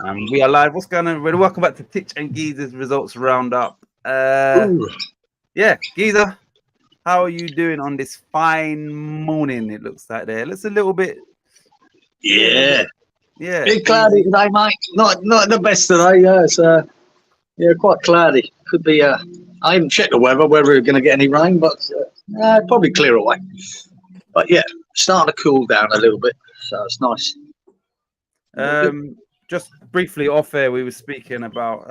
We are live. What's going on? Welcome back to Titch and Geezer's results roundup. Yeah, Geezer, how are you doing on this fine morning? It looks like there. It looks a little bit. Yeah. Bit cloudy today, mate. Not the best today. Yeah, it's quite cloudy. Could be. I haven't checked the weather whether we're going to get any rain, but probably clear away. But yeah, starting to cool down a little bit, so it's nice. Just briefly off air, we were speaking about.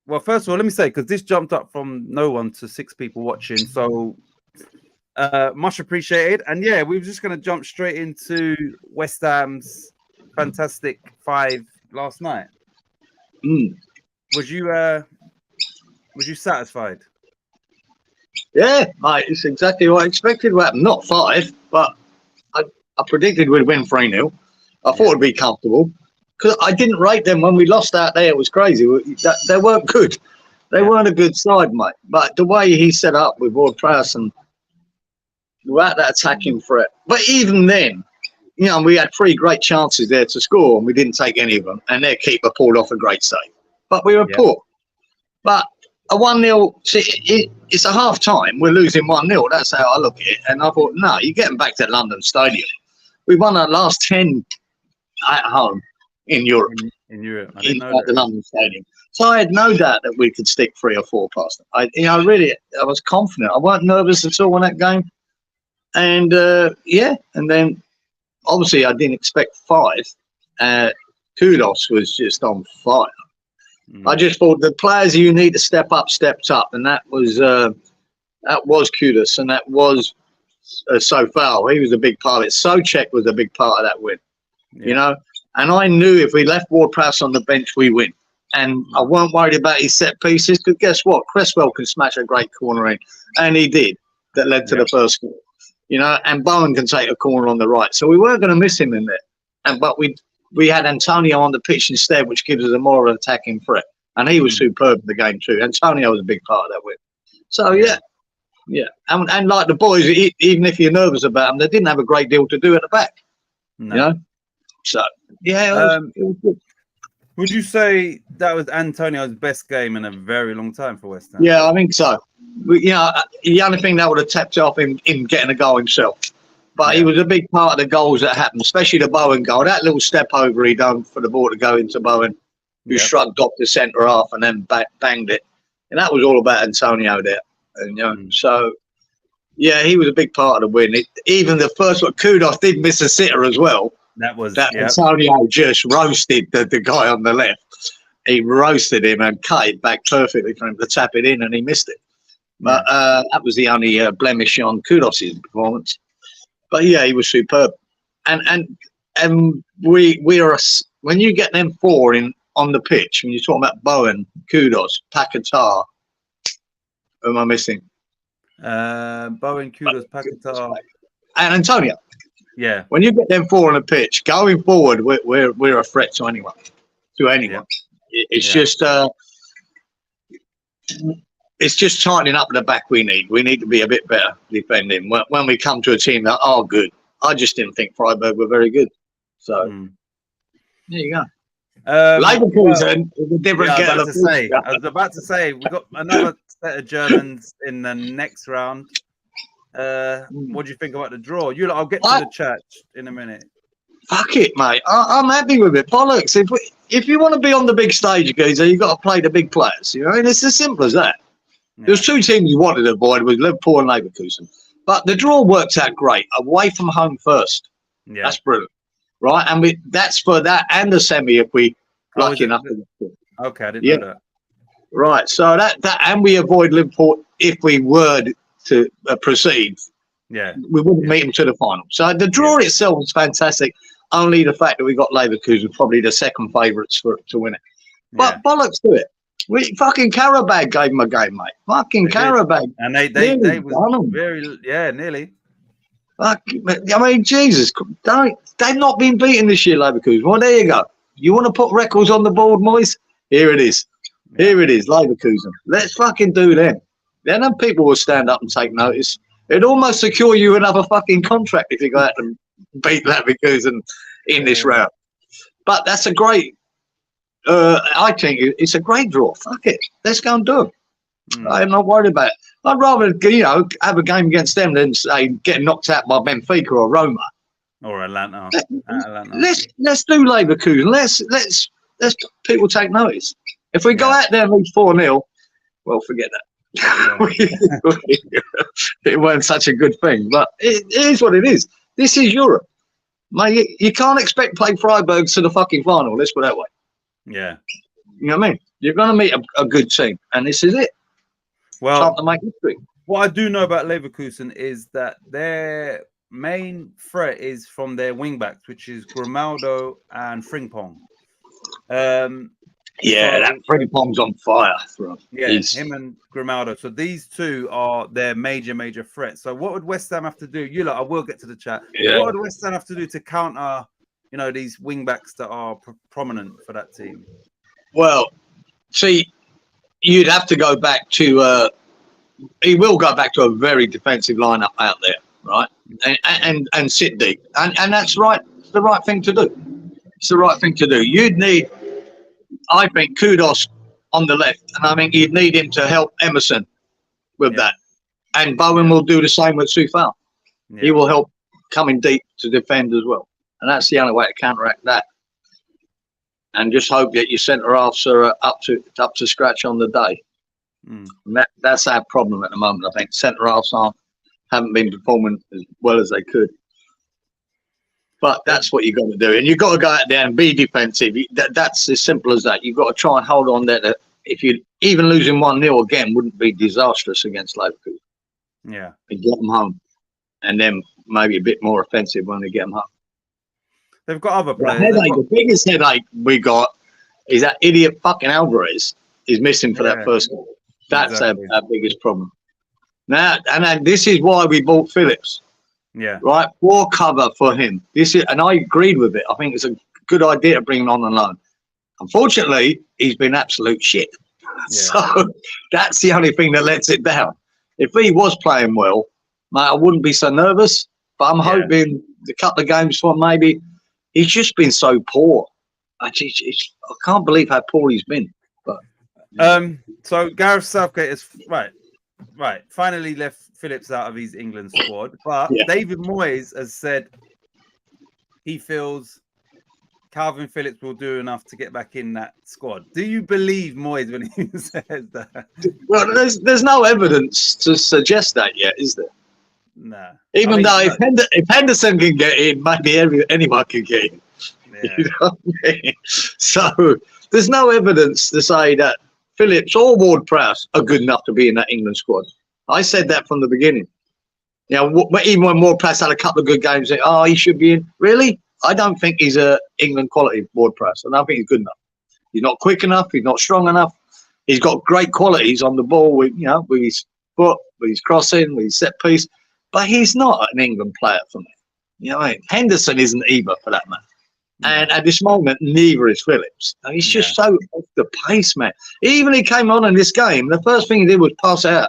Well, first of all, let me say, because this jumped up from no one to 6 people watching, so much appreciated. And yeah, we were just going to jump straight into West Ham's fantastic 5 last night. Was you satisfied? Yeah, mate, it's exactly what I expected would happen. Not 5, but I predicted we'd win 3-0. I thought it'd be comfortable because I didn't rate them when we lost out there. It was crazy. They weren't good. They weren't a good side, mate. But the way he set up with Ward-Prowse and without that attacking threat. But even then, you know, we had 3 great chances there to score and we didn't take any of them. And their keeper pulled off a great save. But we were poor. But a 1-0, it's a half time. We're losing 1-0. That's how I look at it. And I thought, no, you're getting back to London Stadium. We won our last 10 at home in Europe. In Europe, at the London Stadium. So I had no doubt that we could stick 3 or 4 past them. I was confident. I weren't nervous at all in that game. And and then obviously I didn't expect 5. Kudos was just on fire. I just thought the players you need to step up stepped up, and that was Kudos, and that was Sofal. He was a big part of it. Souček was a big part of that win. You know, and I knew if we left Ward-Prowse on the bench, we win. And I weren't worried about his set pieces because guess what? Cresswell can smash a great corner in, and he did. That led to the first goal. You know, and Bowen can take a corner on the right, so we weren't going to miss him in there. But we had Antonio on the pitch instead, which gives us a more of an attacking threat. And he was superb in the game too. Antonio was a big part of that win. So yeah. And like the boys, even if you're nervous about them, they didn't have a great deal to do at the back. No. You know. So yeah, it was good. Would you say that was Antonio's best game in a very long time for West Ham? Yeah, I think so. The only thing that would have tapped off him getting a goal himself. But he was a big part of the goals that happened, especially the Bowen goal. That little step over he done for the ball to go into Bowen, who shrugged off the centre half and then banged it. And that was all about Antonio there. And, you know, so, yeah, he was a big part of the win. Even the first one, Kudos did miss a sitter as well. Antonio just roasted the guy on the left. He roasted him and cut it back perfectly for him to tap it in, and he missed it. But that was the only blemish on Kudos' performance. But yeah, he was superb. And we are when you get them 4 on the pitch, when you're talking about Bowen, Kudos, Paquetá, who am I missing? Bowen, Kudos, Paquetá, and Antonio. Yeah. When you get them 4 on the pitch, going forward, we're a threat to anyone. It's just tightening up the back we need. We need to be a bit better defending. When we come to a team that are good, I just didn't think Freiburg were very good. So, there you go. Leverkusen is a different kettle of fish. I was about to say, we've got another set of Germans in the next round. What do you think about the draw? I'll get to the chat in a minute. Fuck it, mate. I'm happy with it. Bollocks. If you want to be on the big stage, Geezer, you've got to play the big players. You know, and it's as simple as that. There's 2 teams you wanted to avoid, was Liverpool and Leverkusen. But the draw worked out great. Away from home first. Yeah. That's brilliant. Right? And that's for that and the semi if we lucky enough. Okay, I didn't know that. Right. So that and we avoid Liverpool if we were to proceed. Yeah. We wouldn't meet them to the final. So the draw itself was fantastic. Only the fact that we got Leverkusen probably the second favourites to win it. But bollocks to it. We fucking Karabag gave them a game, mate. Fucking Karabag. And they was very nearly. I mean, Jesus, they've not been beaten this year, Leverkusen. Well, there you go. You want to put records on the board, boys? Here it is. Here it is, Leverkusen. Let's fucking do them. Then people will stand up and take notice. It'd almost secure you another fucking contract if you go out and beat Leverkusen in this round. But that's a great. I think it's a great draw. Fuck it, let's go and do it. I'm not worried about it. I'd rather, you know, have a game against them than say getting knocked out by Benfica or Roma or Atlanta. Let's do Leverkusen. Let's people take notice. If we go out there and lose 4-0, well, forget that. It weren't such a good thing, but it is what it is. This is Europe, mate. You can't expect to play Freiburg to the fucking final. Let's put it that way. Yeah, you know what I mean. You're going to meet a good team, and this is it. Well, time to make history. What I do know about Leverkusen is that their main threat is from their wingbacks, which is Grimaldo and Frimpong. Yeah, that Frimpong's on fire. Yeah, him and Grimaldo. So these two are their major threats. So what would West Ham have to do? You lot, I will get to the chat. Yeah. What would West Ham have to do to counter, you know, these wingbacks that are prominent for that team? Well, see, you'd have to go back to. He will go back to a very defensive lineup out there, right? And sit deep, and that's right. It's the right thing to do. It's the right thing to do. You'd need, I think, Kudos on the left, and I think you'd need him to help Emerson with that. And Bowen will do the same with Soufal. Yeah. He will help coming deep to defend as well, and that's the only way to counteract that. And just hope that your centre halves are up to scratch on the day. That's our problem at the moment. I think centre halves haven't been performing as well as they could. But that's what you've got to do, and you've got to go out there and be defensive. That's as simple as that. You've got to try and hold on there. If you even losing 1-0 again wouldn't be disastrous against Leverkusen. Yeah, and get them home, and then maybe a bit more offensive when they get them home. They've got other players. The biggest headache we got is that idiot fucking Alvarez is missing for that first goal. That's our biggest problem. Now, and this is why we bought Phillips. Yeah. Right. Poor cover for him. And I agreed with it. I think it's a good idea to bring him on loan. Unfortunately, he's been absolute shit. Yeah. So that's the only thing that lets it down. If he was playing well, mate, I wouldn't be so nervous. But I'm hoping the couple of games for maybe. He's just been so poor. I can't believe how poor he's been. But so Gareth Southgate is right. Finally left Phillips out of his England squad, but David Moyes has said he feels Calvin Phillips will do enough to get back in that squad. Do you believe Moyes when he says that? Well, there's no evidence to suggest that yet, is there? Nah. Even though if Henderson can get in, maybe anyone can get in. Yeah. You know what I mean? So there's no evidence to say that Phillips or Ward-Prowse are good enough to be in that England squad. I said that from the beginning. You know, even when Ward-Prowse had a couple of good games, he should be in. Really? I don't think he's a England quality Ward-Prowse. I don't think he's good enough. He's not quick enough. He's not strong enough. He's got great qualities on the ball with his foot, with his crossing, with his set piece. But he's not an England player for me. You know what I mean? Henderson isn't either, for that matter. And at this moment, neither is Phillips. He's just so off the pace, man. Even he came on in this game, the first thing he did was pass it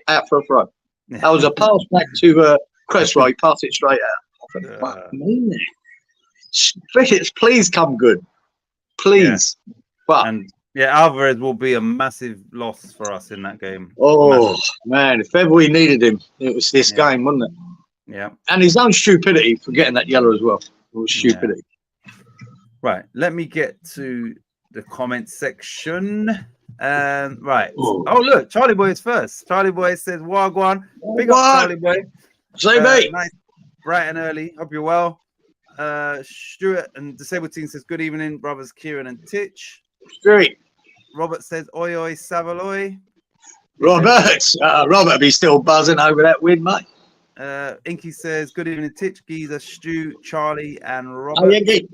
out for a throw. That was a pass back to Cresswell. He passed it straight out. I thought, fuck me, man. Phillips, please come good. Please. Yeah. But Alvarez will be a massive loss for us in that game. Oh, man. If ever we needed him, it was this game, wasn't it? Yeah. And his own stupidity for getting that yellow as well. It was stupidity. Yeah. Right. Let me get to the comment section. Right. Oh, look. Charlie Boy is first. Charlie Boy says, Wagwan. Big up, Charlie Boy. Say, mate. Nice, bright and early. Hope you're well. Stuart and Disabled Team says, good evening, brothers Kieran and Titch. Great. Robert says, oi, oi, Savaloy. Robert be still buzzing over that win, mate. Inky says, good evening, Titch, Geezer, Stu, Charlie, and Robert. Oh, Inky.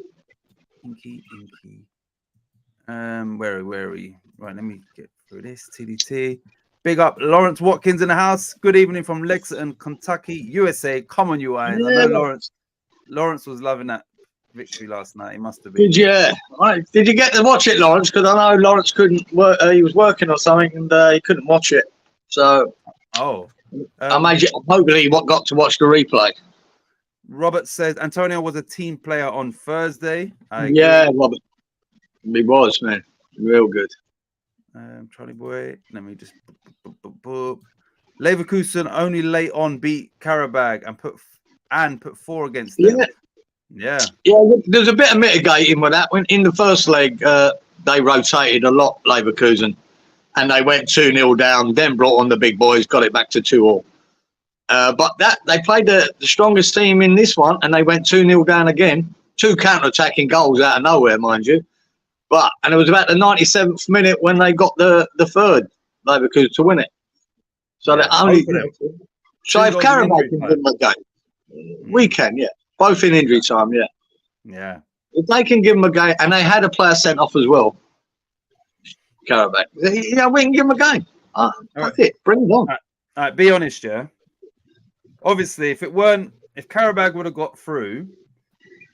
Inky. Where are we? Right, let me get through this. TDT. Big up, Lawrence Watkins in the house. Good evening from Lexington, Kentucky, USA. Come on, you eyes. I know Lawrence was loving that victory last night. He must have been. Did you? Right. Did you get to watch it, Lawrence? Because I know Lawrence couldn't work. He was working or something, and he couldn't watch it. So. Oh. I hopefully got to watch the replay. Robert says Antonio was a team player on Thursday. I agree. Yeah, Robert. He was, man. Real good. Charlie Boy. Let me just. Leverkusen only late on beat Karabag and put 4 against them. Yeah. There's a bit of mitigating with that. When in the first leg, they rotated a lot, Leverkusen, and they went 2-0 down. Then brought on the big boys, got it back to 2-2. But they played the strongest team in this one, and they went 2-0 down again. 2 counter-attacking goals out of nowhere, mind you. And it was about the 97th minute when they got the third Leverkusen to win it. So they only. So if Karabakh can give them a game, we can, yeah. Both in injury time, yeah. Yeah. If they can give them a game, and they had a player sent off as well, Karabakh, yeah, we can give them a game. That's it. Bring it on. All right, be honest, yeah. Obviously, if Karabakh would have got through,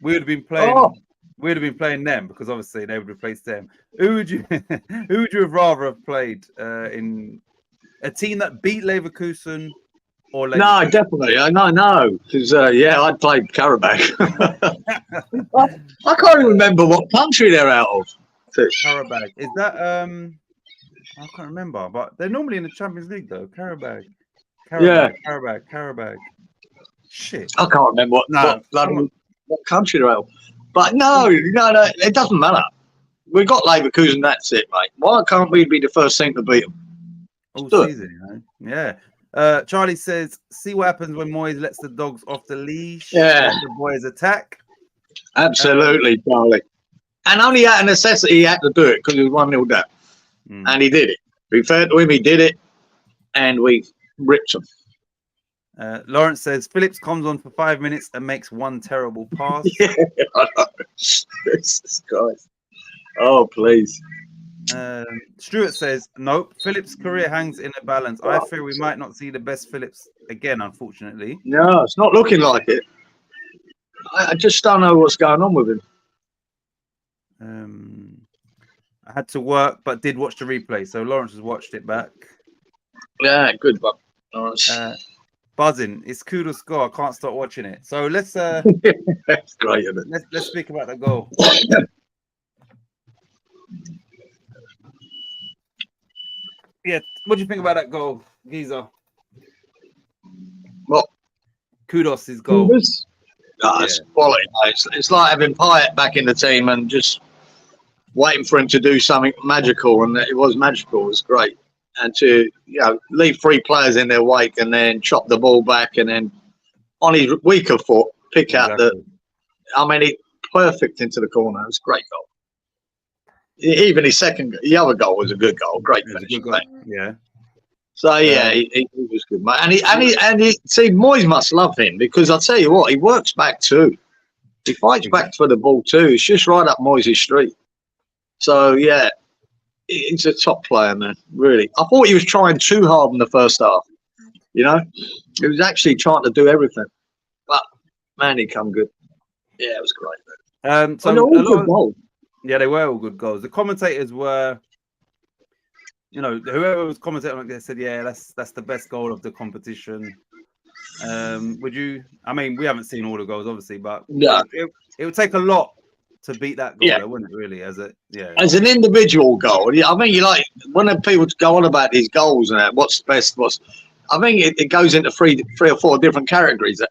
we would have been playing. We'd have been playing them because obviously they would replace them. Who would you have rather have played in a team that beat Leverkusen or Leverkusen? No, definitely. No. Because I'd played Karabakh. I can't remember what country they're out of. Karabakh. Is that I can't remember, but they're normally in the Champions League though. Karabakh. Shit. I can't remember what country they're out of. But no, it doesn't matter. We've got Leverkusen, that's it, mate. Why can't we be the first team to beat them? All season, yeah. Charlie says, see what happens when Moyes lets the dogs off the leash. Yeah. The boys attack. Absolutely, Charlie. And only out of necessity, he had to do it because it was 1-0 down. And he did it. To be fair to him, he did it. And we ripped them. Lawrence says Phillips comes on for 5 minutes and makes 1 terrible pass. Yeah, I know. Jesus Christ. Oh, please. Stuart says, nope, Phillips' career hangs in a balance. I fear we might not see the best Phillips again, unfortunately. No, it's not looking like it. I just don't know what's going on with him. I had to work, but did watch the replay. So Lawrence has watched it back. Yeah, good one. Lawrence. Buzzing. It's kudos goal. I can't stop watching it. So let's that's great, isn't it? Let's speak about the goal. Yeah, what do you think about that goal, Giza? What? Kudos' goal. It's quality, mate. It's like having Pyatt back in the team and just waiting for him to do something magical, and it was magical. It was great. And to leave 3 players in their wake and then chop the ball back and then on his weaker foot pick out perfect into the corner. It was a great goal. Even the other goal was a good goal. Great finish. Yeah. So he was good, mate. And he see, Moyes must love him because I'll tell you what, he works back too. He fights back for the ball too. It's just right up Moyes' street. So yeah. He's a top player, man. Really, I thought he was trying too hard in the first half. He was actually trying to do everything. But man, he come good. Yeah, it was great. Man. So all good goals. Yeah, they were all good goals. The commentators were, whoever was commentating, they said, yeah, that's the best goal of the competition. Would you? I mean, we haven't seen all the goals, obviously, but it would take a lot to beat that goal, though, wouldn't it? Really, as an individual goal. I mean, when people go on about these goals and that, what's best? I think it goes into three or four different categories.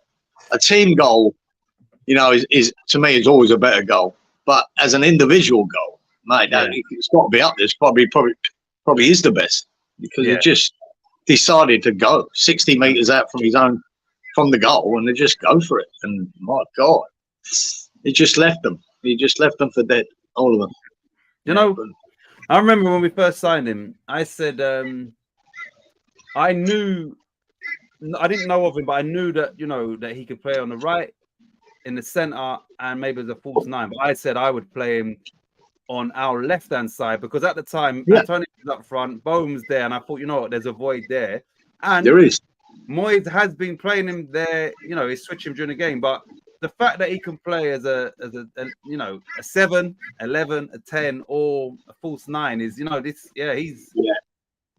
A team goal, is to me is always a better goal. But as an individual goal, mate, it's got to be up there. It's probably is the best because he just decided to go 60 meters out from the goal, and they just go for it. And my God, he just left them. He just left them for dead, all of them. I remember when we first signed him, I said I didn't know of him, but I knew that that he could play on the right, in the center, and maybe as a false 9. But I said I would play him on our left-hand side because at the time Antonio was up front, Bowen was there, and I thought, there's a void there. And there is. Moyes has been playing him there, he's switching him during the game, but the fact that he can play as a 7, 11, a 10, or a false 9 is, he's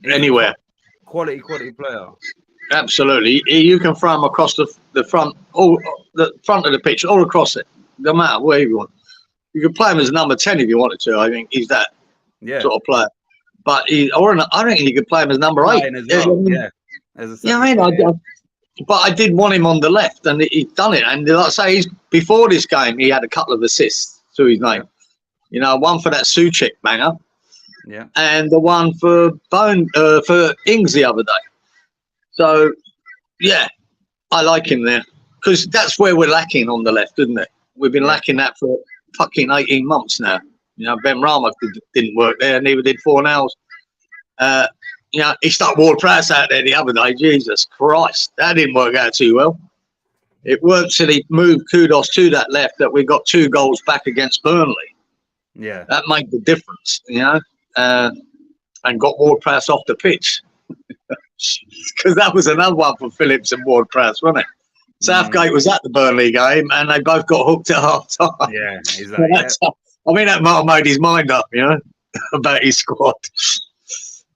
anywhere. Quality player. Absolutely. You can throw him across the front the front of the pitch, all across it. No matter where you want. You could play him as number 10 if you wanted to. I think he's that sort of player. But I think you could play him as number 8. As well. Yeah. But I did want him on the left, and he's done it. And like I say, before this game, he had a couple of assists to his name. You know, one for that Suchek banger, and the one for Ings the other day. So, yeah, I like him there because that's where we're lacking on the left, isn't it? We've been lacking that for fucking 18 months now. You know, Ben Rama didn't work there, neither did Fornells. You know, he stuck Ward-Prowse out there the other day. Jesus Christ, that didn't work out too well. It worked till he moved Kudos to that left that we got 2 goals back against Burnley. Yeah. That made the difference, you know, and got Ward-Prowse off the pitch. Because that was another one for Phillips and Ward-Prowse, wasn't it? Southgate was at the Burnley game and they both got hooked at half time. Yeah, exactly. I mean, that might have made his mind up, you know, about his squad.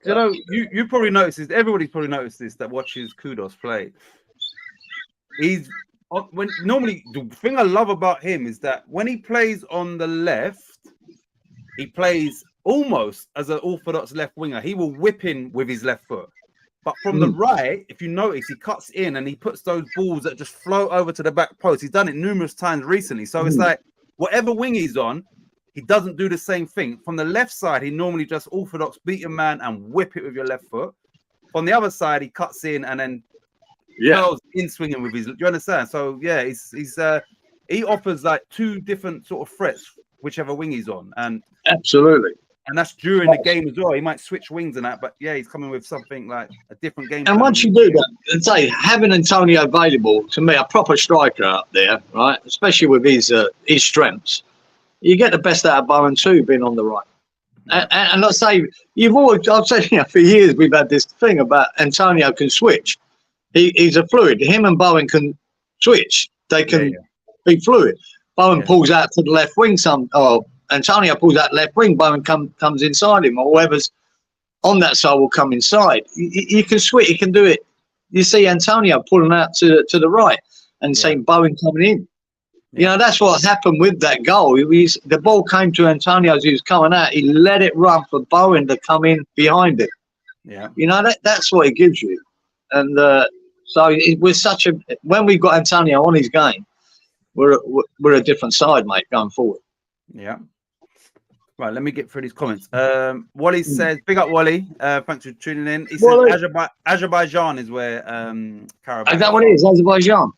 You know, you probably noticed this. Everybody's probably noticed this that watches Kudos play. Normally the thing I love about him is that when he plays on the left, he plays almost as an orthodox left winger. He will whip in with his left foot. But from the right, if you notice, he cuts in and he puts those balls that just float over to the back post. He's done it numerous times recently. So it's like whatever wing he's on, he doesn't do the same thing. From the left side, he normally just orthodox beat a man and whip it with your left foot. On the other side, he cuts in and then goes in swinging with his. Do you understand? So yeah, he offers like 2 different sort of threats, whichever wing he's on, and absolutely. And that's during the game as well. He might switch wings and that, but yeah, he's coming with something like a different game. And once you do that, and say having Antonio available to me, a proper striker up there, right? Especially with his strengths. You get the best out of Bowen too, being on the right. And let's say I've said, you know, for years we've had this thing about Antonio can switch. He's a fluid. Him and Bowen can switch. They can be fluid. Bowen pulls out to the left wing or Antonio pulls out left wing. Bowen comes inside him, or whoever's on that side will come inside. You can switch. You can do it. You see Antonio pulling out to the right and seeing Bowen coming in. You know, that's what happened with that goal. The ball came to Antonio as he was coming out. He let it run for Bowen to come in behind it. Yeah. You know, that's what it gives you. And so when we've got Antonio on his game, we're a different side, mate, going forward. Yeah. Right, let me get through these comments. Wally says, big up, Wally. Thanks for tuning in. He says Azerbaijan is where Karabakh. Is that what it is? Azerbaijan?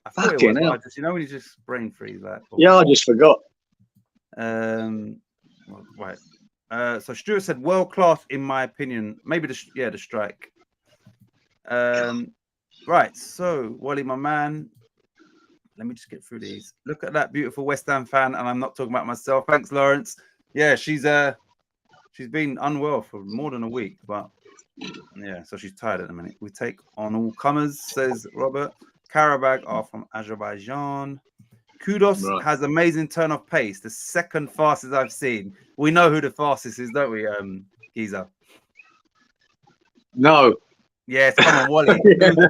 I thought it was. Just, you know, when he's just brain freeze like. Yeah, I just forgot. Right. So Stuart said world class in my opinion. Maybe the strike. Right. So Wally, my man. Let me just get through these. Look at that beautiful West Ham fan, and I'm not talking about myself. Thanks, Lawrence. Yeah, she's been unwell for more than a week, but yeah, so she's tired at the minute. We take on all comers, says Robert. Karabakh are from Azerbaijan. Kudos has amazing turn of pace, the second fastest I've seen. We know who the fastest is, don't we, Giza? No. Yes, come on, Wally.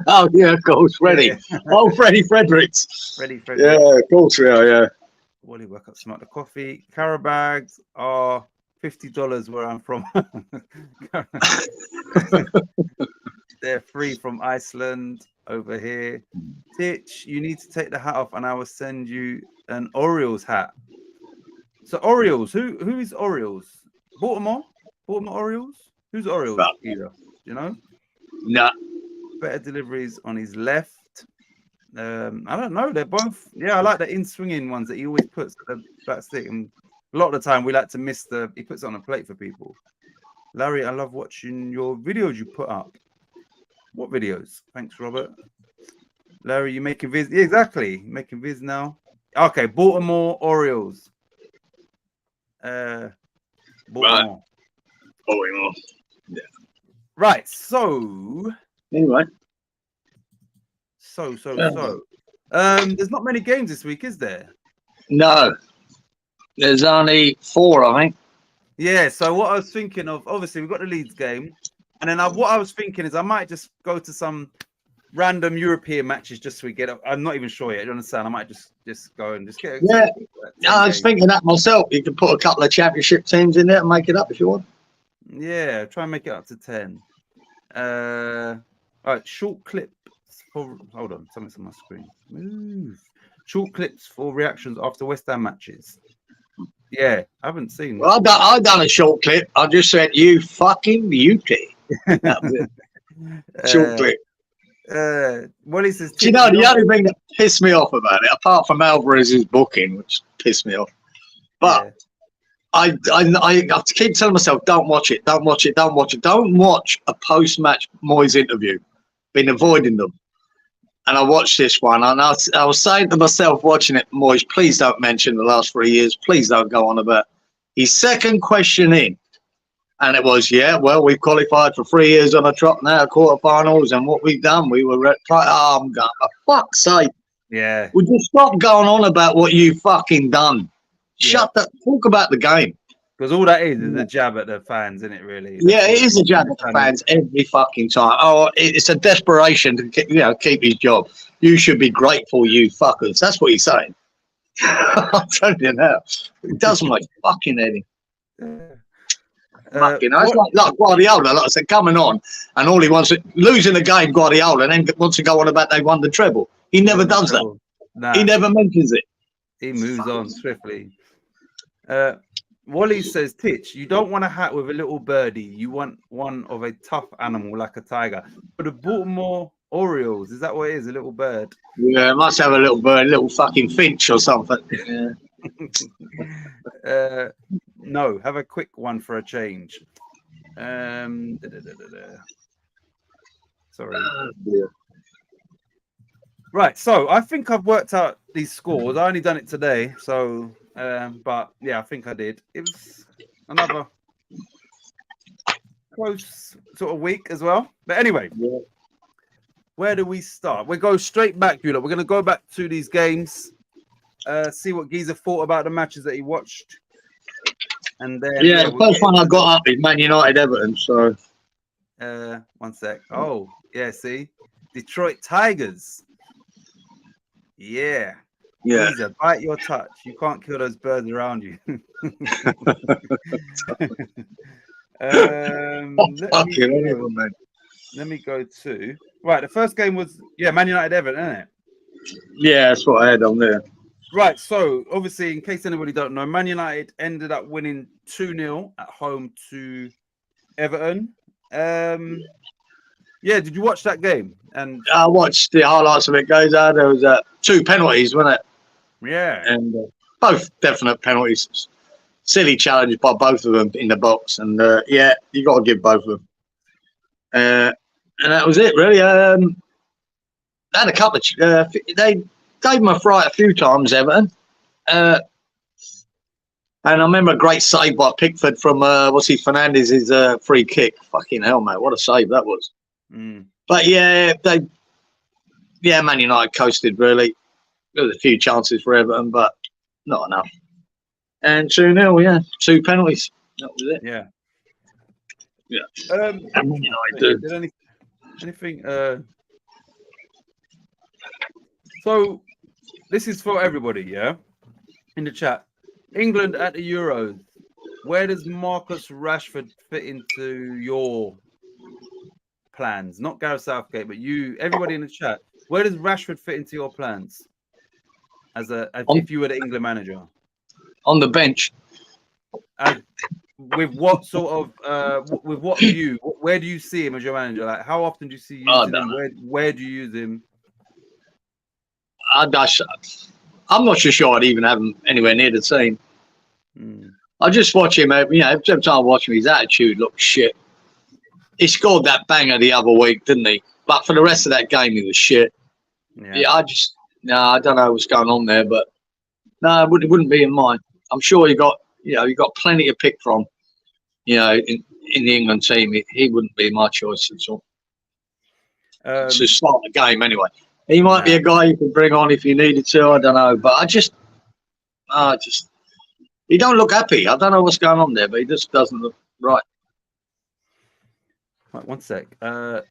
Oh, yeah, of course, Freddie. Yeah. Oh, Freddie Fredericks. Freddie. Yeah, of course we are, yeah. Wally, work up, smart the coffee. Karabags are $50 where I'm from. They're free from Iceland over here. Titch, you need to take the hat off and I will send you an Orioles hat. So Orioles, who is Orioles? Baltimore Orioles? Who's Orioles? Either, you know? No. Better deliveries on his left. I don't know. They're both. Yeah, I like the in-swinging ones that he always puts at the back stick. And a lot of the time, we like to miss he puts it on a plate for people. Larry, I love watching your videos you put up. What videos? Thanks, Robert. Larry, you making viz? Yeah, exactly. Making viz now. Okay, Baltimore Orioles. Baltimore. Baltimore. Yeah. Right. So. Anyway. So. There's not many games this week, is there? No. There's only 4, I think. Yeah. So what I was thinking of, obviously, we've got the Leeds game, and then what I was thinking is I might just go to some random European matches just so we get up. I'm not even sure yet. You understand? I might just go and just get. Yeah, I was thinking that myself. You could put a couple of championship teams in there and make it up if you want. Yeah, try and make it up to 10. All right, short clips for. Hold on, something's on my screen. Move. Short clips for reactions after West Ham matches. Yeah, I haven't seen. Well, I done a short clip. I just said, "You fucking beauty." That was it. Short clip. What is this? Do you know the only thing that pissed me off about it, apart from Alvarez's booking, which pissed me off, but I keep telling myself, don't watch it, don't watch it, don't watch it, don't watch a post-match Moyes interview. Been avoiding them, and I watched this one, and I was saying to myself watching it, Moyes, please don't mention the last 3 years, please don't go on about his second question in. And it was, yeah, well, we've qualified for 3 years on a trot now, quarterfinals, and what we've done, we were I'm going, for fuck's sake. Yeah. Would you stop going on about what you fucking done? Shut the talk about the game. Because all that is a jab at the fans, isn't it, really? Yeah, it is a jab at the fans every fucking time. Oh, it's a desperation to keep his job. You should be grateful, you fuckers. That's what he's saying. I'm telling you now. It does my fucking head in. It's like Guardiola, like I said, coming on, and all he wants is losing a game, Guardiola, and then wants to go on about they won the treble. He never does that. Nah. He never mentions it. He moves on swiftly. Wally says, Titch, you don't want a hat with a little birdie. You want one of a tough animal like a tiger. For the Baltimore Orioles, is that what it is? A little bird? Yeah, it must have a little bird, a little fucking finch or something. Yeah. No, have a quick one for a change. Sorry. Right, so I think I've worked out these scores. I only done it today, so but yeah, I think I did. It was another close sort of week as well. But anyway, where do we start? We go straight back, We're going to go back to these games, see what Geezer thought about the matches that he watched. And then the first one I got up is Man United Everton. So 1 sec. Oh, yeah, see? Detroit Tigers. Yeah. Geezer, bite your touch. You can't kill those birds around you. Let me go to right. The first game was Man United Everton, isn't it? Yeah, that's what I had on there. Right, so obviously, in case anybody don't know, Man United ended up winning 2-0 at home to Everton. Did you watch that game? And I watched the highlights of it. There was 2 penalties, wasn't it? Yeah, and both definite penalties. Silly challenge by both of them in the box, and you got to give both of them. And that was it, really. They had a couple of they gave him a fright a few times, Everton. And I remember a great save by Pickford from Fernandez's free kick. Fucking hell, mate! What a save that was. But Man United coasted, really. There was a few chances for Everton, but not enough. And 2-0, 2 penalties. That was it. Yeah. And Man United did anything? So this is for everybody, in the chat. England at the Euros. Where does Marcus Rashford fit into your plans? Not Gareth Southgate, but everybody in the chat. Where does Rashford fit into your plans? If you were the England manager? On the bench. With what sort of with what view? Where do you see him as your manager? Like, how often do you see using him? Where do you use him? I'm not sure I'd even have him anywhere near the team. I just watch him. Every time I watch him, his attitude looks shit. He scored that banger the other week, didn't he? But for the rest of that game, he was shit. I don't know what's going on there, but no, it wouldn't be in mine. I'm sure you got plenty to pick from. In the England team, he wouldn't be my choice at all. To start the game anyway. He might be a guy you could bring on if you needed to. I don't know, but he don't look happy. I don't know what's going on there, but he just doesn't look right. Right, one sec.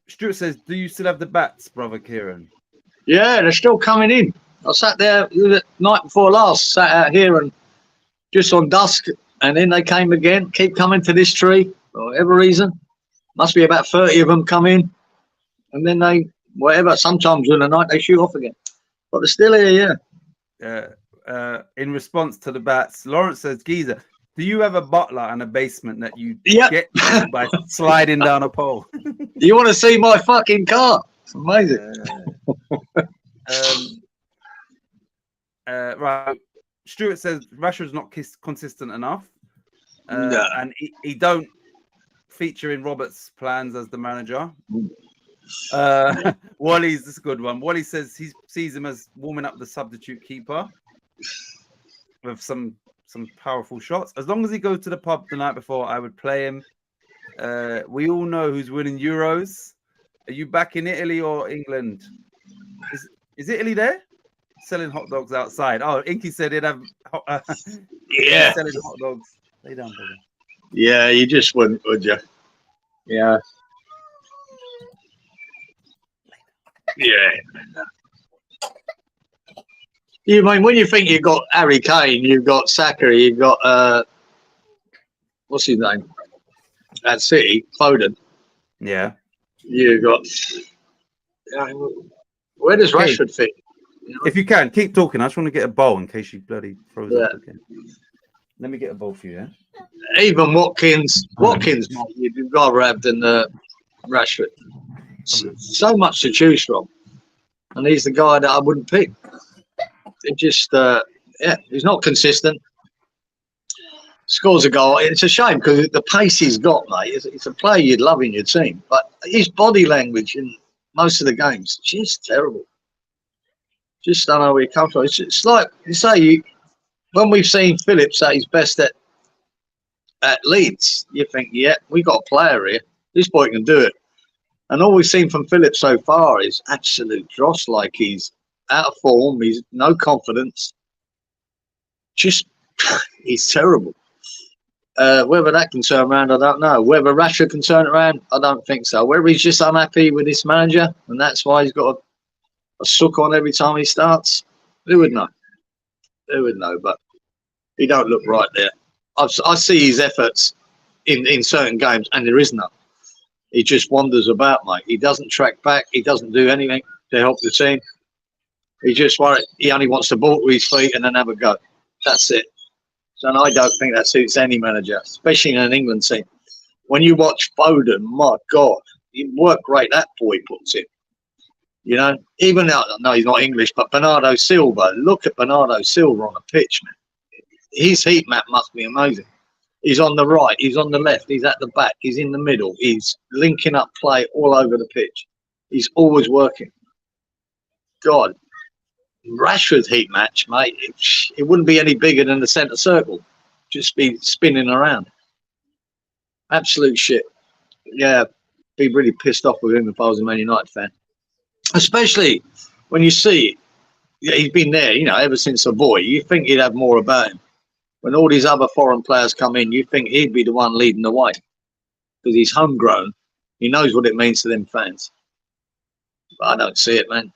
Stuart says, "Do you still have the bats, brother Kieran?" Yeah, they're still coming in. I sat there the night before last, sat out here and just on dusk, and then they came again. Keep coming to this tree for whatever reason. Must be about 30 of them come in, and then they whatever. Sometimes in the night they shoot off again, but they're still here. Yeah. In response to the bats, Lawrence says, "Geezer, do you have a butler and a basement that you Yep. get to by sliding down a pole?" You want to see my fucking car? It's amazing. Right. Stuart says Rashford's not consistent enough, No. and he don't feature in Robert's plans as the manager. Wally's this is a good one. Wally says he sees him as warming up the substitute keeper with some powerful shots. As long as he goes to the pub the night before, I would play him. We all know who's winning Euros. Are you back in Italy or England? Is Italy there? Selling hot dogs outside. Oh, Inky said he'd have Yeah. selling hot dogs. Lay down, brother. Yeah, you just wouldn't, would you? Yeah. Yeah. You mean when you think you've got Harry Kane, you've got Saka, you've got what's his name? At City, Foden. Yeah. You've got where does Okay. Rashford fit? If you can, keep talking. I just want to get a bowl in case you bloody froze Yeah. up again. Let me get a bowl for you, yeah? Even Watkins, mate, you'd rather have than Rashford. So much to choose from, and he's the guy that I wouldn't pick. It just, yeah, he's not consistent. Scores a goal. It's a shame because the pace he's got, mate. It's a player you'd love in your team, but his body language in most of the games just terrible. Just don't know where he comes from. It's like you say, when we've seen Phillips at his best at Leeds, you think, yeah, we got a player here. This boy can do it. And all we've seen from Phillips so far is absolute dross. Like he's out of form. He's no confidence. Just he's terrible. Whether that can turn around, I don't know. Whether Rashford can turn it around, I don't think so. Whether he's just unhappy with this manager and that's why he's got a suck on every time he starts, who would know? Who would know? But he don't look right there. I see his efforts in certain games, and there is none. He just wanders about, mate. He doesn't track back. He doesn't do anything to help the team. He just worried. He only wants the ball to his feet and then have a go. That's it. So I don't think that suits any manager, especially in an England team. When you watch Foden, my God, he work rate that boy puts in. You know, even though no, he's not English, but Bernardo Silva. Look at Bernardo Silva on the pitch, man. His heat map must be amazing. He's on the right, he's on the left, he's at the back, he's in the middle, he's linking up play all over the pitch. He's always working. God, Rashford's heat match, mate, it wouldn't be any bigger than the centre circle. Just be spinning around. Absolute shit. Yeah, be really pissed off with him if I was a Man United fan. Especially when you see, yeah, he's been there, you know, ever since a boy. You think he'd have more about him. When all these other foreign players come in, you think he'd be the one leading the way because he's homegrown. He knows what it means to them fans. But I don't see it, man.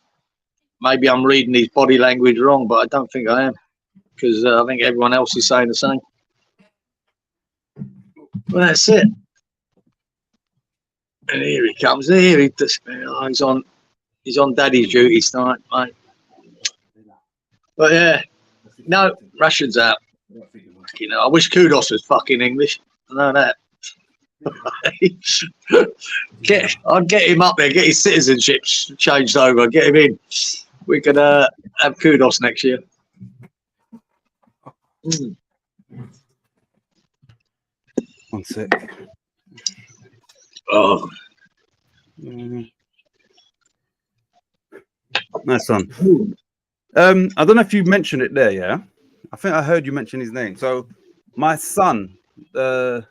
Maybe I'm reading his body language wrong, but I don't think I am because I think everyone else is saying the same. Well, that's it. And here he comes. Here he does. Oh, he's on daddy's duties tonight, mate. But yeah, no, Rashford's out. You know, I wish Kudos was fucking English. I know that. I'd get him up there, get his citizenship changed over, get him in. We could have Kudos next year. One sec. Oh, nice one. I don't know if you mentioned it there, yeah? I think I heard you mention his name. So my son, the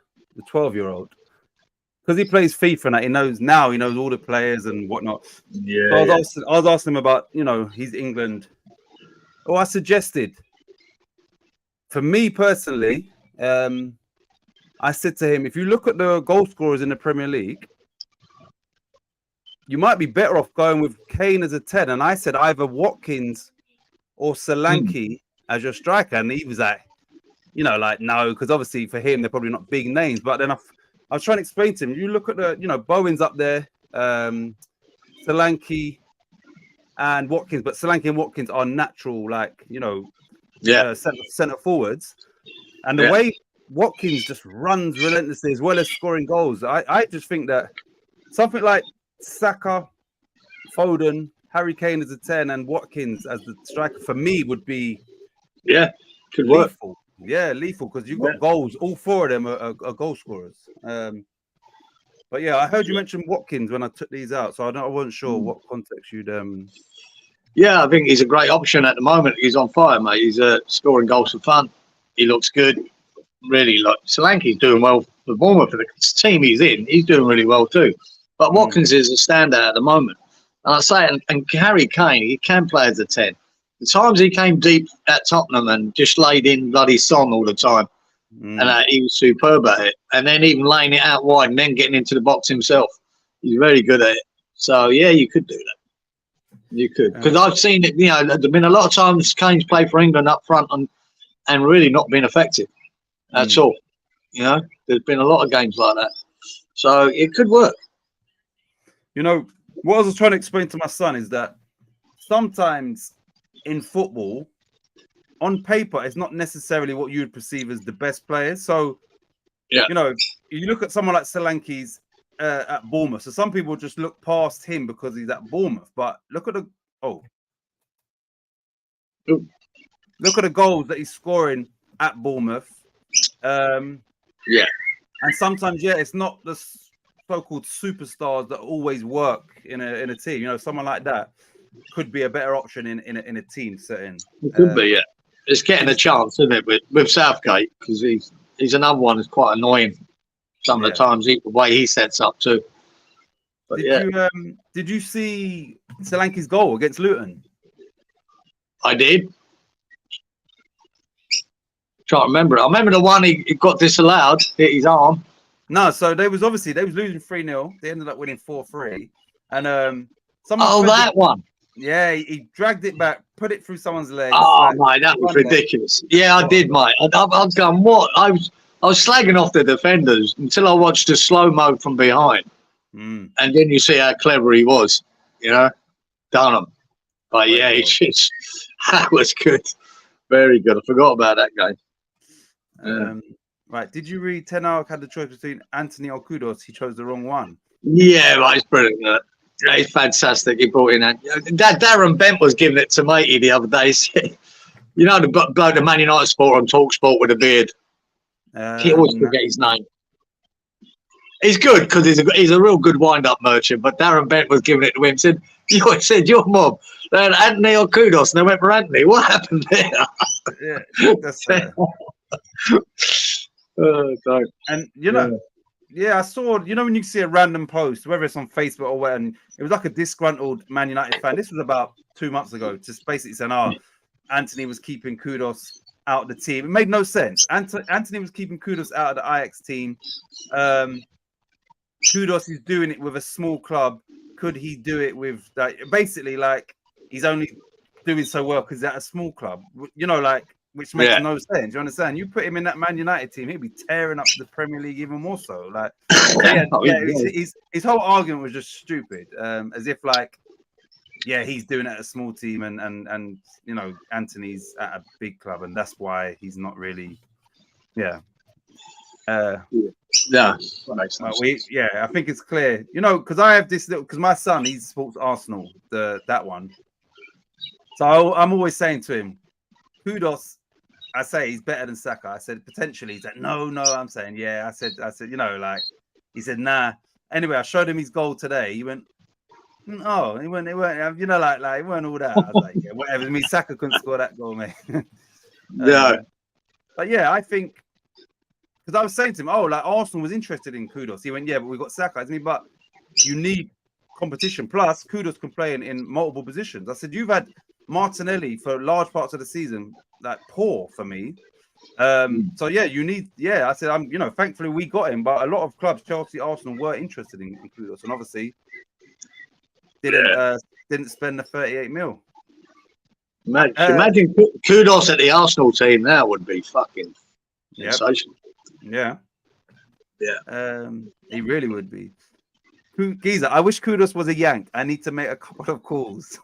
12-year-old, because he plays FIFA and that, he knows all the players and whatnot. yeah. So I was asking him about, you know, he's England. I suggested, for me personally, I said to him, if you look at the goal scorers in the Premier League, you might be better off going with Kane as a 10. And I said either Watkins or Solanke as your striker. And he was like, you know, like, no, because obviously for him, they're probably not big names. But then I was trying to explain to him, you look at the, you know, Bowen's up there, Solanke and Watkins, but Solanke and Watkins are natural, like, you know, centre forwards. And the way Watkins just runs relentlessly as well as scoring goals, I just think that something like Saka, Foden, Harry Kane as a 10 and Watkins as the striker for me would be could work. Lethal. Yeah, lethal, because you've got goals. All four of them are goal scorers. But yeah, I heard you mention Watkins when I took these out, so I wasn't sure what context you'd. Yeah, I think he's a great option at the moment. He's on fire, mate. He's scoring goals for fun. He looks good. Really, like Solanke's doing well for Bournemouth, for the team he's in. He's doing really well too. But Watkins is a standout at the moment. And I say, and Harry Kane, he can play as a 10. The times he came deep at Tottenham and just laid in bloody Son all the time, and he was superb at it. And then even laying it out wide and then getting into the box himself, he's very good at it. So yeah, you could do that. You could, because I've seen it. You know, there've been a lot of times Kane's played for England up front and really not been effective at all. You know, there's been a lot of games like that, so it could work. You know, what I was trying to explain to my son is that sometimes in football, on paper, it's not necessarily what you would perceive as the best players. So, you know, you look at someone like Solanke's at Bournemouth. So some people just look past him because he's at Bournemouth. But look at the look at the goals that he's scoring at Bournemouth. And sometimes, it's not the so-called superstars that always work in a team. You know, someone like that could be a better option in a team setting. It could be, It's getting a chance, isn't it, with Southgate, because he's another one that's quite annoying some of the times, the way he sets up too. But did you see Solanke's goal against Luton? I did. Try to remember it. I remember the one he got disallowed, hit his arm. No, so they was losing 3-0. They ended up winning 4-3. And that one. Yeah, he dragged it back, put it through someone's leg. Oh, mate, that was ridiculous. Yeah, I did, mate. I was going, what? I was slagging off the defenders until I watched the slow-mo from behind. And then you see how clever he was, you know, done him. But yeah, that was good. Very good. I forgot about that game. Right. Did you read Ten Hag had the choice between Anthony or Kudos? He chose the wrong one. Yeah, right. It's brilliant. It's fantastic. He brought in that. Darren Bent was giving it to matey the other day. You know, the bloke, the Man United sport on Talk Sport with a beard. He always forget his name. He's good because he's a real good wind-up merchant. But Darren Bent was giving it to him. Said your mob. They had Anthony or Kudos, and they went for Anthony. What happened there? That's and you know. Yeah, I saw, you know, when you see a random post, whether it's on Facebook or where, and it was like a disgruntled Man United fan. This was about 2 months ago, just basically saying, Anthony was keeping Kudos out of the team. It made no sense. Anthony was keeping Kudos out of the Ajax team. Kudos is doing it with a small club. Could he do it with, like, basically, like, he's only doing so well because he's at a small club, you know, like, which makes no sense. You understand? You put him in that Man United team, he'd be tearing up the Premier League even more so. Like, his whole argument was just stupid. As if like, he's doing it at a small team, and you know, Anthony's at a big club, and that's why he's not really. That makes sense. I think it's clear. You know, because I have this little, because my son, he supports Arsenal, that one. So I'm always saying to him, Kudos. I say he's better than Saka. I said potentially. He's like, no. I'm saying, I said, you know, like, he said, nah. Anyway, I showed him his goal today. He went, oh, he went, you know, like it weren't all that. I was like, whatever. I mean, Saka couldn't score that goal, mate. But I think, because I was saying to him, like Arsenal was interested in Kudos. He went, but we got Saka. I mean, but you need competition. Plus, Kudos can play in multiple positions. I said, you've had Martinelli for large parts of the season, like, poor for me. So you need, I said, you know, thankfully we got him, but a lot of clubs, Chelsea, Arsenal, were interested in Kudos, and obviously didn't spend the 38 mil. Imagine kudos at the Arsenal team now would be fucking sensational. Yeah. Yeah. He really would be. Geezer, I wish Kudos was a Yank. I need to make a couple of calls.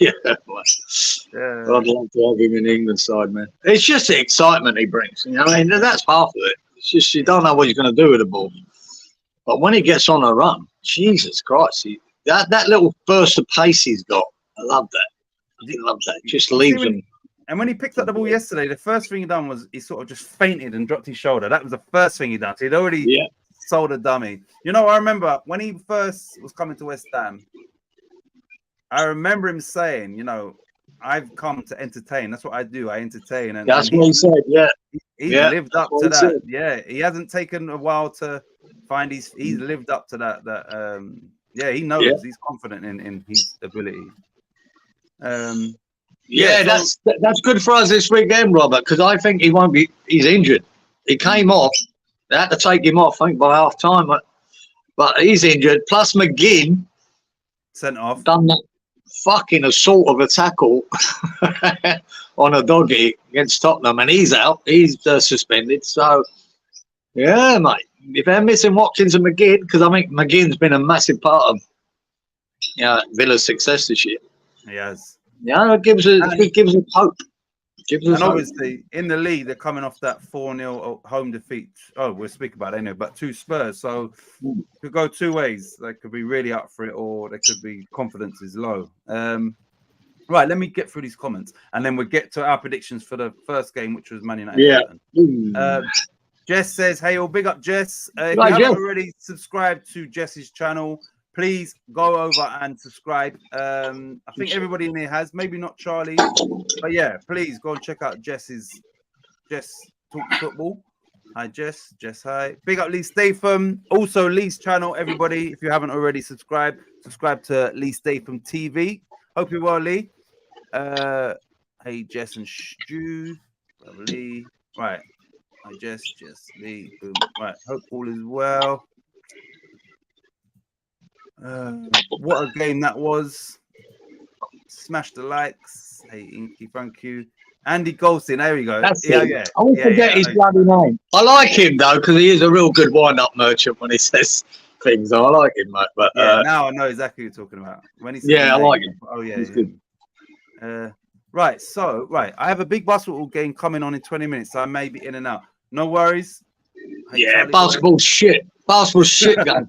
Yeah. I'd love to have him in England side, man. It's just the excitement he brings. You know, I mean, that's half of it. It's just you don't know what he's going to do with the ball. But when he gets on a run, Jesus Christ, that little burst of pace he's got, I love that. I love that. Just leaves him. And when he picked up the ball yesterday, the first thing he done was he sort of just fainted and dropped his shoulder. That was the first thing he done. So he'd already sold a dummy. You know, I remember when he first was coming to West Ham, I remember him saying, you know, I've come to entertain. That's what I do. I entertain. And that's what he said. Yeah. He's lived up to that. Yeah. He hasn't taken a while to find he's lived up to that. He knows. Yeah. He's confident in his ability. That's good for us this weekend, Robert, because I think he won't be. He's injured. He came off. They had to take him off, I think, by half time. But he's injured. Plus McGinn sent off. Done that fucking assault of a tackle on a doggy against Tottenham, and he's out. He's suspended. So yeah, mate. If they're missing Watkins and McGinn, because I think McGinn's been a massive part of Villa's success this year. He has. Yeah, it gives us hope. And obviously, in the league, they're coming off that 4-0 home defeat. Oh, we'll speak about it anyway, but 2 Spurs. So it could go 2 ways. They could be really up for it, or they could be confidence is low. Right, let me get through these comments, and then we'll get to our predictions for the first game, which was Man United. Yeah. Jess says, hey, big up, Jess. If you haven't already subscribed to Jess's channel, please go over and subscribe. I think everybody in here has, maybe not Charlie, but yeah, please go and check out Jess Talk Football. Hi, Jess. Hi. Big up Lee Statham. Also, Lee's channel, everybody. If you haven't already subscribe to Lee Statham TV. Hope you're well, Lee. Hey, Jess and Stu. Lee. Right. Hi, Jess, Lee. Boom. Right. Hope all is well. What a game that was. Smash the likes. Hey, Inky, thank you. Andy Goldstein, there we go. That's I won't forget his bloody name. I like him though, because he is a real good wind-up merchant when he says things. I like him, mate. But now I know exactly what you're talking about. When he says I like him. Oh yeah, he's good. Right, I have a big basketball game coming on in 20 minutes, so I may be in and out. No worries. Basketball shit. Basketball shit, guys.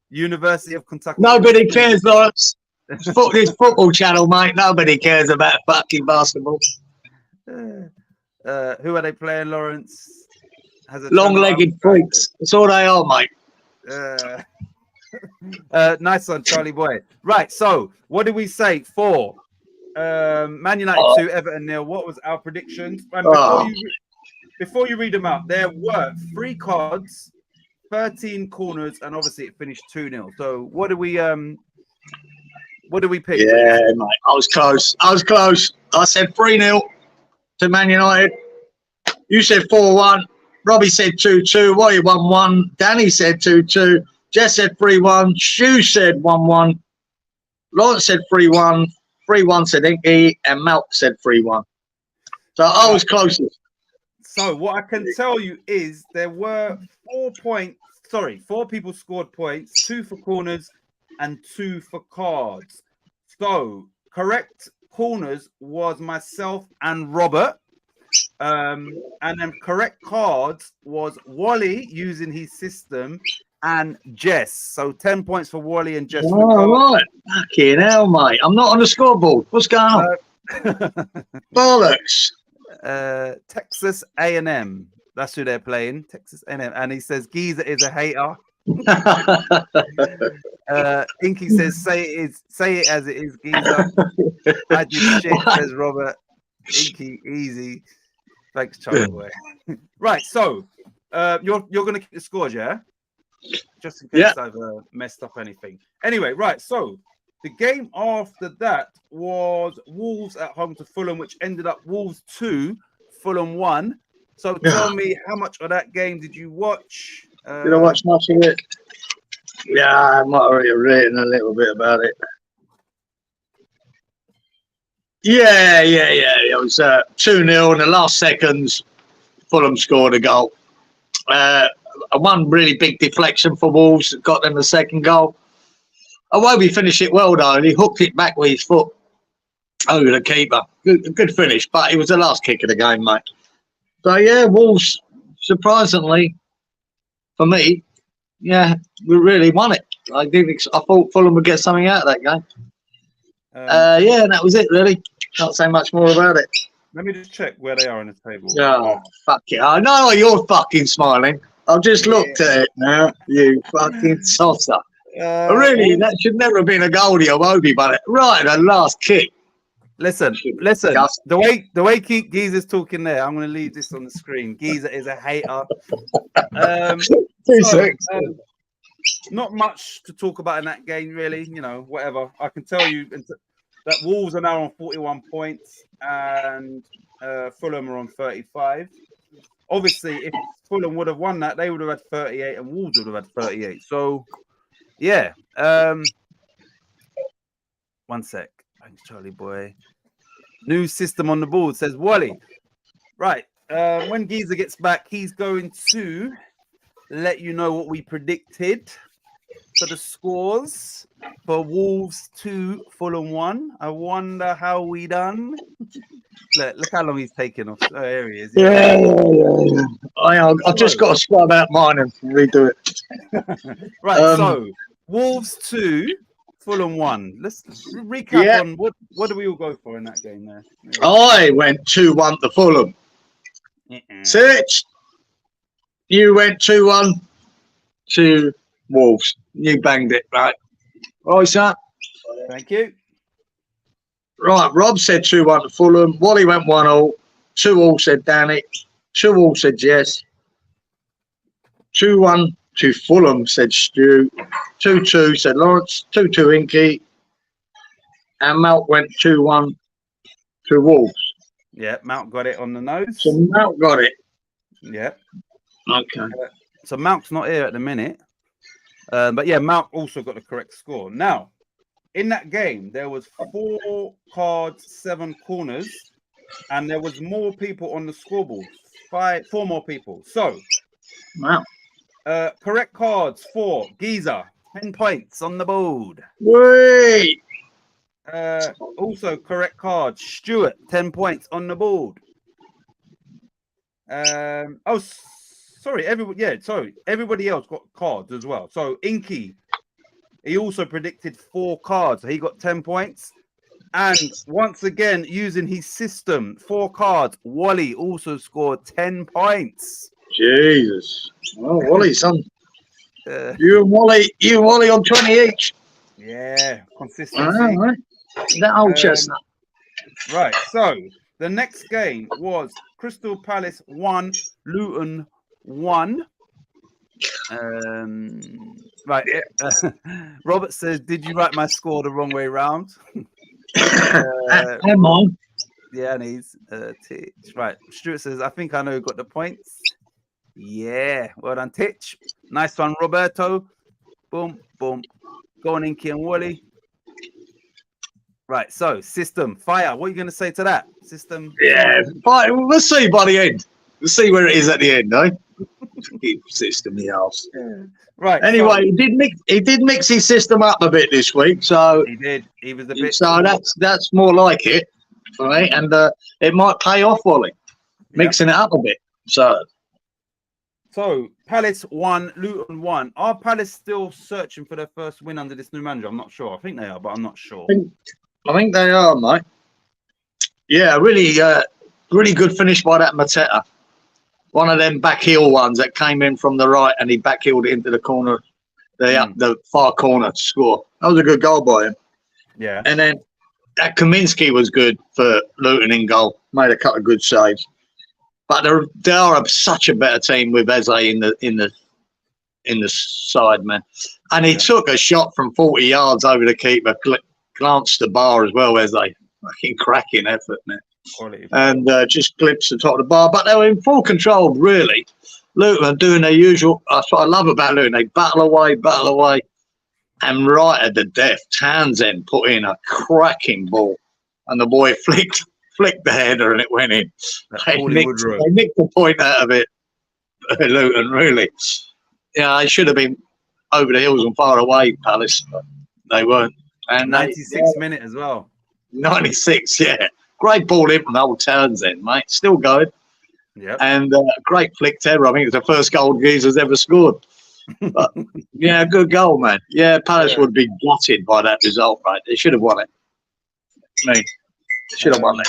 University of Kentucky. Nobody cares, Lawrence. This football channel, mate. Nobody cares about fucking basketball. Who are they playing, Lawrence? Long-legged freaks. That's all they are, mate. Nice one, Charlie boy. Right, so what did we say for Man United 2, Everton 0? What was our predictions? Before you read them out, there were 3 cards, 13 corners, and obviously it finished 2-0. So what do we pick? Yeah, mate, I was close. I said 3-0 to Man United. You said 4-1. Robbie said 2-2. Wally 1-1. Danny said 2-2. Jess said 3-1. Stu said 1-1. Lawrence said 3-1. 3-1 said Inky, and Malk said 3-1. So I was closest. So what I can tell you is there were 4 people scored points, 2 for corners and 2 for cards. So correct corners was myself and Robert. And then correct cards was Wally using his system and Jess. So 10 points for Wally and Jess. Oh, right. Fucking hell, mate. I'm not on the scoreboard. What's going on? Bollocks. Texas A&M. That's who they're playing. Texas A&M. And he says Geezer is a hater. Inky says say it as it is, Geezer. I did shit, says Robert. Inky, easy. Thanks, Charlie boy. Right, so you're gonna keep the scores, yeah? Just in case I've messed up anything. Anyway, right, so the game after that was Wolves at home to Fulham, which ended up Wolves 2, Fulham 1. So tell me, how much of that game did you watch? Did I watch much of it? Yeah, I might have already written a little bit about it. Yeah. It was 2-0 in the last seconds. Fulham scored a goal. One really big deflection for Wolves got them the second goal. Iwobi finished it well though, and he hooked it back with his foot over the keeper. Good finish, but it was the last kick of the game, mate. So yeah, Wolves, surprisingly, for me, yeah, we really won it. I thought Fulham would get something out of that game. Yeah, and that was it really. Can't say much more about it. Let me just check where they are on the table. Oh, fuck it. I know you're fucking smiling. I've just looked at it now. You fucking tosser. Really, that should never have been a goal to Iwobi, but right, the last kick. Listen. The way Geezer's talking there, I'm going to leave this on the screen. Geezer is a hater. Not much to talk about in that game, really. You know, whatever. I can tell you that Wolves are now on 41 points and Fulham are on 35. Obviously, if Fulham would have won that, they would have had 38 and Wolves would have had 38. So, yeah. One sec. Thanks, Charlie boy. New system on the board, says Wally. Right. When Geezer gets back, he's going to let you know what we predicted for the scores for Wolves 2, Fulham 1. I wonder how we done. Look how long he's taking off. Oh, here he is. Yeah. I've just got to scrub out mine and redo it. Right, so Wolves 2, Fulham 1. Let's recap on what do we all go for in that game there? I went 2-1 to Fulham. Titch, you went 2-1 to Wolves. You banged it, right? Right, sir. Thank you. Right, Rob said 2-1 to Fulham. Wally went 1-0. 2-2 said Danny. 2-2 said Jess. 2-1 to Fulham said Stu. 2-2 said Lawrence. 2-2 Inky. And Mount went 2-1 to Wolves. Yeah, Mount got it on the nose. So Mount got it. Yeah. Okay. So Mount's not here at the minute. But yeah, Mount also got the correct score. Now, in that game, there was 4 cards, 7 corners, and there was more people on the scoreboard. 4 more people. So, wow. Correct cards for Geezer, 10 points on the board. Wait. Also correct cards, Stuart, 10 points on the board. Everybody else got cards as well. So Inky, he also predicted 4 cards. So he got 10 points. And once again, using his system, 4 cards, Wally also scored 10 points. Jesus. Oh, Wally, son. You and Wally on 20 each. Yeah, consistency. All right. That old chestnut. Right, so the next game was Crystal Palace 1, Luton 1. Right. Robert says, did you write my score the wrong way round? Come on. Yeah, and he's Titch. Right. Stuart says, I think I know who got the points. Yeah, well done, Titch. Nice one, Roberto. Boom, boom. Go on, Inky and Wally. Right, so system, fire. What are you going to say to that? System. Yeah, fine. Let's see by the end. Let's see where it is at the end, eh? System, the arse. Right. Anyway, so, he did mix his system up a bit this week, so he did. He was a bit. So that's more like it, right? And it might pay off, Wally, mixing it up a bit. So Palace 1, Luton 1. Are Palace still searching for their first win under this new manager? I'm not sure. I think they are, but I'm not sure. I think they are, mate. Yeah, really good finish by that Mateta. One of them backheel ones that came in from the right and he backheeled it into the corner, the far corner to score. That was a good goal by him. Yeah. And then that Kaminsky was good for Luton in goal. Made a couple of good saves. But they are such a better team with Eze in the side, man. And he took a shot from 40 yards over the keeper, glanced the bar as well, Eze. Fucking cracking effort, man. Quality. And just glimpsed the top of the bar. But they were in full control, really. Luton doing their usual. That's what I love about Luton. They battle away. And right at the death, Townsend put in a cracking ball, and the boy flicked the header and it went in. They nicked the point out of it, Luton, really. Yeah, they should have been over the hills and far away, Palace, but they weren't. And 96 minute as well. 96, yeah. Great ball in from old Townsend, mate. Still going. Yeah. And great flick terror. I think it's the first goal Geezer's ever scored. But yeah, good goal, man. Yeah, Palace would be gutted by that result, right? They should have won it. They should have won it.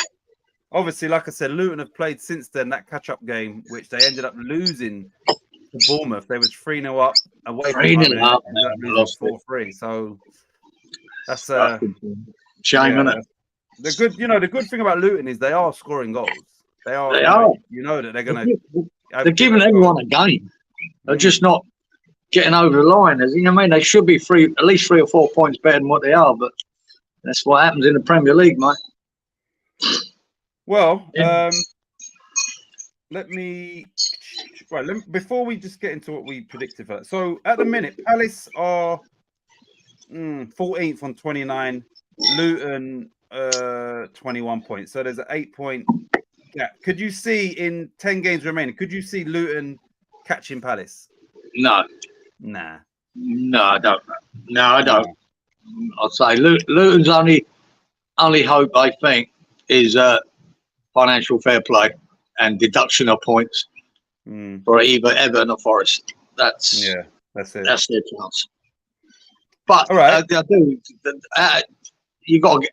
Obviously, like I said, Luton have played since then that catch-up game, which they ended up losing to Bournemouth. They was 3-0 up away from 3-0 up, lost 4-3. So that's shame, isn't it? The good, the good thing about Luton is they are scoring goals. They are. You know that they're gonna. They're giving everyone a game. They're just not getting over the line. As you know, I mean, they should be at least 3 or 4 points better than what they are. But that's what happens in the Premier League, mate. Well, before we just get into what we predicted for that. So at the minute, Palace are 14th on 29, Luton 21 points. So there's an 8-point gap. Could you see in 10 games remaining? Could you see Luton catching Palace? No. Nah. No, I don't. No, I don't. I'd say Luton's only hope, I think, is financial fair play and deduction of points for either Everton or Forest. That's it. That's their chance. But all right.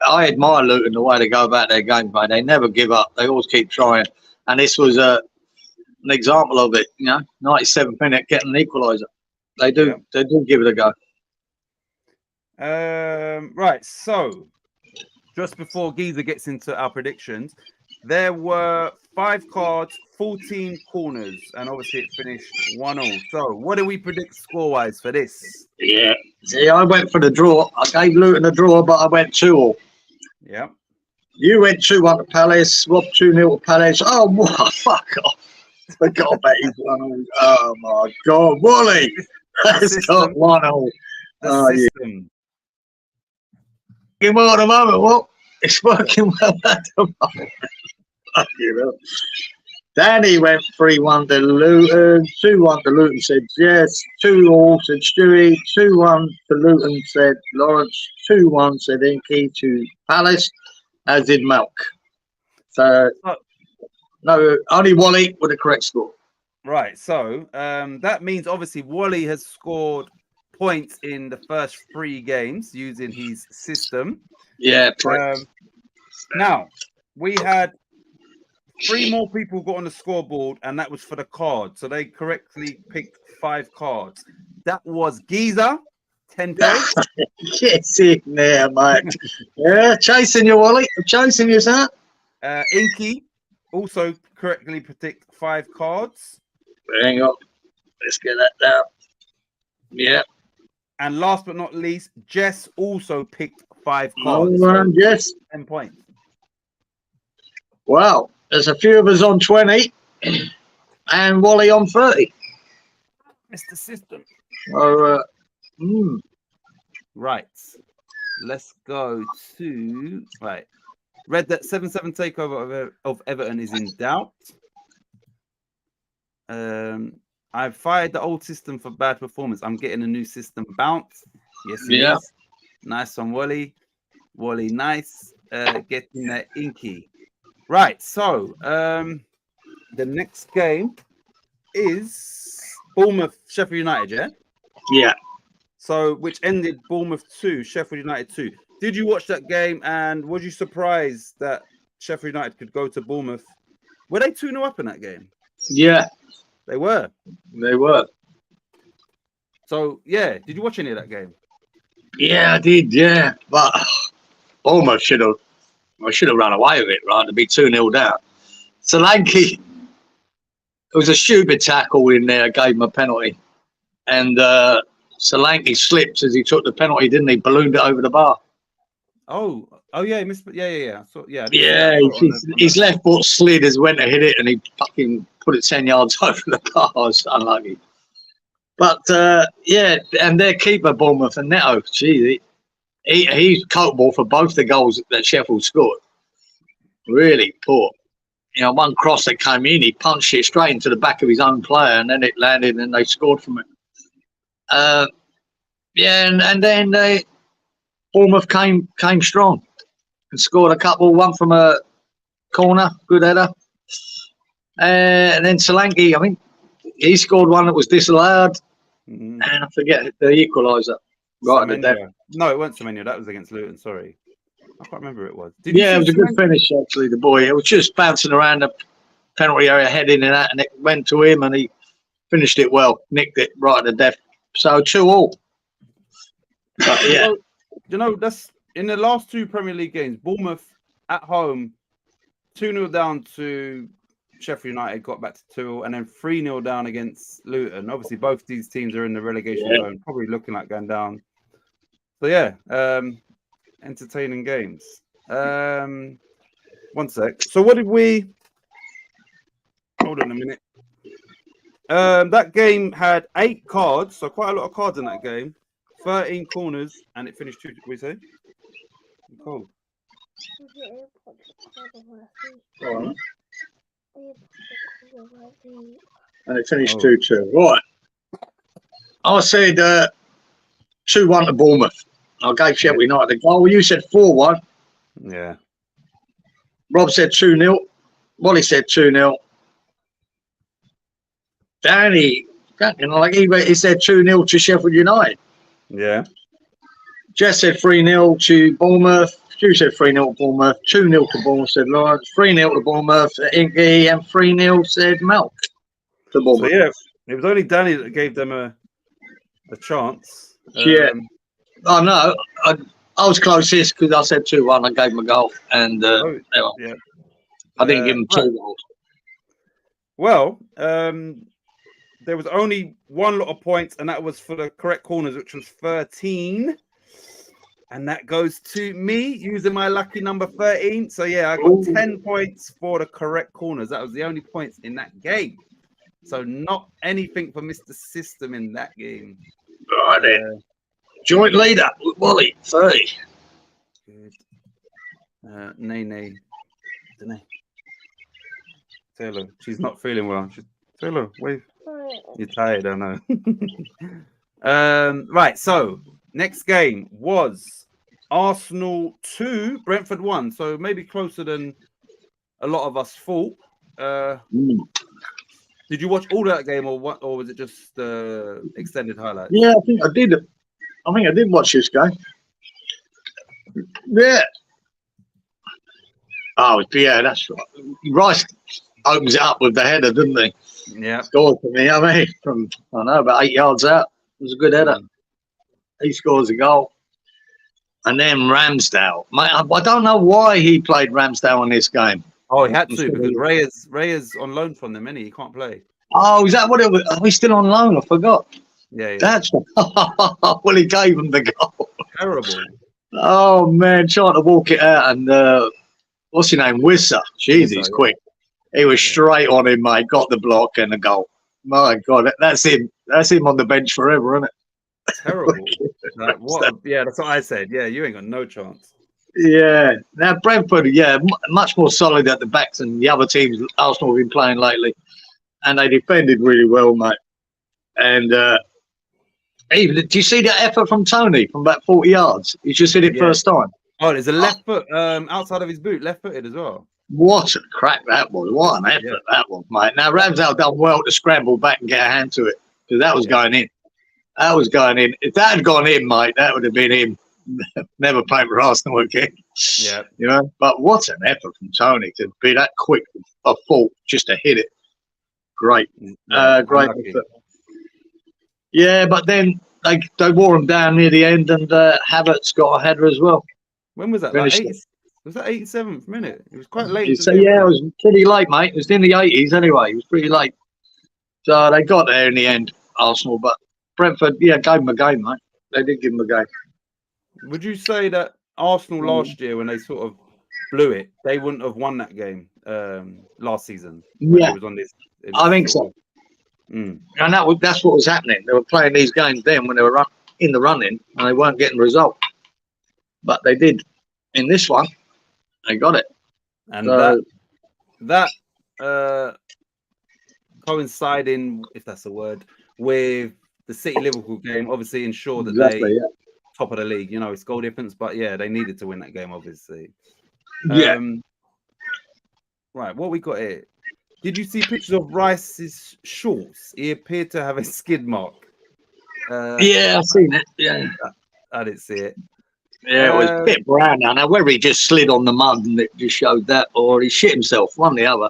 I admire Luton the way they go about their games, mate. They never give up. They always keep trying. And this was an example of it. 97th minute getting an equaliser. They do give it a go. Right. So just before Geezer gets into our predictions, there were 5 cards, 14 corners, and obviously it finished 1-1. So what do we predict score-wise for this? Yeah. See, I went for the draw. I gave Luton a draw, but I went 2-2. Yeah. You went 2-1 to Palace. Rob 2-0 to Palace. Oh, what? Fuck off. Forgot about his 1-0. Oh, my God. Wally has got 1-0. The system. Working well at the moment, what? It's working well at the moment. Danny went 3-1 to Luton, 2-1 to Luton said yes, 2-2 said Stewie, 2-1 to Luton said Lawrence, 2-1 said Inky to Palace, as did Malk. So no, only Wally with the correct score. Right, so that means obviously Wally has scored points in the first 3 games using his system. Yeah. Now we had 3 more people got on the scoreboard, and that was for the card. So they correctly picked 5 cards. That was Geezer, 10 points. Get in there, mate. Yeah, chasing you, Wally. I'm chasing you, sir. Inky also correctly picked 5 cards. Hang on. Let's get that down. Yeah. And last but not least, Jess also picked 5 cards. Jess. 10 points. Wow. There's a few of us on 20 and Wally on 30. Mr. System. Right. Let's go to... Right. Read that 7-7 takeover of Everton is in doubt. I've fired the old system for bad performance. I'm getting a new system bounce. Yes, it is. Nice one, Wally. Wally, nice. Getting that Inky. Right, so the next game is Bournemouth, Sheffield United, yeah? Yeah. So, which ended Bournemouth 2, Sheffield United 2. Did you watch that game, and was you surprised that Sheffield United could go to Bournemouth? Were they 2-0 up in that game? Yeah. They were? They were. So, yeah, did you watch any of that game? Yeah, I did, yeah. But almost should have run away with it, right, to be 2-0 down. Solanke, it was a stupid tackle in there, gave him a penalty. And Solanke slipped as he took the penalty, didn't he? Ballooned it over the bar. Oh yeah, he missed. Yeah. So, yeah. His left foot slid as went to hit it, and he fucking put it 10 yards over the bar. It's unlucky. But yeah, and their keeper Bournemouth and Neto, gee, he's culpable for both the goals that Sheffield scored. Really poor. You know, one cross that came in, he punched it straight into the back of his own player, and then it landed, and they scored from it. Yeah, and then Bournemouth came strong and scored a couple. One from a corner, good header, and then Solanke, I think he scored one that was disallowed, and I forget the equaliser. Right at the death. No, it wasn't Semenyo. That was against Luton. Sorry, I can't remember who it was. Yeah, it was a good finish actually. The boy, it was just bouncing around the penalty area, heading and that, and it went to him, and he finished it well, nicked it right at the death. So 2-2. But yeah, you know, that's in the last two Premier League games. Bournemouth at home, 2-0 down to Sheffield United, got back to 2, and then 3-0 down against Luton. Obviously, both these teams are in the relegation zone, probably looking like going down. So yeah, entertaining games. 1 sec. So what did we? Hold on a minute. That game had 8 cards, so quite a lot of cards in that game. 13 corners, and it finished 2. Did we say? Cool. And it finished 2-2. Right. I said 2-1 to Bournemouth. I gave Sheffield United the goal. You said 4-1. Yeah. Rob said 2-0. Wally said 2-0. Danny, you know, like he said 2-0 to Sheffield United. Yeah. Jess said 3-0 to Bournemouth. Stu said 3-0 to Bournemouth. 2-0 to Bournemouth, said Lawrence. 3-0 to Bournemouth, Inky, and 3-0 said Malk to Bournemouth. So yeah, it was only Danny that gave them a chance. Yeah. I know. I was closest because I said 2-1. I gave him a goal, and yeah, I didn't give him 2 goals. Well, there was only one lot of points, and that was for the correct corners, which was 13. And that goes to me using my lucky number 13. So yeah, I got 10 points for the correct corners. That was the only points in that game. So not anything for Mr. System in that game. Right then. Joint leader with Wally, 30. Good. Nay. Taylor, she's not feeling well. Taylor, wave. You're tired, I know. Right, so next game was Arsenal 2, Brentford 1. So maybe closer than a lot of us thought. Did you watch all that game, or what? Or was it just extended highlights? Yeah, I think I did. I think I did watch this game. Yeah. Oh, yeah, that's right. Rice opens it up with the header, didn't he? Yeah. Scored for me, I mean, from, I don't know, about 8 yards out. It was a good header. He scores a goal. And then Ramsdale. Mate, I don't know why he played Ramsdale in this game. Oh, he had to, because Reyes on loan from them, he can't play. Oh, is that what it was? Oh, he's still on loan, I forgot. Yeah. That's well, he gave him the goal. Terrible. Oh, man, trying to walk it out. And what's his name? Wisser. Jeez, he's quick. He was straight on him, mate. Got the block and the goal. My God, that's him. That's him on the bench forever, isn't it? Terrible. Yeah, that's what I said. Yeah, you ain't got no chance. Yeah. Now, Brentford, yeah, much more solid at the backs than the other teams Arsenal have been playing lately. And they defended really well, mate. And even, do you see that effort from Tony from about 40 yards? He just hit it first time. Oh, there's a left foot outside of his boot, left-footed as well. What a crack that was. What an effort that was, mate. Now, Ramsdale done well to scramble back and get a hand to it, because that was going in. That was going in. If that had gone in, mate, that would have been him. Never playing for Arsenal again. Yeah. You know, but what an effort from Tony to be that quick a fault just to hit it. Great. Great effort. Yeah, but then they wore him down near the end, and Havertz got a header as well. When was that? Was that 87th minute? It was quite late. So yeah, it was pretty late, mate. It was in the 80s anyway. It was pretty late. So they got there in the end, Arsenal. But Brentford, yeah, gave them a game, mate. They did give them a game. Would you say that Arsenal last year, when they sort of blew it, they wouldn't have won that game last season? Yeah, it was on this. I think so. And that's what was happening. They were playing these games then when they were in the running, and they weren't getting the result. But they did in this one. They got it. And so, that coinciding, if that's a word, with the City Liverpool game, obviously ensured that they top of the league. You know, it's goal difference, but yeah, they needed to win that game, obviously. Right, what we got here? Did you see pictures of Rice's shorts? He appeared to have a skid mark. Yeah, I've seen it. Yeah, I didn't see it. Yeah, it was a bit brown now. Now, whether he just slid on the mud and it just showed that, or he shit himself, one or the other.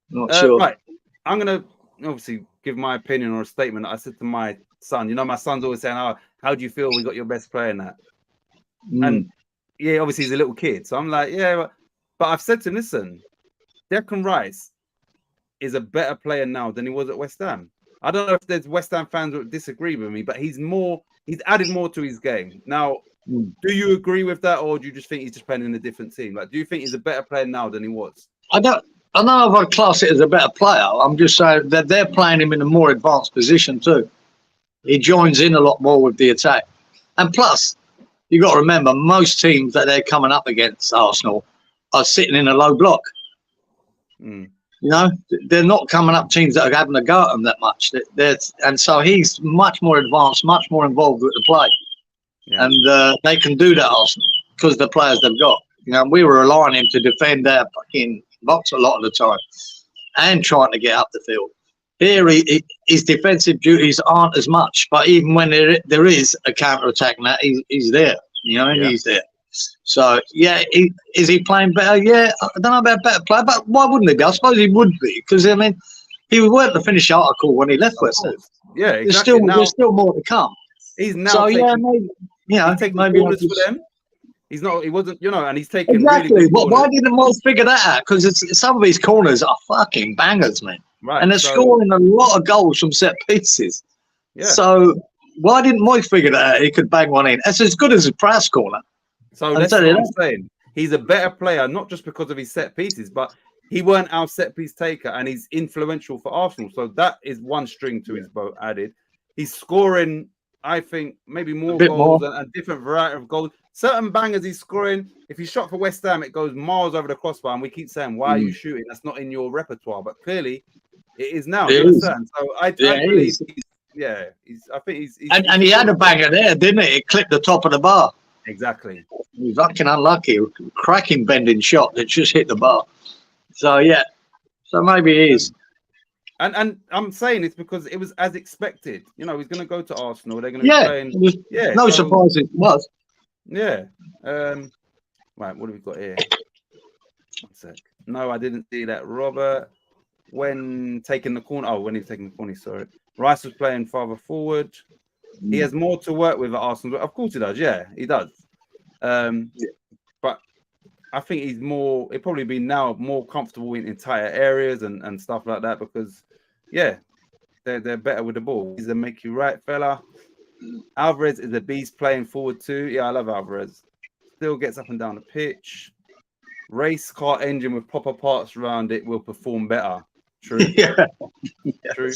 Not sure. Right, I'm gonna obviously give my opinion or a statement. I said to my son, you know, my son's always saying, "Oh, how do you feel? We got your best player in that." And yeah, obviously he's a little kid, so I'm like, yeah, but I've said to him, listen, Declan Rice is a better player now than he was at West Ham. I don't know if there's West Ham fans that disagree with me, but he's added more to his game. Now, do you agree with that, or do you just think he's just playing in a different team? Like, do you think he's a better player now than he was? I don't know if I'd class it as a better player. I'm just saying that they're playing him in a more advanced position too. He joins in a lot more with the attack. And plus, you got to remember, most teams that they're coming up against, Arsenal, are sitting in a low block. You know, they're not coming up teams that are having a go at them that much. And so he's much more advanced, much more involved with the play. Yeah. And they can do that, Arsenal, because of the players they've got. You know, we were relying on him to defend their fucking box a lot of the time and trying to get up the field. Here, his defensive duties aren't as much, but even when there is a counter-attack, now he's there. You know, and he's there. So, yeah, is he playing better? Yeah, I don't know about better player, but why wouldn't he be? I suppose he would be, because, I mean, he weren't the finished article when he left West Ham. Yeah, exactly. There's still more to come. He's now so, taking, yeah, maybe, you know, he's taking corners for them. He wasn't, you know, and he's taking exactly. Really good why didn't Moyes figure that out? Because some of these corners are fucking bangers, man. Right. And they're scoring a lot of goals from set pieces. Yeah. So why didn't Moyes figure that out? He could bang one in. That's as good as a Prowse corner. So that's what I'm saying. He's a better player, not just because of his set pieces, but he weren't our set piece taker, and he's influential for Arsenal. So that is one string to his bow added. He's scoring, I think, maybe more goals and different variety of goals. Certain bangers he's scoring. If he shot for West Ham, it goes miles over the crossbar, and we keep saying, "Why are you shooting? That's not in your repertoire." But clearly, it is now. You understand? So I believe, I think he's and he had a banger there, didn't he? It clipped the top of the bar. Exactly. He's fucking unlucky. Cracking bending shot that just hit the bar. So yeah. So maybe he is. And I'm saying it's because it was as expected. You know, he's going to go to Arsenal. They're going to be playing. No surprise it was. Yeah. Right. What have we got here? One sec. No, I didn't see that. Robert, when taking the corner. Oh, when he's taking the corner. Sorry. Rice was playing farther forward. He has more to work with at Arsenal. Of course he does. Yeah, he does. But I think he'll probably be now more comfortable in tighter areas and stuff like that because, yeah, they're better with the ball. He's a make you right fella. Alvarez is a beast playing forward too. Yeah, I love Alvarez. Still gets up and down the pitch. Race car engine with proper parts around it will perform better. True. Yeah. True.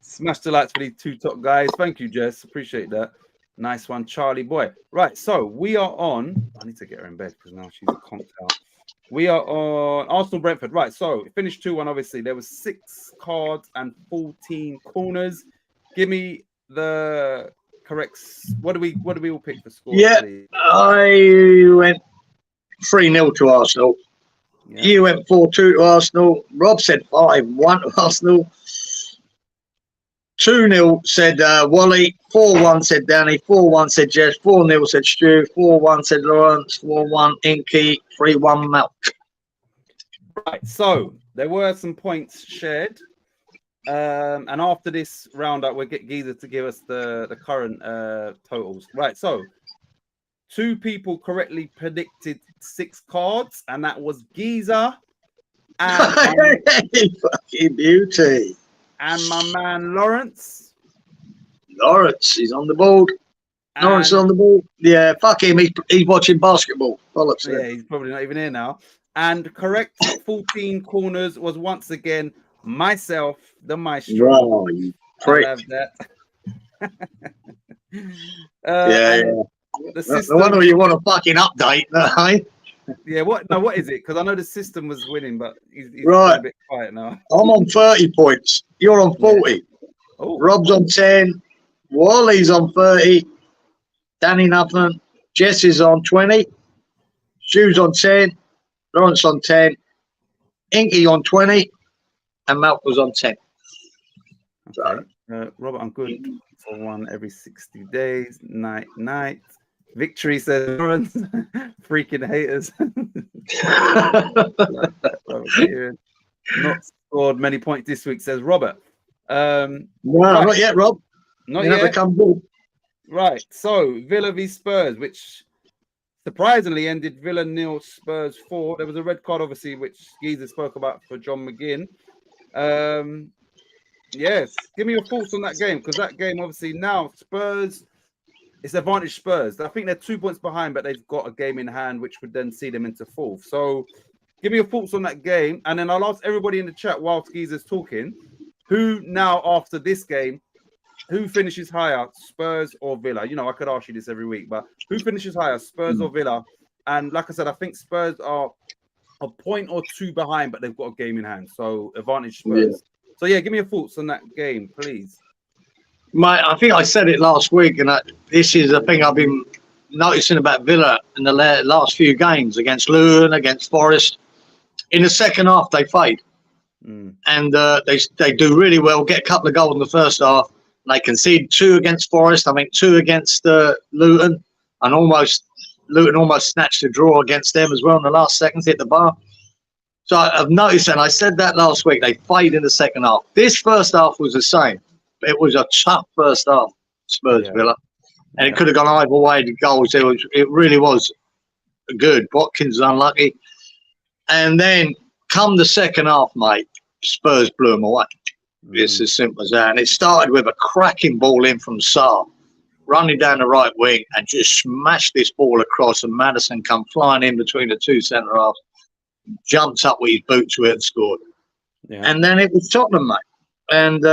Smash the likes for these two top guys. Thank you, Jess. Appreciate that. Nice one, Charlie boy. Right, so we are on. I need to get her in bed because now she's conked out. We are on Arsenal Brentford. Right, so it finished 2-1. Obviously, there was 6 cards and 14 corners. Give me the correct. What do we all pick for score? Yeah, please? I went 3-0 to Arsenal. Yeah. You went 4-2 to Arsenal. Rob said 5-1 to Arsenal. 2-0 said Wally, 4-1 said Danny, 4-1 said Jess, 4-0 said Stu, 4-1 said Lawrence, 4-1 Inky, 3-1 Malk. Right, so there were some points shared. And after this roundup, we'll get Geezer to give us the current totals. Right, so 2 people correctly predicted 6 cards, and that was Geezer and fucking beauty. And my man Lawrence. Lawrence, he's on the board. Lawrence is on the board. Yeah, fuck him. He's watching basketball. Yeah, he's probably not even here now. And correct 14 corners was once again myself, the maestro. Wow, you prick. I love that. Yeah. The system. No wonder you want a fucking update, hey? Yeah, what? No, what is it? Because I know the system was winning, but he's Right. a bit quiet now. I'm on 30 points. You're on 40. Yeah. Oh. Rob's on 10. Wally's on 30. Danny nothing. Jess is on 20. Stu's on 10. Lawrence on 10. Inky on 20. And Malk was on 10. Okay. Robert, I'm good for one every 60 days. Night. Victory says Lawrence. Freaking haters. Not scored many points this week, says Robert. No, not yet, Rob. Not you yet. Never come good. Right. So Villa v Spurs, which surprisingly ended Villa 0, Spurs 4. There was a red card, obviously, which Geezer spoke about for John McGinn. Yes, give me your thoughts on that game, because that game, obviously, now Spurs, it's advantage Spurs. I think they're 2 points behind, but they've got a game in hand, which would then see them into fourth. So give me your thoughts on that game, and then I'll ask everybody in the chat while Geezer's talking, who now, after this game, who finishes higher, Spurs or Villa? You know, I could ask you this every week, but who finishes higher, Spurs or Villa? And like I said, I think Spurs are a point or two behind, but they've got a game in hand. So advantage Spurs. Yeah. So yeah, give me your thoughts on that game, please. Mate, I think I said it last week, and this is a thing I've been noticing about Villa in the last few games against Luton, against Forest. In the second half, they fade. And they do really well, get a couple of goals in the first half. They concede 2 against Forest, I think 2 against Luton, and Luton almost snatched a draw against them as well in the last seconds, hit the bar. So I've noticed, and I said that last week, they fade in the second half. This first half was the same. It was a tough first half, Spurs Villa. And it could have gone either way, the goals. It really was good. Watkins was unlucky. And then come the second half, mate, Spurs blew them away. It's as simple as that. And it started with a cracking ball in from Sarr, running down the right wing and just smashed this ball across, and Maddison come flying in between the two centre halves, jumped up with his boot to it and scored. And then it was Tottenham, mate. And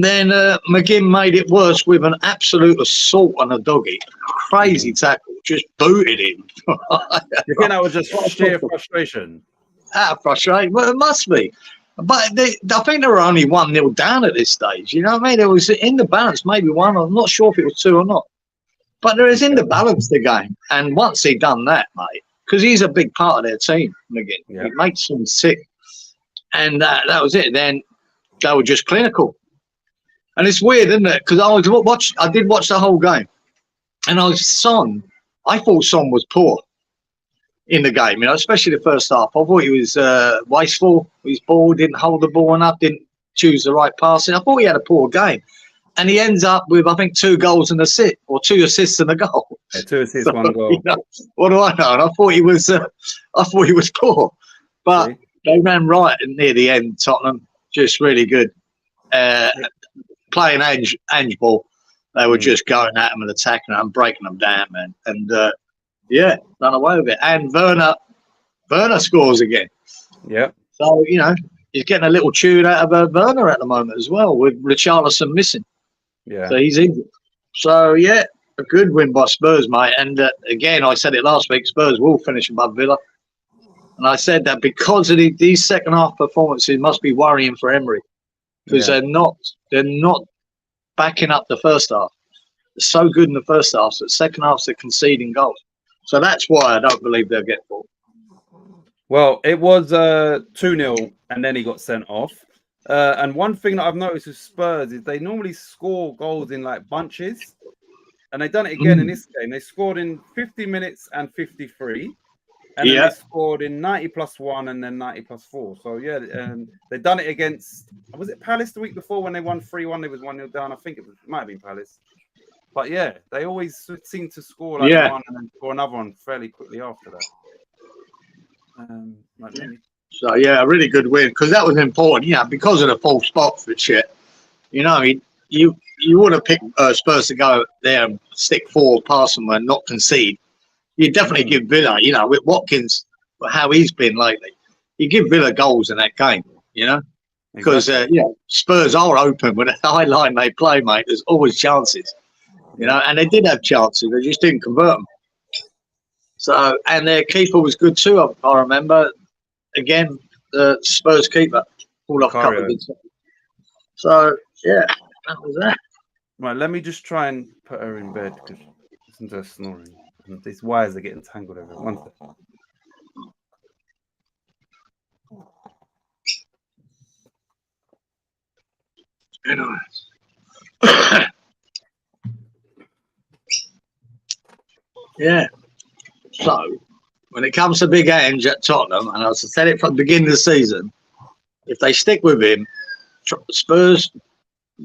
then McGinn made it worse with an absolute assault on a doggy. Crazy tackle, just booted him. You think that was just sheer frustration? Frustrating. Well, it must be. But I think they were only 1-0 down at this stage. You know what I mean? There was in the balance, maybe 1. I'm not sure if it was 2 or not. But there is in the balance the game. And once he done that, mate, because he's a big part of their team, McGinn. It makes them sick. And that was it. Then they were just clinical. And it's weird, isn't it? Because I did watch the whole game. And I thought Son was poor in the game, you know, especially the first half. I thought he was wasteful. His ball didn't hold the ball enough, didn't choose the right passing. I thought he had a poor game. And he ends up with, I think, 2 goals and assist, or 2 assists and a goal. Yeah, 2 assists, 1 goal. You know, what do I know? And I thought he was poor. But they ran right near the end, Tottenham. Just really good. Playing edge ball. They were just going at them and attacking them and breaking them down, man. And run away with it. And Werner scores again. Yeah. So, you know, he's getting a little tune out of Werner at the moment as well, with Richarlison missing. Yeah. So he's injured. So, yeah, a good win by Spurs, mate. And again, I said it last week, Spurs will finish above Villa. And I said that because of these second half performances must be worrying for Emery. Because they're not backing up the first half. They're so good in the first half, so the second half they're conceding goals. So that's why I don't believe they'll get fourth. Well, it was 2-0, and then he got sent off. And one thing that I've noticed with Spurs is they normally score goals in like bunches. And they've done it again in this game. They scored in 50 minutes and 53. And then they scored in 90+1 and then 90+4. So, yeah, they've done it against, was it Palace the week before when they won 3-1? They was 1-0 down. I think it might have been Palace. But, yeah, they always seem to score like one and then score another one fairly quickly after that. So, yeah, a really good win because that was important, you know, because of the false spot for shit. You know, you would have picked Spurs to go there and stick forward past them and not concede. You definitely give Villa, you know, with Watkins, how he's been lately. you give Villa goals in that game, you know, because Exactly. Spurs are open with the high line they play, mate. There's always chances, you know, and they did have chances, they just didn't convert them. So, and their keeper was good too. I remember again the Spurs keeper pulled off a couple of good. So yeah, that was that. Right, let me just try and put her in bed because listen to her snoring. And these wires are getting tangled everywhere. One second. Yeah. So when it comes to big games at Tottenham, and I said it from the beginning of the season, if they stick with him, Spurs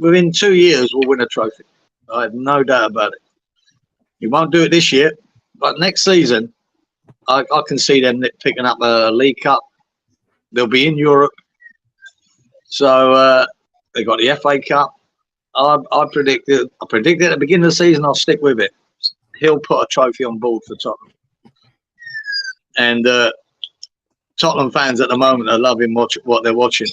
within 2 years will win a trophy. I have no doubt about it. He won't do it this year, but next season, I can see them picking up a League Cup. They'll be in Europe. So they got the FA Cup. I predicted at the beginning of the season, I'll stick with it. He'll put a trophy on board for Tottenham. And Tottenham fans at the moment are loving what they're watching.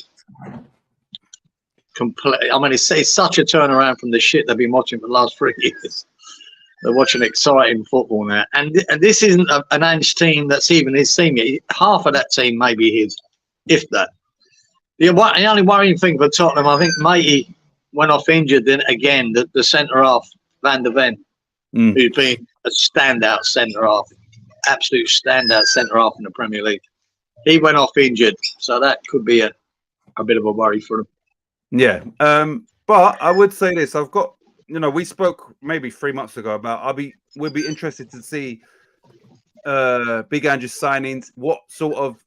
Completely. I mean, it's such a turnaround from the shit they've been watching for the last 3 years. They're watching exciting football now. And this isn't an Ange team that's even his team yet. Half of that team may be his, if that. The only worrying thing for Tottenham, I think Matey went off injured. Then again, the centre half, Van der Ven, who's been a standout centre half, absolute standout centre half in the Premier League. He went off injured, so that could be a bit of a worry for him. Yeah, but I would say this: I've got, you know, we spoke maybe 3 months ago about we'd be interested to see Big Andrew's signings. What sort of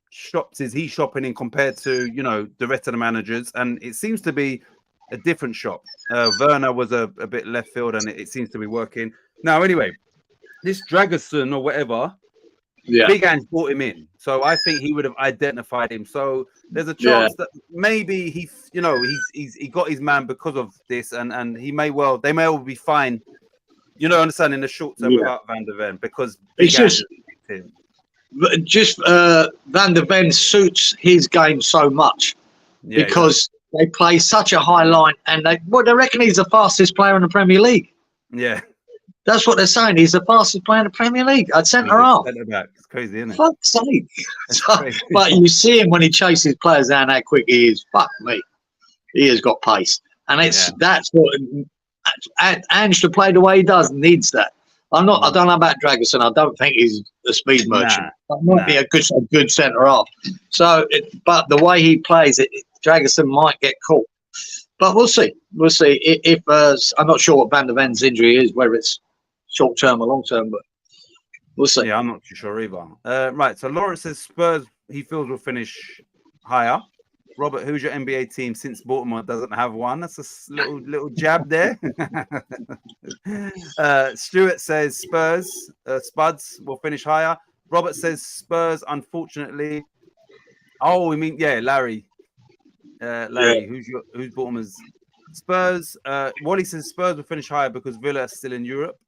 shops is he shopping in compared to, you know, the rest of the managers? And it seems to be a different shop. Werner was a bit left field, and it seems to be working now. Anyway, this Dragerson or whatever, Big Ange brought him in, so I think he would have identified him. So there's a chance that maybe he got his man because of this, and they may well be fine. You know, understand in the short term without Van der Ven because Big Ange him. Just Van der Ven suits his game so much because they play such a high line, and they reckon he's the fastest player in the Premier League. Yeah. That's what they're saying. He's the fastest player in the Premier League at centre half. It's crazy, isn't it? Fuck's sake. But you see him when he chases players down how quick he is. Fuck me. He has got pace. And that's what Ange to play the way he does needs that. I don't know about Dragerson. I don't think he's a speed merchant. That might be a good centre half. So, but the way he plays it, Dragerson might get caught. But we'll see. We'll see. If I'm not sure what Van der Ven's injury is, whether it's short term or long term, but we'll see. Yeah, I'm not too sure either. Right. So Lawrence says Spurs he feels will finish higher. Robert, who's your NBA team since Baltimore doesn't have one? That's a little jab there. Stuart says Spurs, Spuds will finish higher. Robert says Spurs, unfortunately. Oh, we mean Larry. Larry, who's Baltimore's? Spurs. Wally says Spurs will finish higher because Villa are still in Europe.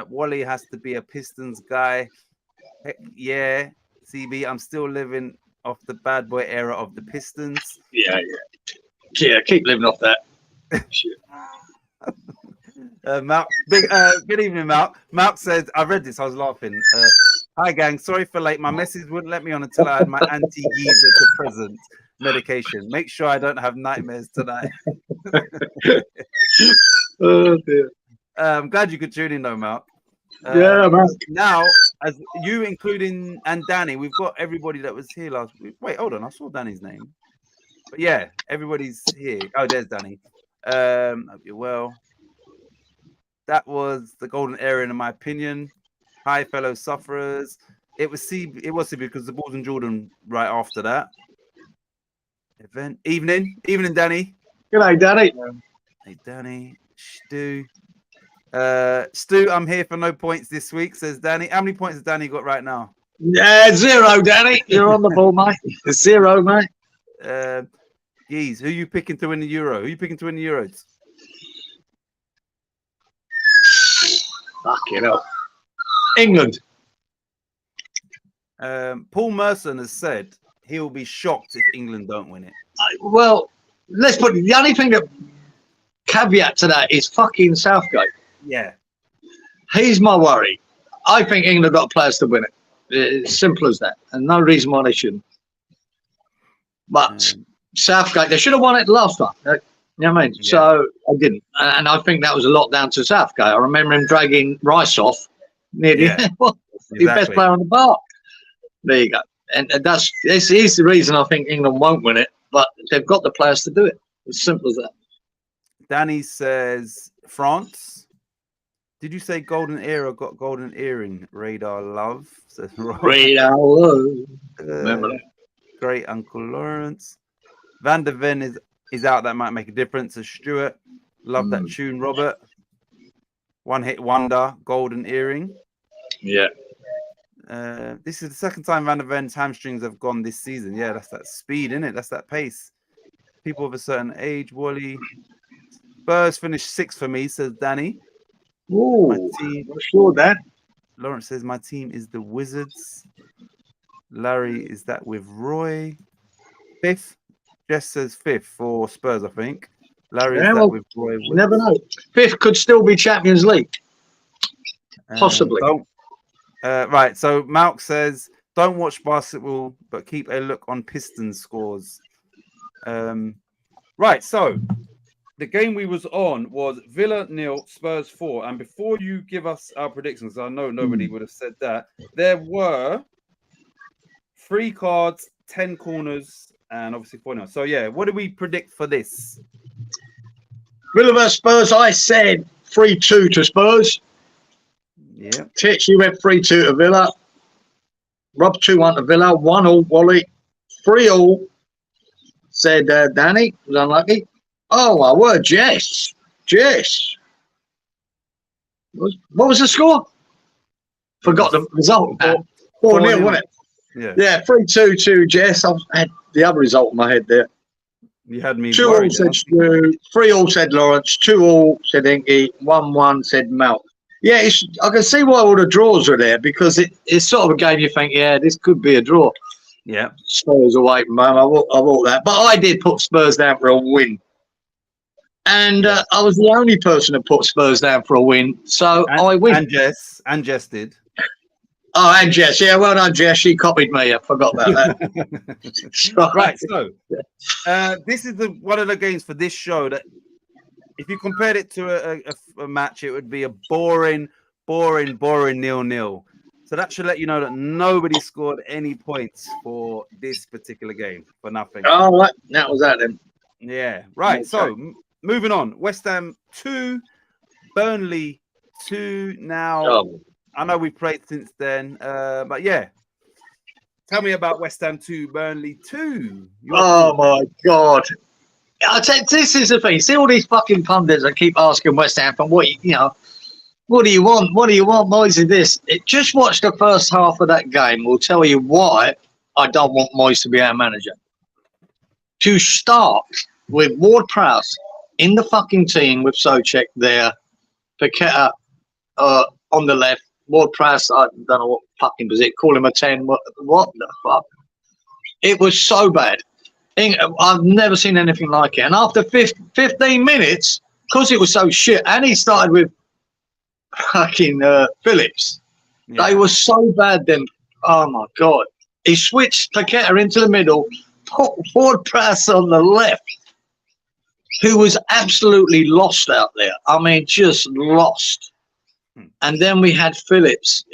Wally has to be a Pistons guy. Heck yeah, CB. I'm still living off the bad boy era of the Pistons. Yeah. Keep living off that. Mark, good evening, Mark. Mark said, I read this, I was laughing. Hi, gang. Sorry for late. My missus wouldn't let me on until I had my anti-geezer to present medication. Make sure I don't have nightmares tonight. Oh, dear. I'm glad you could tune in, though, Mark. Man. Now, as you including and Danny, we've got everybody that was here last week. Wait, hold on. I saw Danny's name. But yeah, everybody's here. Oh, there's Danny. Hope you're well. That was the golden era, in my opinion. Hi, fellow sufferers. It was CB because the Bulls and Jordan right after that. Evening, Danny. Good night, Danny. Hey, Danny. Stu. Stu, I'm here for no points this week, says Danny. How many points has Danny got right now? 0, Danny. You're on the ball, mate. 0, mate. Geez, who are you picking to win the Euro? Who are you picking to win the Euros? Fucking hell. England. Paul Merson has said he'll be shocked if England don't win it. Well, let's put the only thing that caveat to that is fucking Southgate. Yeah. He's my worry. I think England got players to win it. It's simple as that, and no reason why they shouldn't. But Southgate, they should have won it last time. You know what I mean? Yeah. So I didn't, and I think that was a lot down to Southgate. I remember him dragging Rice off near the end. The best player on the park. There you go. And this is the reason I think England won't win it, but they've got the players to do it. As simple as that. Danny says France. Did you say golden era got golden earring? Radar love. Says Radar love. Remember that. Great Uncle Lawrence. Van der Ven is out. That might make a difference. As Stuart. Love that tune, Robert. One hit wonder. Golden earring. Yeah. This is the second time Van der Ven's hamstrings have gone this season. Yeah, that's that speed, isn't it? That's that pace. People of a certain age. Wally. Spurs finished 6th for me, says Danny. Oh, I'm sure that. Lawrence says my team is the Wizards. Larry is that with Roy. 5th. Jess says 5th for Spurs, I think. Larry is that with Roy. You never know. 5th could still be Champions League. Possibly. Right. So Malk says, don't watch basketball, but keep a look on Pistons scores. Right. So the game we was on was Villa 0, Spurs 4. And before you give us our predictions, I know nobody would have said that. There were 3 cards, 10 corners, and obviously 4 now. So yeah, what do we predict for this? Villa vs Spurs, I said 3-2 to Spurs. Yeah. Titch, you went 3-2 to Villa. Rob 2-1 to Villa. 1-1 Wally. 3-3 said Danny. Was unlucky. Oh my word, Jess. What was the score? Forgot the result. 4-0, wasn't it? Yeah, 3-2 to Jess. I had the other result in my head there. You had me. 2-2 said Stu. 3-3 said Lawrence. 2-2 said Inky. 1-1 said Mel. Yeah, I can see why all the draws are there, because it's sort of a game you think, yeah, this could be a draw. Yeah. Spurs away from home. I thought that. But I did put Spurs down for a win. And I was the only person that put Spurs down for a win. So I win. And Jess did. Oh, and Jess. Yeah, well done, Jess. She copied me. I forgot about that. Right. So this is one of the games for this show that if you compared it to a match, it would be a boring 0-0. So that should let you know that nobody scored any points for this particular game, for nothing. Oh, right. That was that then. Yeah. Right. Okay. So moving on. West Ham 2, Burnley 2. Now, I know we've played since then, but yeah. Tell me about West Ham 2, Burnley 2. Oh, my God. I tell you, this is the thing. See all these fucking pundits that keep asking West Ham from what do you want? What do you want, Moyes? Is this? Just watch the first half of that game. Will tell you why I don't want Moyes to be our manager. To start with Ward-Prowse in the fucking team with Souček there, Paqueta on the left, Ward-Prowse, I don't know what fucking position, call him a 10. What the fuck? It was so bad. I've never seen anything like it. And after 15 minutes, because it was so shit, and he started with fucking Phillips. Yeah. They were so bad then. Oh, my God. He switched Paqueta into the middle, put Ward-Prowse on the left, who was absolutely lost out there. I mean, just lost. And then we had Phillips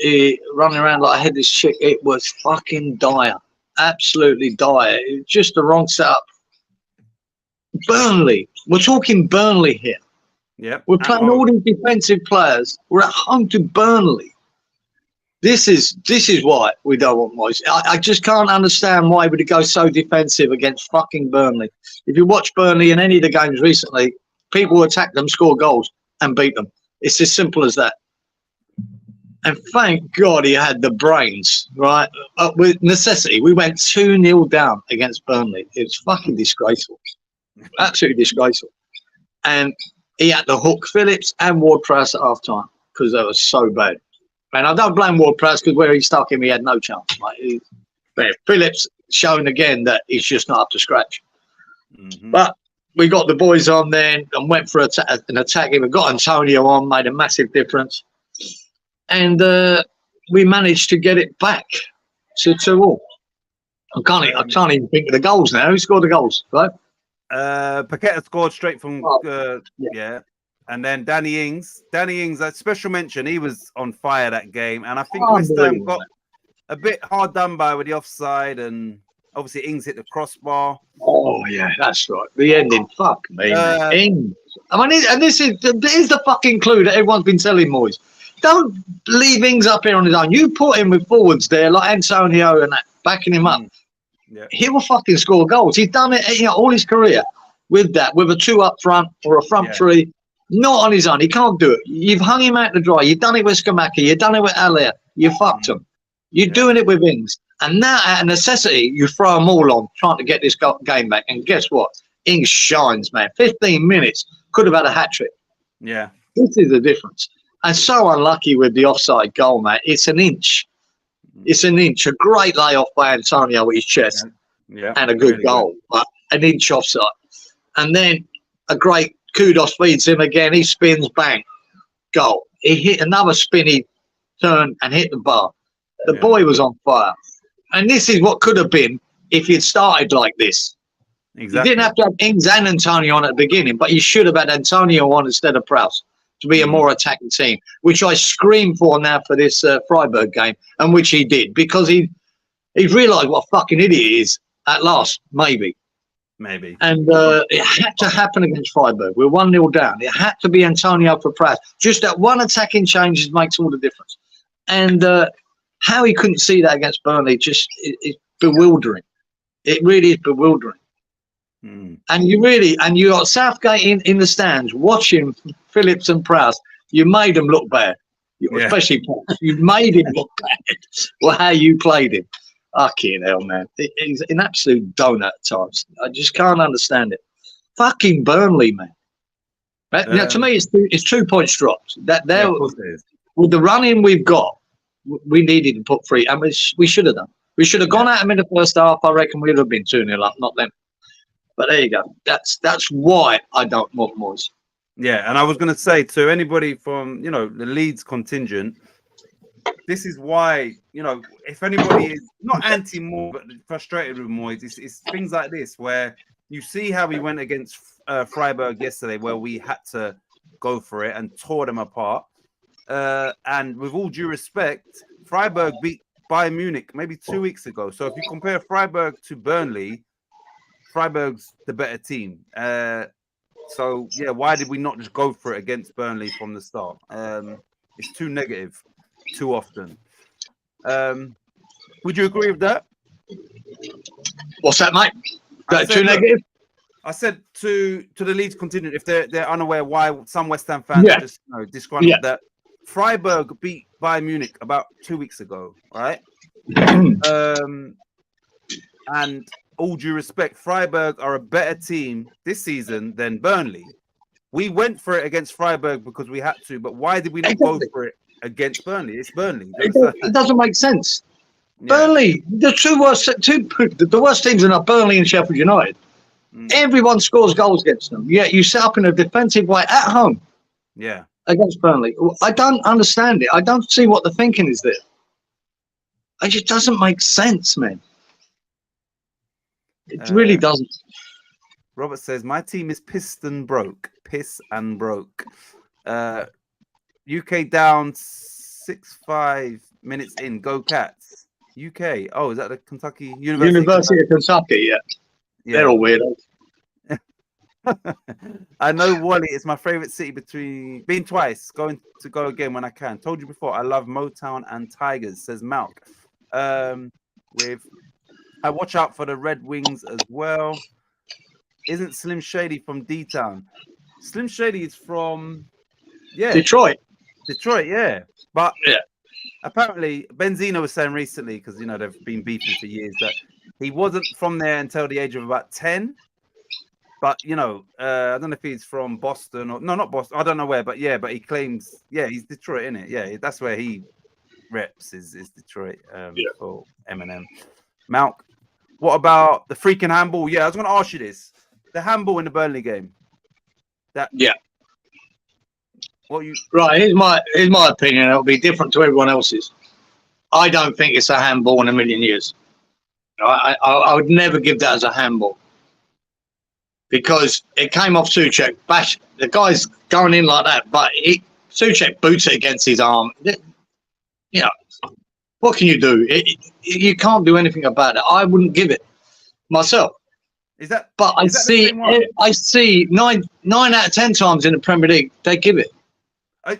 running around like a headless chick. It was fucking dire. Absolutely dire. It was just the wrong setup. Burnley. We're talking Burnley here. Yeah. We're playing all these defensive players. We're at home to Burnley. This is why we don't want Moyes. I just can't understand why would it go so defensive against fucking Burnley. If you watch Burnley in any of the games recently, people attack them, score goals, and beat them. It's as simple as that. And thank God he had the brains, right? With necessity, we went 2-0 down against Burnley. It was fucking disgraceful. Absolutely disgraceful. And he had to hook Phillips and Ward-Prowse at half-time because they were so bad. And I don't blame Ward-Prowse because where he stuck him, he had no chance. But Phillips shown again that he's just not up to scratch. But we got the boys on then and went for an attack. We got Antonio on, made a massive difference. And we managed to get it back to 2-2. I can't even think of the goals now. Who scored the goals, right? Paqueta scored straight from yeah. And then Danny Ings, that special mention, he was on fire that game. And I think West Ham got a bit hard done by with the offside, and obviously Ings hit the crossbar. Oh yeah, that's right. The ending, fuck me, Ings. I mean, and this is the fucking clue that everyone's been telling boys. Don't leave Ings up here on his own. You put him with forwards there like Antonio and that, backing him up. Yeah. He will fucking score goals. He's done it, all his career with that, with a 2 up front or a front 3. Not on his own. He can't do it. You've hung him out to dry. You've done it with Skamaka. You've done it with Allaire. You fucked him. You're doing it with Ings. And now, at a necessity, you throw them all on trying to get this game back. And guess what? Ings shines, man. 15 minutes. Could have had a hat-trick. Yeah. This is the difference. And so unlucky with the offside goal, man. It's an inch. It's an inch. A great layoff by Antonio with his chest. Yeah. And a good goal. But an inch offside. And then a great kudos feeds him again. He spins, bang, goal. He hit another spinny turn and hit the bar. The boy was on fire. And this is what could have been if he'd started like this. Exactly. You didn't have to have Ings and Antonio on at the beginning, but you should have had Antonio on instead of Prowse to be a more attacking team, which I scream for now for this Freiburg game, and which he did, because he's realised what a fucking idiot he is at last, maybe. And it had to happen against Freiburg. We're 1-0 down. It had to be Antonio for Prowse. Just that one attacking change makes all the difference. And how he couldn't see that against Burnley just is bewildering. It really is bewildering. And you got Southgate in the stands watching Phillips and Prowse. You made them look bad, especially Prowse. You made him look bad for how you played him. Fucking hell, man. He's an absolute donut at times. I just can't understand it. Fucking Burnley, man. Now, to me, it's 2 points dropped. With the running we've got, we needed to put 3, and we should have done. We should have gone at them in the first half. I reckon we'd have been 2-0 up, not them. But there you go. That's why I don't want Moyes. Yeah, and I was going to say to anybody from, the Leeds contingent, this is why, if anybody is not anti-Moyes but frustrated with Moyes, it's things like this where you see how we went against Freiburg yesterday, where we had to go for it and tore them apart. And with all due respect, Freiburg beat Bayern Munich maybe 2 weeks ago. So if you compare Freiburg to Burnley, Freiburg's the better team. So, yeah, why did we not just go for it against Burnley from the start? It's too negative too often. Would you agree with that? What's that, mate? Too negative? I said to the Leeds contingent, if they're unaware why some West Ham fans are just disgruntled, that Freiburg beat Bayern Munich about 2 weeks ago, right? And all due respect, Freiburg are a better team this season than Burnley. We went for it against Freiburg because we had to, but why did we not go for it against Burnley? It's Burnley. It doesn't make sense. Yeah. Burnley, the worst teams are not Burnley and Sheffield United. Everyone scores goals against them. Yeah, you set up in a defensive way at home. Yeah. Against Burnley. I don't understand it. I don't see what the thinking is there. It just doesn't make sense, man. It really doesn't. Robert says, my team is pissed and broke. Piss and broke. UK down 6-5 minutes in. Go Cats. UK. Oh, is that the Kentucky University of Kentucky? Yeah. They're all weirdos. I know Wally is my favorite city been twice. Going to go again when I can. Told you before, I love Motown and Tigers, says Malk. I watch out for the Red Wings as well. Isn't Slim Shady from D-Town? Slim Shady is from Detroit, yeah. But apparently Benzino was saying recently, because they've been beefing for years, that he wasn't from there until the age of about 10. But I don't know if he's from Boston or not Boston. I don't know where, but he claims, he's Detroit, isn't it? Yeah, that's where he reps is Detroit for Eminem. Malk, what about the freaking handball? Yeah, I was going to ask you this. The handball in the Burnley game. What you Right, here's my opinion. It'll be different to everyone else's. I don't think it's a handball in a million years. I would never give that as a handball because it came off Souček. Bash, the guy's going in like that, but Souček boots it against his arm. You know, what can you do? You can't do anything about it. I wouldn't give it myself. Is that? But I see 9 out of 10 times in the Premier League they give it.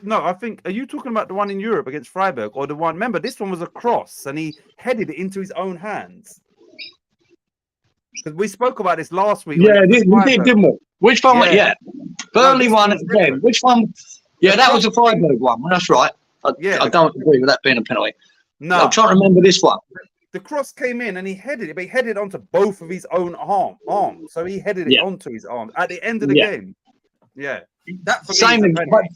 No, I think, are you talking about the one in Europe against Freiburg or the one? Remember, this one was a cross and he headed it into his own hands. Because we spoke about this last week. Yeah, we did, didn't we? Which one? Yeah. Burnley one again. Which one? Yeah, that was a Freiburg one. That's right. I don't agree with that being a penalty. No. I'm trying to remember this one. The cross came in and he headed it, but he headed onto both of his own arms. So he headed it onto his arm at the end of the game. Yeah. That for Same me is a penalty.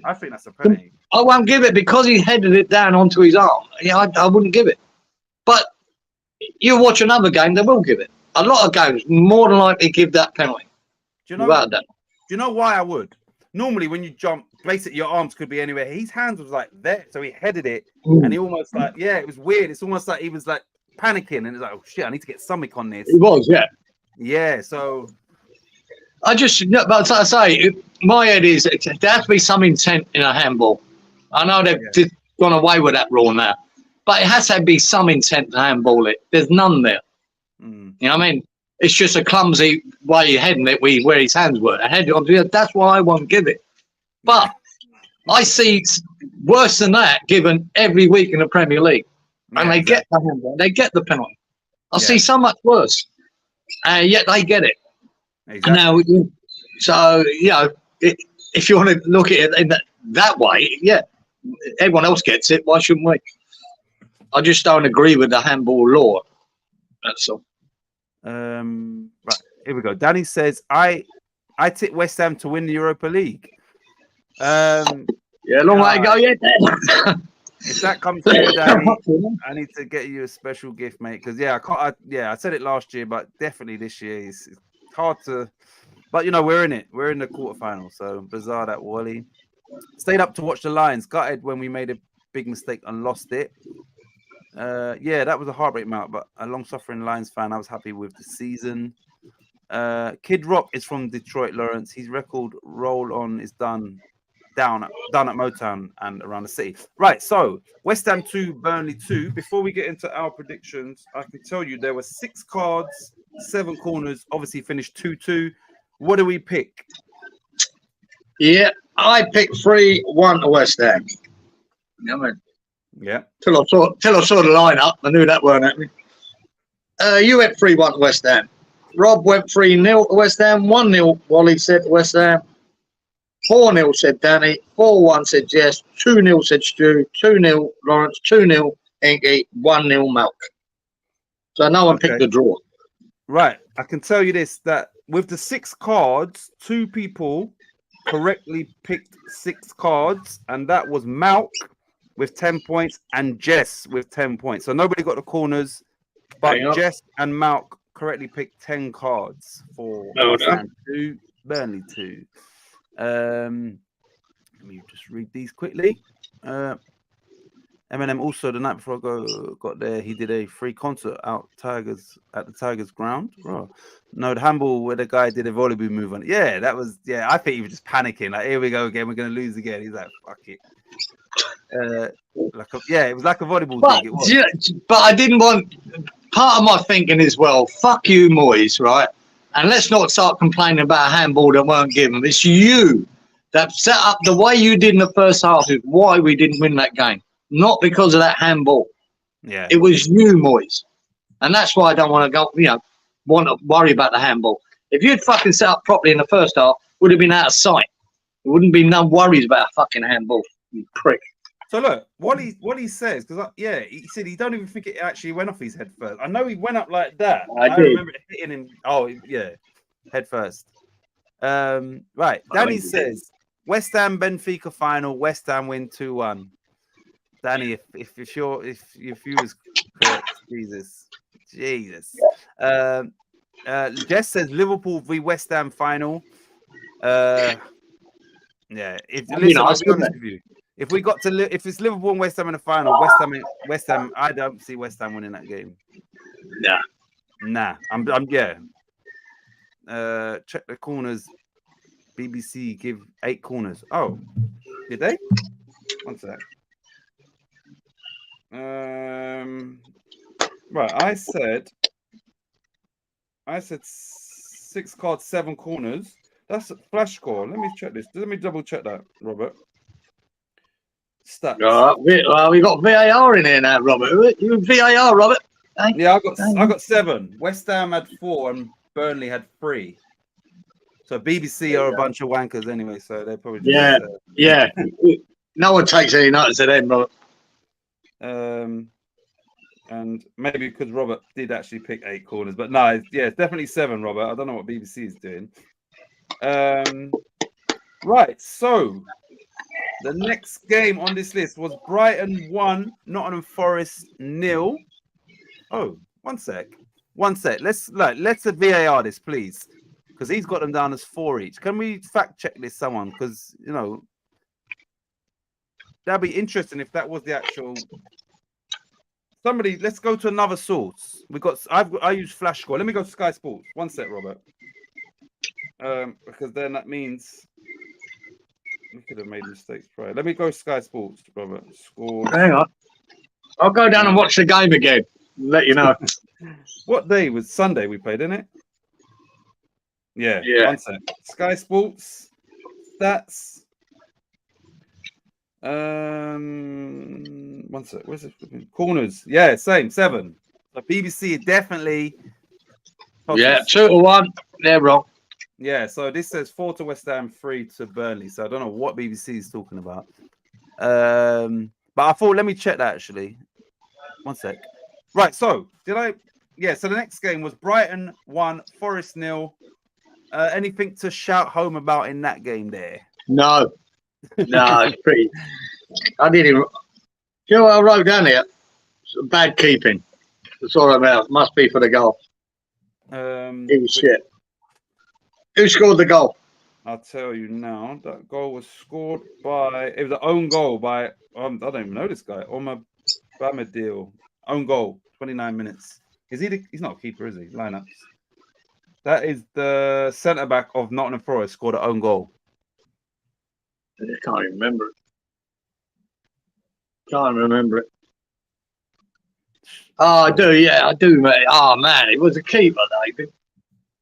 I think that's a penalty. I won't give it because he headed it down onto his arm. Yeah, I wouldn't give it. But you watch another game, they will give it. A lot of games more than likely give that penalty. Do you know why I would? Normally, when you jump, basically your arms could be anywhere. His hands was like there, so he headed it, and he almost like it was weird. It's almost like he was like panicking, and it's like, oh shit, I need to get something on this. He was, yeah. So but as I say, my head is there has to be some intent in a handball. I know they've gone away with that rule now, but it has to be some intent to handball it. There's none there. You know what I mean? It's just a clumsy way you're heading it where his hands were. I headed onto it. That's why I won't give it. But I see worse than that given every week in the Premier League, and they get the handball. They get the penalty. I see so much worse, and yet they get it. Exactly. Now, so if you want to look at it in that way, everyone else gets it. Why shouldn't we? I just don't agree with the handball law. That's all. Right, here we go. Danny says, I tip West Ham to win the Europa League. Long way to go yet. If that comes through, Danny, I need to get you a special gift, mate. Because I said it last year, but definitely this year it's hard to. But we're in it. We're in the quarterfinal. So bizarre that Wally stayed up to watch the Lions. Gutted when we made a big mistake and lost it. That was a heartbreak mount, but a long-suffering Lions fan, I was happy with the season. Kid Rock is from Detroit, Lawrence. His record roll-on is done at Motown and around the city. Right, so West Ham 2, Burnley 2. Before we get into our predictions, I can tell you there were 6 cards, 7 corners, obviously finished 2-2. What do we pick? Yeah, I picked 3-1 to West Ham. You know what I mean? Yeah. Till I saw the lineup, I knew that weren't happening. You went 3-1 to West Ham. Rob went 3-0 to West Ham. 1-0, Wally said to West Ham. 4-0 said Danny. 4-1 said Jess. 2-0 said Stu. 2-0 Lawrence. 2-0 Inky. 1-0 Malk. So no one picked the draw. Right. I can tell you this, that with the 6 cards, 2 people correctly picked 6 cards, and that was Malk with 10 points and Jess with 10 points. So nobody got the corners, but Jess and Malk correctly picked 10 cards for Burnley 2. Let me just read these quickly. Eminem also, the night before I got there, he did a free concert at the Tigers ground. Oh. No, the handball where the guy did a volleyball move on it. Yeah, that was, I think he was just panicking. Like, here we go again, we're going to lose again. He's like, fuck it. It was like a volleyball thing. It was. But I didn't want, part of my thinking is, well, fuck you, Moyes, right? And let's not start complaining about a handball that weren't given. It's you that set up the way you did in the first half is why we didn't win that game. Not because of that handball. Yeah. It was you, Moyes. And that's why I don't want to go, want to worry about the handball. If you'd fucking set up properly in the first half, it would have been out of sight. There wouldn't be no worries about a fucking handball, you prick. So look, what he says, because he said he don't even think it actually went off his head first. I know he went up like that. I remember it hitting him. Oh yeah, head first. Right. Danny says West Ham Benfica final. West Ham win 2-1. Danny, if you was correct, Jesus. Jess says Liverpool v West Ham final. Yeah, That'd be listen, I'll nice, be honest wouldn't with you. If we got to if it's Liverpool and West Ham in the final, West Ham, I don't see West Ham winning that game. Yeah. Nah, I'm yeah. Check the corners. BBC give 8 corners. Oh, did they? One sec. Right, I said 6 cards, 7 corners. That's a flash score. Let me check this. Let me double check that, Robert. Stats. Well, we got VAR in here now, Robert. You VAR, Robert? Hey? Yeah, I got 7. West Ham had 4 and Burnley had 3. So BBC are a bunch of wankers anyway, so they're probably just, yeah. No one takes any notice of them, Robert. And maybe because Robert did actually pick 8 corners, but no, it's definitely 7, Robert. I don't know what BBC is doing. Right, so the next game on this list was Brighton 1, Nottingham Forest 0. Oh, one sec. Let's VAR this, please, because he's got them down as 4 each. Can we fact check this, someone? Because that'd be interesting if that was the actual. Somebody, let's go to another source. I use Flash Score. Let me go to Sky Sports. One sec, Robert. Because then that means we could have made mistakes prior. Let me go Sky Sports, Robert. Score. Hang on. I'll go down and watch the game again. Let you know. What day was Sunday we played, didn't it? Yeah. One sec. Sky Sports stats. One sec. Where's it? Corners. Yeah, same 7. So BBC definitely. Yeah, 2-1. They're wrong. Yeah, so this says 4 to West Ham, 3 to Burnley. So I don't know what BBC is talking about. But I thought, let me check that actually. One sec. Right, so so the next game was Brighton 1, Forest 0. Anything to shout home about in that game there? No, it's pretty. I didn't. You know what I wrote down here? Bad keeping. That's all about. Must be for the goal. It was shit. Who scored the goal? I'll tell you now. That goal was scored by. It was an own goal by. I don't even know this guy. Omar Bamadil. Own goal. 29 minutes. Is he? He's not a keeper, is he? Lineups. That is the centre back of Nottingham Forest scored an own goal. I can't even remember it. Can't remember it. Oh, I do. Yeah, I do, mate. Oh man, it was a keeper, David.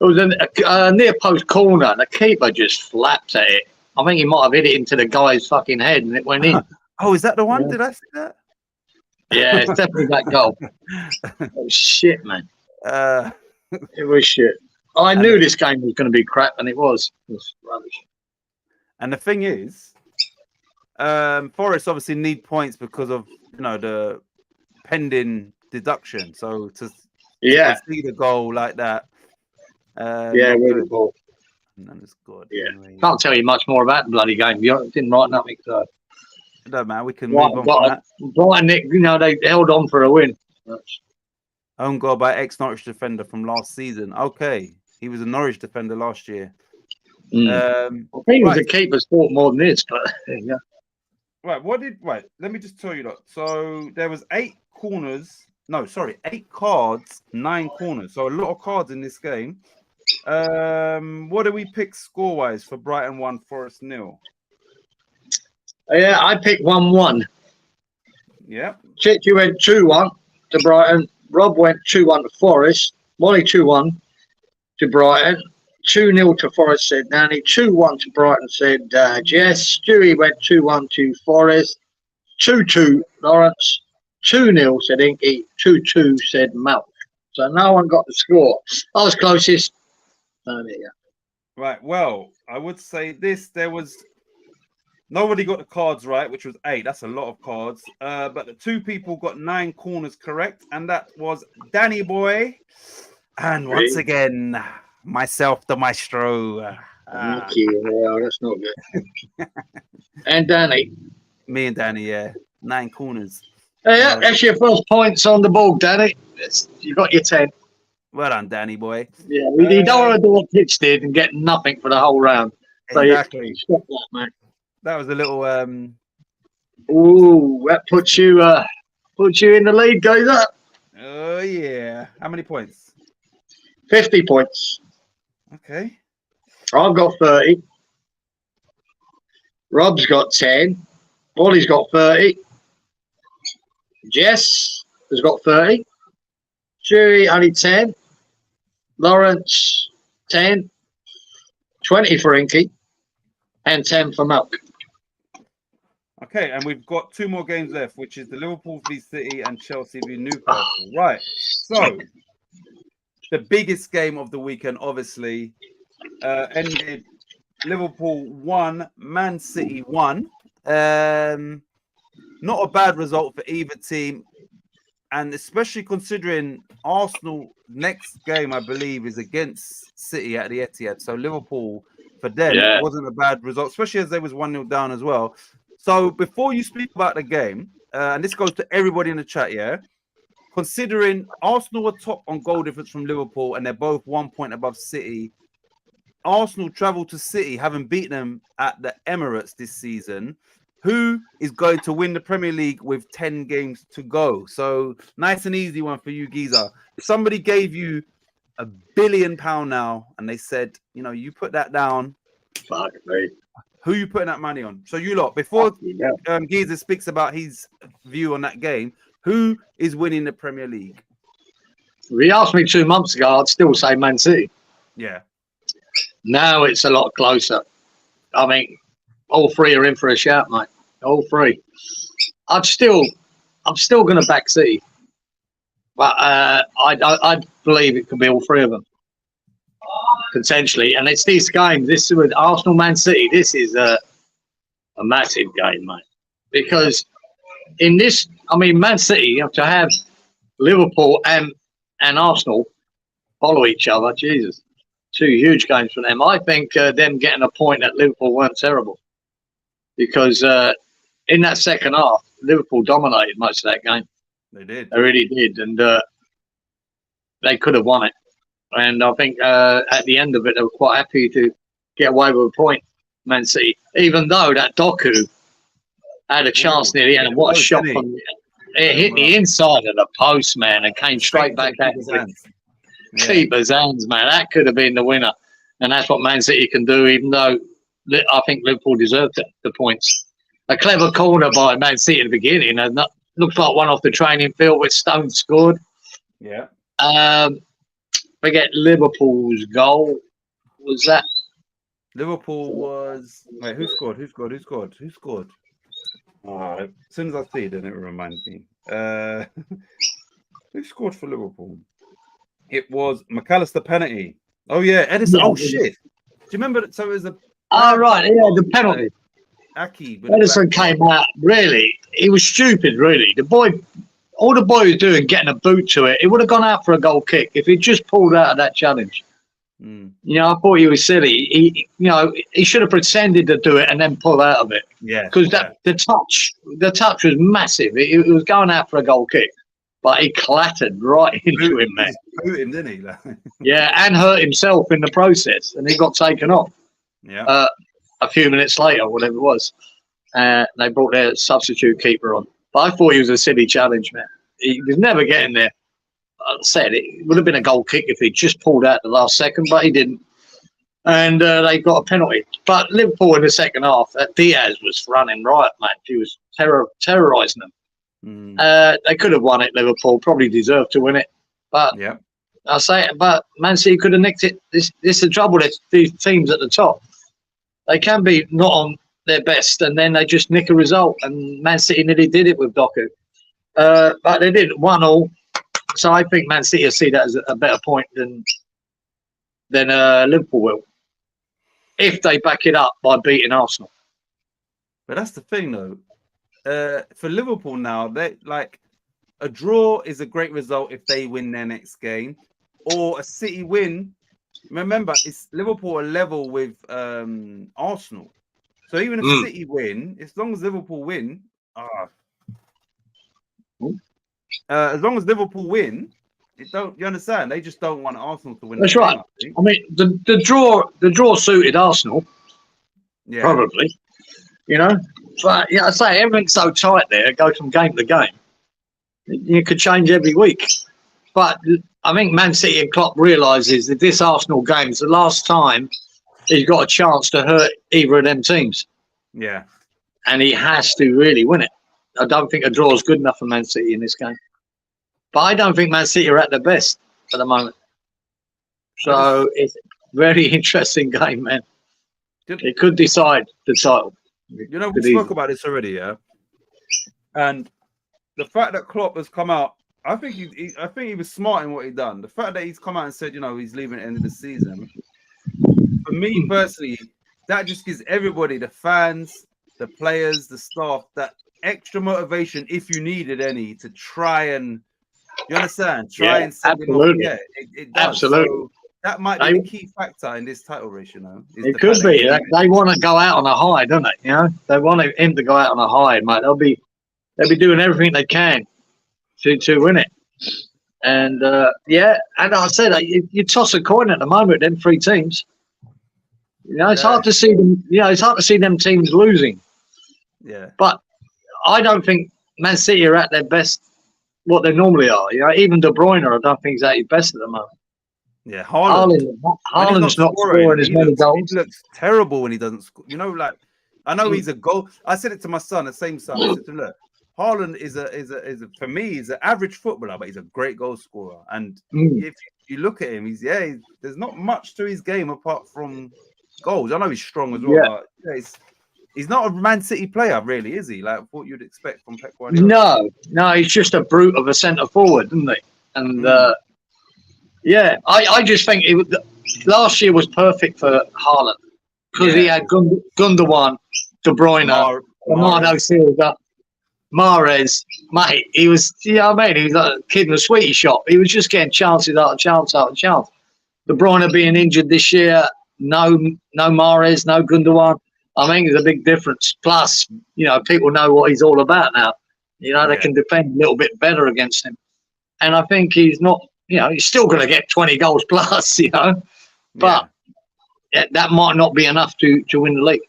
It was a near post corner, and the keeper just flapped at it. I think he might have hit it into the guy's fucking head, and it went in. Oh, is that the one? Yeah. Did I see that? Yeah, it's definitely that goal. It was shit, man. It was shit. I knew this game was going to be crap, and it was. It was rubbish. And the thing is, Forest obviously need points because of the pending deduction. So to see the goal like that, really cool. And it's good. Yeah, anyway. Can't tell you much more about the bloody game. You didn't write nothing. So. No, man, we can move on from that. Brighton, they held on for a win. Own goal by ex-Norwich defender from last season. Okay, he was a Norwich defender last year. I think it was a keeper's fault more than this, but yeah. Right, let me just tell you that. So there was 8 cards, 9 corners. So a lot of cards in this game. What do we pick score-wise for Brighton 1, Forest 0? Yeah, I picked 1-1. Yeah. Titch went 2-1 to Brighton. Rob went 2-1 to Forest. Molly 2-1 to Brighton. 2-0 to Forest, said Nanny. 2-1 to Brighton, said Jess. Stewie went 2-1 to Forest. 2-2 Lawrence. 2-0 said Inky. 2-2 said Mount. So no one got the score. I was closest. There you go. Right. Well, I would say this. There was nobody got the cards right, which was 8. That's a lot of cards. But the 2 people got 9 corners correct, and that was Danny Boy. And once again, myself, the maestro. Thank you. Well, that's not good. And Danny. Me and Danny, yeah. 9 corners. Yeah, that's your first points on the board, Danny. You got your 10. Well done, Danny boy. Yeah, you don't want to do what Titch did and get nothing for the whole round. So Exactly. stop that, man. That was a little. Ooh, that puts you in the lead, goes up. Oh yeah. How many points? 50 points. Okay. I've got 30. Rob's got 10. Wally's got 30. Jess has got 30. Julie only 10. Lawrence 10. 20 for Inky. And 10 for Milk. Okay, and we've got 2 more games left, which is the Liverpool v City and Chelsea v Newcastle. Right. So the biggest game of the weekend, obviously, ended Liverpool 1, Man City 1. Not a bad result for either team, and especially considering Arsenal next game, I believe, is against City at the Etihad. So Liverpool, for them, wasn't a bad result, especially as they was 1-0 down as well. So before you speak about the game, and this goes to everybody in the chat, yeah, considering Arsenal were top on goal difference from Liverpool, and they're both 1 point above City, Arsenal travel to City, having beaten them at the Emirates this season. Who is going to win the Premier League with 10 games to go? So nice and easy one for you, Geezer. If somebody gave you £1 billion now and they said, you know, you put that down, Fuck me. who are you putting that money on? So you lot, before Geezer speaks about his view on that game, who is winning the Premier League? If you asked me 2 months ago, I'd still say Man City. Yeah. Now it's a lot closer. I mean, all 3 are in for a shout, mate. All 3. I'm still going to back City, but I believe it could be all 3 of them potentially. And it's these games. This with Arsenal, Man City. This is a massive game, mate. Because in this, I mean, Man City, you have to have Liverpool and Arsenal follow each other. Jesus, 2 huge games for them. I think them getting a point at Liverpool weren't terrible, because in that second half, Liverpool dominated most of that game. They did. They really did, and they could have won it. And I think at the end of it, they were quite happy to get away with a point, Man City, even though that Doku had a chance near the end. And what a shot from it hit the inside of the post, man, and came straight back at his hands. Keeper's hands, man. That could have been the winner. And that's what Man City can do, even though I think Liverpool deserved the points. A clever corner by Man City at the beginning, and that looked like one off the training field with Stones scored. Yeah. Forget Liverpool's goal. Was that? Liverpool was. Wait, who scored? Who scored? Who scored? Who scored? As soon as I see it, then it reminds me. Who scored for Liverpool? It was McAllister penalty. Oh yeah, Edison. Oh shit! Do you remember? So it was a. Oh right, yeah, the penalty. Aki. Edison came out. Really, he was stupid. Really, the boy. All the boy was doing, getting a boot to it, it would have gone out for a goal kick if he just pulled out of that challenge. You know, I thought he was silly. He should have pretended to do it and then pull out of it. Yeah. Because the touch was massive. It was going out for a goal kick, but he clattered right into him, man. Boot him, didn't he? Yeah, and hurt himself in the process, and he got taken off. Yeah. A few minutes later, whatever it was, they brought their substitute keeper on. But I thought he was a silly challenge, man. He was never getting there. I said it would have been a goal kick if he just pulled out the last second, but he didn't. And they got a penalty. But Liverpool in the second half, Diaz was running riot, man. He was terrorising them. They could have won it, Liverpool. Probably deserved to win it. But I say it, but Man City could have nicked it. This is the trouble with these teams at the top. They can be not on their best, and then they just nick a result. And Man City nearly did it with Doku. But they did 1-1. So I think Man City will see that as a better point than Liverpool will, if they back it up by beating Arsenal. But that's the thing, though. For Liverpool now, they like a draw is a great result if they win their next game, or a City win. Remember, it's Liverpool are level with Arsenal. So even if City win, as long as Liverpool win, as long as Liverpool win, you understand? They just don't want Arsenal to win. That's right. I mean, the draw suited Arsenal, probably. You know, but I say everything's so tight there. It goes from game to game. You could change every week. But I think Man City and Klopp realises that this Arsenal game is the last time he's got a chance to hurt either of them teams. Yeah. And he has to really win it. I don't think a draw is good enough for Man City in this game. But I don't think Man City are at their best at the moment. So it's a very interesting game, man. It could decide the title. You know, we spoke about this already, yeah? And the fact that Klopp has come out, I think he was smart in what he done. The fact that he's come out and said, you know, he's leaving at the end of the season, for me personally, that just gives everybody, the fans, the players, the staff, that extra motivation, if you needed any, to try and, you understand? Try and send him off. Yeah, it does. Absolutely. So that might be the key factor in this title race, you know. It could be. They want to go out on a high, don't they? You know, they want him to go out on a high, mate. They'll be doing everything they can to win it. And and I said you toss a coin at the moment, them three teams. You know, it's hard to see them. You know, it's hard to see them teams losing. Yeah. But I don't think Man City are at their best, what they normally are. You know, even De Bruyne, I don't think he's at his best at the moment. Yeah, Haaland's not scoring as many goals. He looks terrible when he doesn't score. You know, like I know he's a goal. I said it to my son, the same son. I said to him, look, Haaland is a for me, he's an average footballer, but he's a great goal scorer. And if you look at him, there's not much to his game apart from goals. I know he's strong as well, but he's not a Man City player, really, is he? Like what you'd expect from Pep Guardiola. No, he's just a brute of a centre forward, isn't he? And I just think last year was perfect for Haaland because he had Gundogan, De Bruyne, Bernardo Silva, Mahrez, mate. He was, you know what I mean? He was like a kid in a sweetie shop. He was just getting chances out of chance out of chance. De Bruyne being injured this year, no Mahrez, no Gundogan. I mean, there's a big difference. Plus, you know, people know what he's all about now. You know, they can defend a little bit better against him. And I think he's not, you know, he's still going to get 20 goals plus, you know. But that might not be enough to win the league.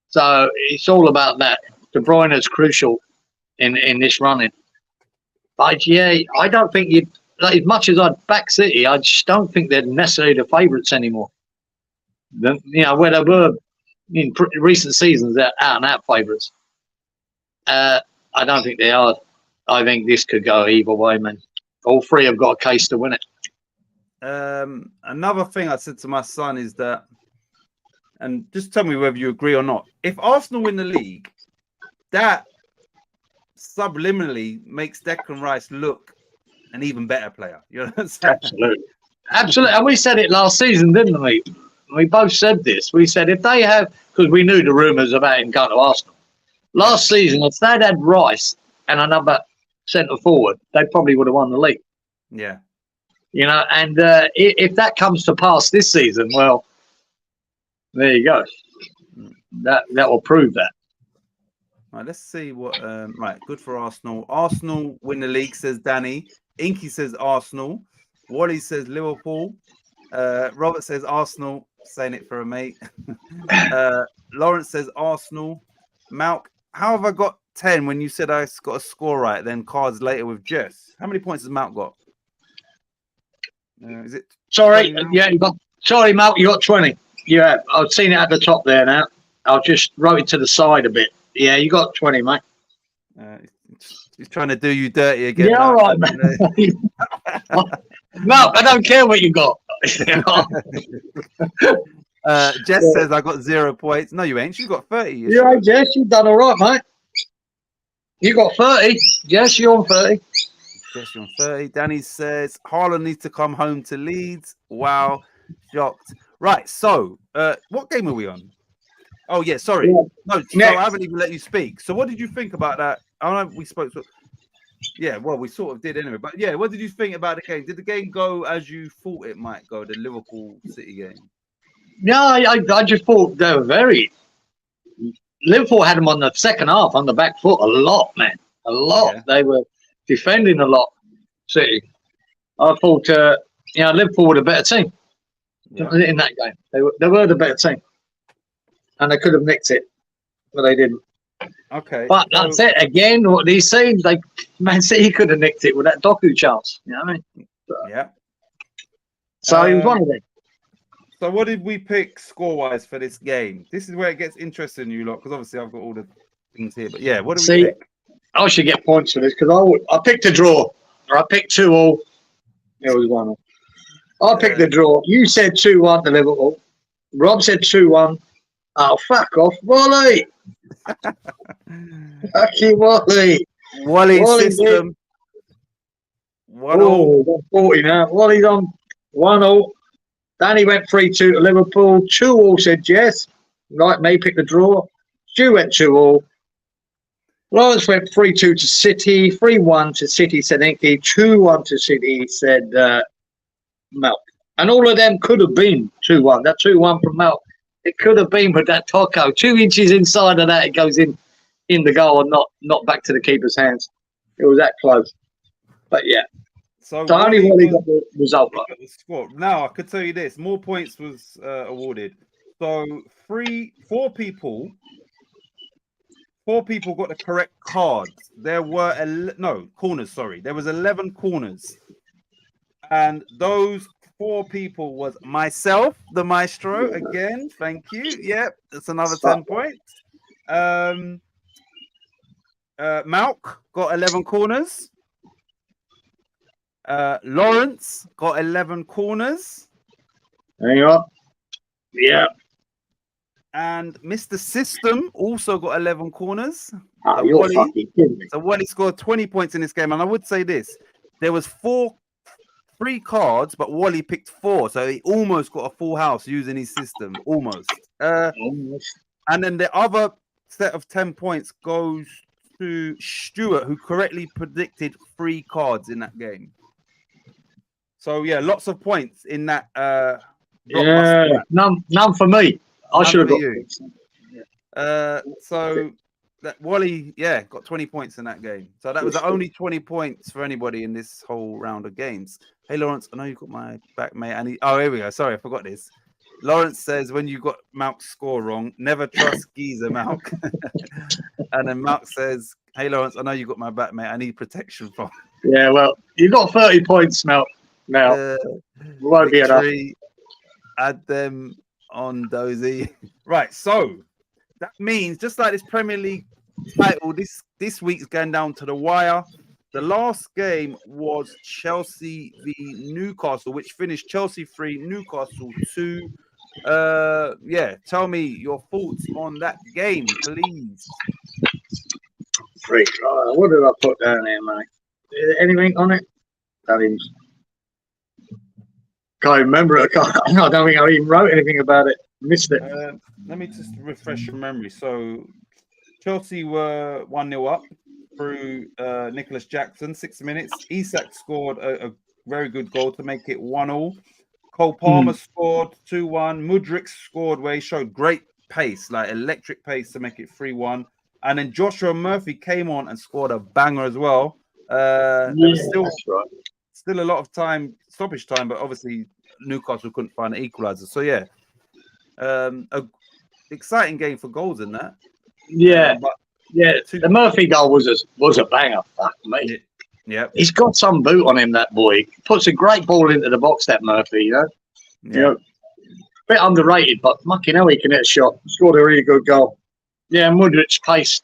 So it's all about that. De Bruyne is crucial in this running. But, I don't think like, as much as I'd back City, I just don't think they're necessarily the favourites anymore. You know, where they were in recent seasons, they're out-and-out favourites. I don't think they are. I think this could go either way, man. All three have got a case to win it. Another thing I said to my son is that, and just tell me whether you agree or not, if Arsenal win the league, that subliminally makes Declan Rice look an even better player. You know what I'm saying? Absolutely. And we said it last season, didn't we? We both said this. We said if they have, because we knew the rumours about him going to Arsenal. Last season, if they'd had Rice and another centre forward, they probably would have won the league. Yeah. You know, and if that comes to pass this season, well, there you go. That will prove that. Right, let's see what. Right, good for Arsenal. Arsenal win the league, says Danny. Inky says Arsenal. Wally says Liverpool. Robert says Arsenal. Saying it for a mate. Lawrence says Arsenal. Malk, how have I got 10 when you said I got a score right? Then cards later with Jess. How many points has Malk got? Is it? Sorry, you got. Sorry, Malk, you got 20. Yeah, I've seen it at the top there now. I'll just wrote it to the side a bit. Yeah, you got 20, mate. He's trying to do you dirty again. Yeah, all right, man. Malk, I don't care what you got. Jess says I got 0 points. No, you ain't. She's got 30. You're right, Jess. You've done all right, mate. You got 30. Jess, you're on 30. Jess, you're on 30. Danny says Haaland needs to come home to Leeds. Wow, shocked. Right. So, what game are we on? Oh yeah, sorry. Yeah. No, so I haven't even let you speak. So, what did you think about that? I don't know. We spoke. Yeah, well, we sort of did anyway. But yeah, what did you think about the game? Did the game go as you thought it might go, the Liverpool City game? No, I just thought they were very... Liverpool had them on the second half, on the back foot, a lot, man. A lot. Yeah. defending a lot. City. I thought, Liverpool were the better team in that game. They were the better team, and they could have nicked it, but they didn't. Okay, but that's it again. What these teams, like Man City, could have nicked it with that Doku chance. You know what I mean? Yeah. So he was one of them. So what did we pick score-wise for this game? This is where it gets interesting, you lot, because obviously I've got all the things here. But yeah, what do we pick? I should get points for this because I picked a draw. Or I picked 2-2. It was 1-1. I picked the draw. You said 2-1 to Liverpool. Rob said 2-1. Oh, fuck off, Wally. Fucking Wally. Wally system. 1-0. Oh, 40 now. Wally's on 1-0. Danny went 3-2 to Liverpool. 2-2 said yes. Like me, picked the draw. Stu went 2-2. Lawrence went 3-2 to City. 3-1 to City, said Inky. 2-1 to City, said Malk. And all of them could have been 2-1. That 2-1 from Malk. It could have been with that taco. 2 inches inside of that, it goes in the goal and not back to the keeper's hands. It was that close. But yeah. So only Wally got the result right. The score. Now I could tell you this: more points was awarded. So 4 people got the correct cards. There were corners. Sorry, there was 11 corners, and those 4 people was myself, the maestro. Again, thank you. Yep, that's another 10 points. Malk got 11 corners. Lawrence got 11 corners. There you are. Yeah. And Mr. System also got 11 corners. Oh, so you're fucking kidding me. So Wally scored 20 points in this game. And I would say this: there was 3 cards, but Wally picked 4, so he almost got a full house using his system. Almost. And then the other set of 10 points goes to Stuart, who correctly predicted 3 cards in that game. So yeah, lots of points in that. None for me. I should have got you. So that Wally, got 20 points in that game. So that was the only 20 points for anybody in this whole round of games. Hey Lawrence, I know you got my back, mate. And here we go. Sorry, I forgot this. Lawrence says when you got Malk's score wrong, never trust Geezer, Malk. And then Malk says, hey Lawrence, I know you got my back, mate. I need protection from. Yeah, well, you got 30 points, Malk. Now won't be enough. Add them on Dozy. Right, so that means just like this Premier League title, this week's going down to the wire. The last game was Chelsea v Newcastle, which finished Chelsea 3, Newcastle 2. Tell me your thoughts on that game, please. Freak. What did I put down here, mate? Is there anything on it? Can't remember it. I don't think I even wrote anything about it. Missed it. Let me just refresh your memory. So Chelsea were 1-0 up through Nicholas Jackson, 6 minutes. Isak scored a very good goal to make it 1-1. Cole Palmer scored 2-1. Mudryk scored where he showed great pace, like electric pace, to make it 3-1. And then Joshua Murphy came on and scored a banger as well. That's right. Still a lot of stoppage time, but obviously Newcastle couldn't find an equaliser. So yeah, a exciting game for goals in that. Yeah, the Murphy goal was a banger. Fuck me. Yeah, he's got some boot on him. That boy he puts a great ball into the box. That Murphy, you know, bit underrated, but fucking hell, he can hit a shot. Scored a really good goal. Yeah, Mudryk's pace,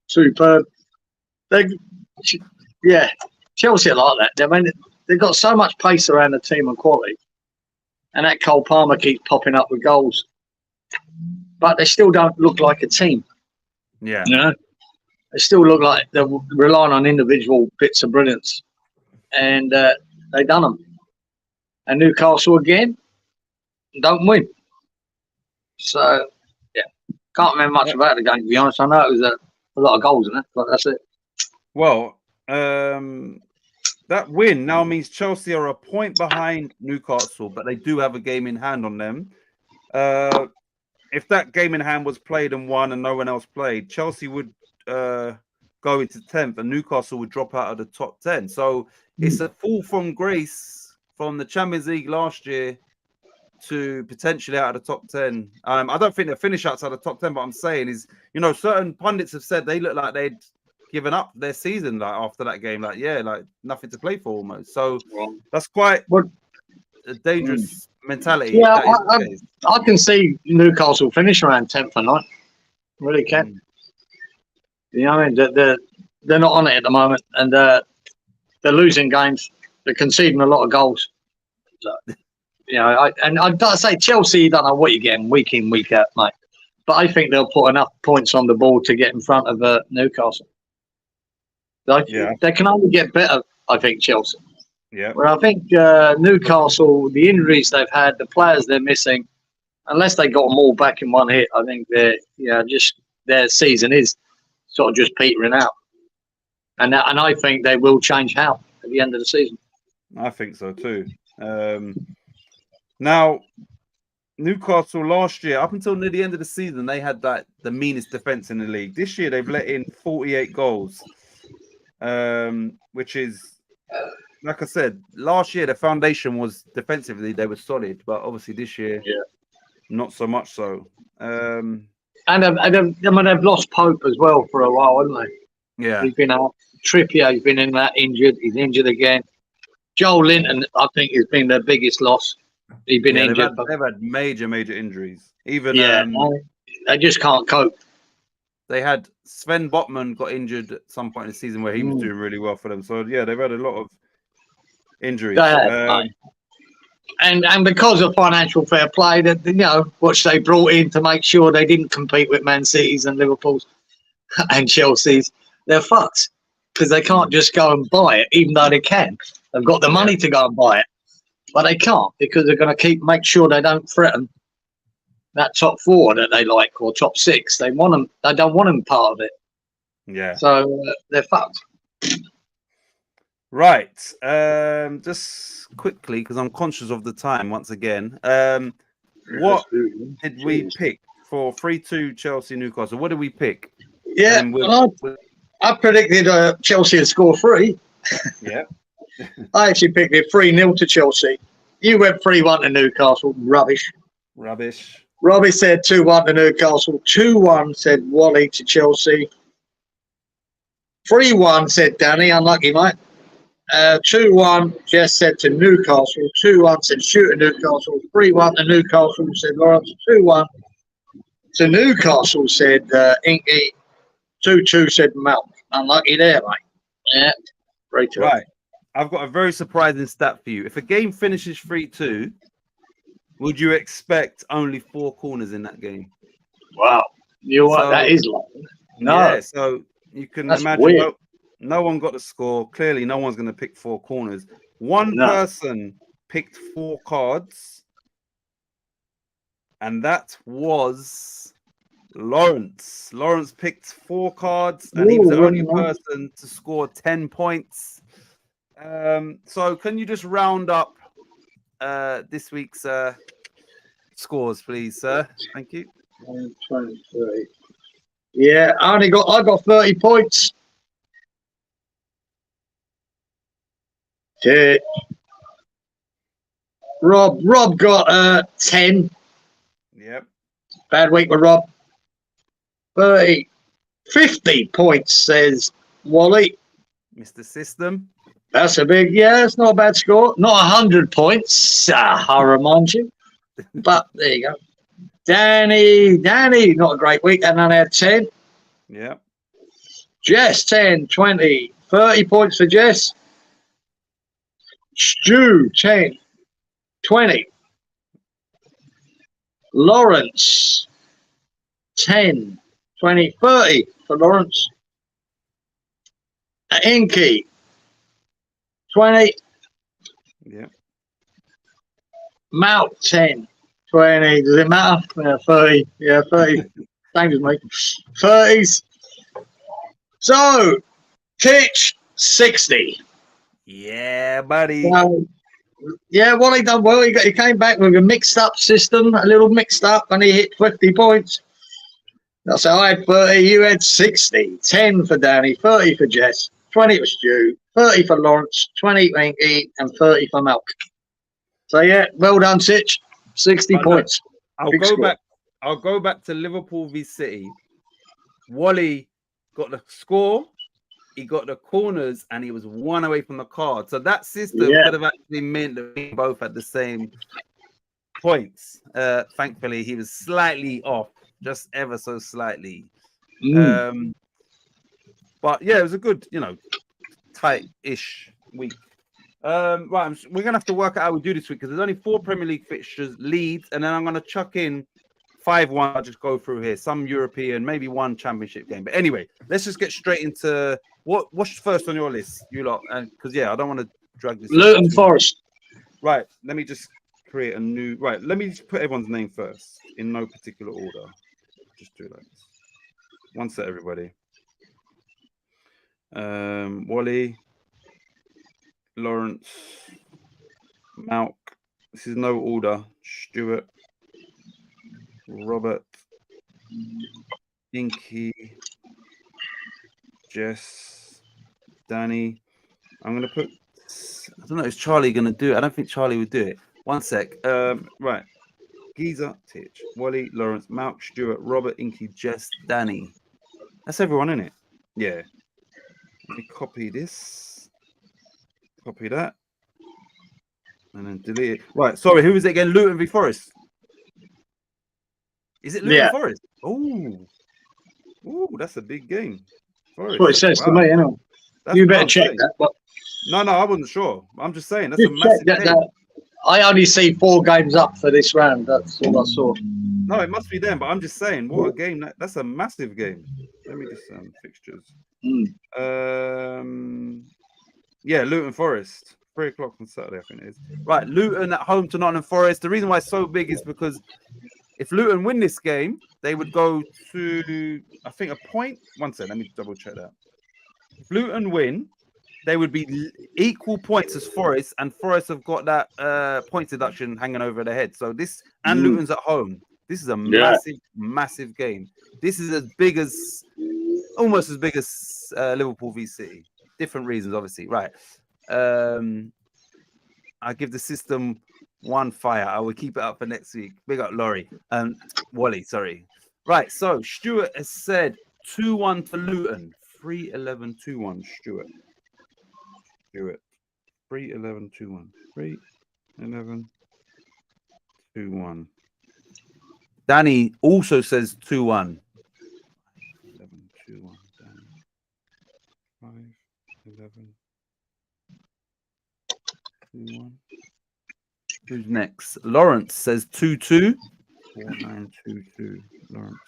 superb. Chelsea are like that. I mean, they've got so much pace around the team and quality, and that Cole Palmer keeps popping up with goals, but they still don't look like a team. Yeah, you know, they still look like they're relying on individual bits of brilliance, and they done them. And Newcastle again don't win. So yeah, can't remember much about the game, to be honest. I know it was a lot of goals in it, but that's it. Well, that win now means Chelsea are a point behind Newcastle, but they do have a game in hand on them. If that game in hand was played and won and no one else played, Chelsea would go into 10th, and Newcastle would drop out of the top 10. So it's a fall from grace from the Champions League last year to potentially out of the top 10. I don't think they'll finish outside the top 10, but I'm saying is, you know, certain pundits have said they look like they'd given up their season like after that game, like like nothing to play for almost. So that's quite a dangerous mentality. Yeah, I can see Newcastle finish around 10th or 9th. Really can. You know what I mean? They're not on it at the moment, and they're losing games. They're conceding a lot of goals. So, you know, I'd say Chelsea, you don't know what you're getting week in, week out, mate. But I think they'll put enough points on the board to get in front of Newcastle. They can only get better, I think, Chelsea. Yeah. Well, I think Newcastle, the injuries they've had, the players they're missing, unless they got them all back in one hit, I think their season is sort of just petering out. And I think they will change how at the end of the season. I think so too. Now, Newcastle last year, up until near the end of the season, they had the meanest defense in the league. This year, they've let in 48 goals, which is, like I said, last year the foundation was defensively they were solid, but obviously this year, not so much so. And they've lost Pope as well for a while, haven't they? Yeah, he's been out. Trippier's been in that injured. He's injured again. Joel Linton, I think, has been their biggest loss. He's been injured. They've had major injuries. Even they just can't cope. They had Sven Botman got injured at some point in the season where he was doing really well for them. So yeah, they've had a lot of injuries. And because of financial fair play, that which they brought in to make sure they didn't compete with Man City's and Liverpool's and Chelsea's, they're fucked because they can't just go and buy it, even though they can. They've got the money to go and buy it, but they can't because they're going to make sure they don't threaten that top 4 that they like, or top 6. They want them. They don't want them part of it. Yeah. So they're fucked. Right. Just quickly, because I'm conscious of the time once again. What did we pick for 3-2 Chelsea Newcastle? What did we pick? Yeah, I predicted Chelsea would score 3. Yeah. I actually picked it 3-0 to Chelsea. You went 3-1 to Newcastle. Rubbish. Robbie said 2-1 to Newcastle. 2-1 said Wally to Chelsea. 3-1 said Danny. Unlucky, mate. 2-1 Jess said to Newcastle. 2-1 said Shooter Newcastle. 3-1 to Newcastle said Lawrence. 2-1 to Newcastle said Inky. 2-2 said Mount. Unlucky there, mate. Yeah. Right. I've got a very surprising stat for you. If a game finishes 3-2, would you expect only 4 corners in that game? Wow. You know what? That is long. No. Yeah, so you can imagine no one got the score. Clearly, no one's going to pick 4 corners. One person picked 4 cards, and that was Lawrence. Lawrence picked 4 cards, and he was the only person to score 10 points. So can you just round up this week's scores, please, sir? Thank you. 23. Yeah, I got 30 points. Rob got 10. Yep. Bad week with Rob. 50 points, says Wally. Mr. System. That's it's not a bad score. Not 100 points, I remind you. But there you go. Danny, not a great week. And I had 10. Yeah. Jess, 10, 20, 30 points for Jess. Stu, 10, 20. Lawrence, 10, 20, 30 for Lawrence. Inky, 20. Yeah. Mount, 10, 20. Does it matter? 30. Yeah, 30. Same as me. 30s. So, Titch, 60. Yeah, buddy. Yeah, well, he done well. He came back with a mixed-up system, a little mixed up, and he hit 50 points. So I had 30, you had 60, 10 for Danny, 30 for Jess, 20 for Stu, 30 for Lawrence, 20 for Inky, and 30 for Malk. So yeah, well done, Titch. 60 points. I'll Big go score. back. I'll go back to Liverpool v City. Wally got the score, he got the corners, and he was one away from the card. So that system could have actually meant that we both had the same points. Thankfully, he was slightly off, just ever so slightly. But yeah, it was a good, you know, tight-ish week. Right, we're gonna have to work out how we do this week because there's only 4 Premier League fixtures, Leeds, and then I'm gonna chuck in 5-1. I'll just go through here, some European, maybe 1 Championship game. But anyway, let's just get straight into what's first on your list, you lot, and because yeah, I don't want to drag this. Luton Forest. Right, let me just create a new. Right, let me just put everyone's name first in no particular order. Just do it like this. One set, everybody. Wally, Lawrence, Malk. This is no order. Stuart, Robert, Inky, Jess, Danny. I'm gonna put. I don't know. Is Charlie gonna do it? I don't think Charlie would do it. One sec. Right. Giza, Titch, Wally, Lawrence, Malk, Stuart, Robert, Inky, Jess, Danny. That's everyone, isn't it? Yeah. Let me copy this. Copy that. And then delete it. Right. Sorry. Who was it again? Luton v Forest. Is it Luton Forest? Oh. Oh, that's a big game. Forest. That's what it says to me, anyway. You better check that. But... No, I wasn't sure. I'm just saying that's a massive game. I only see 4 games up for this round. That's all I saw. No, it must be them, but I'm just saying, what a game. That's a massive game. Let me just fixtures. Yeah, Luton Forest. 3 o'clock on Saturday, I think it is. Right, Luton at home to Nottingham Forest. The reason why it's so big is because if Luton win this game, they would go to, I think, a point. One second, let me double check that. If Luton win, they would be equal points as Forest, and Forest have got that points deduction hanging over their head. So this, and Luton's at home. This is a massive, massive game. This is as big as, almost as big as Liverpool v City. Different reasons, obviously. Right. I give the system 1 fire. I will keep it up for next week. Big up Laurie. Wally, sorry. Right. So Stuart has said 2-1 for Luton. 3-11, 2-1, Stuart. 3-11, 2-1. 3-11, 2-1. Danny also says 2-1. 11, 2-1. Danny. 5-11, 2-1. Who's next? Lawrence says 2-2. 4-9-2-2. Lawrence.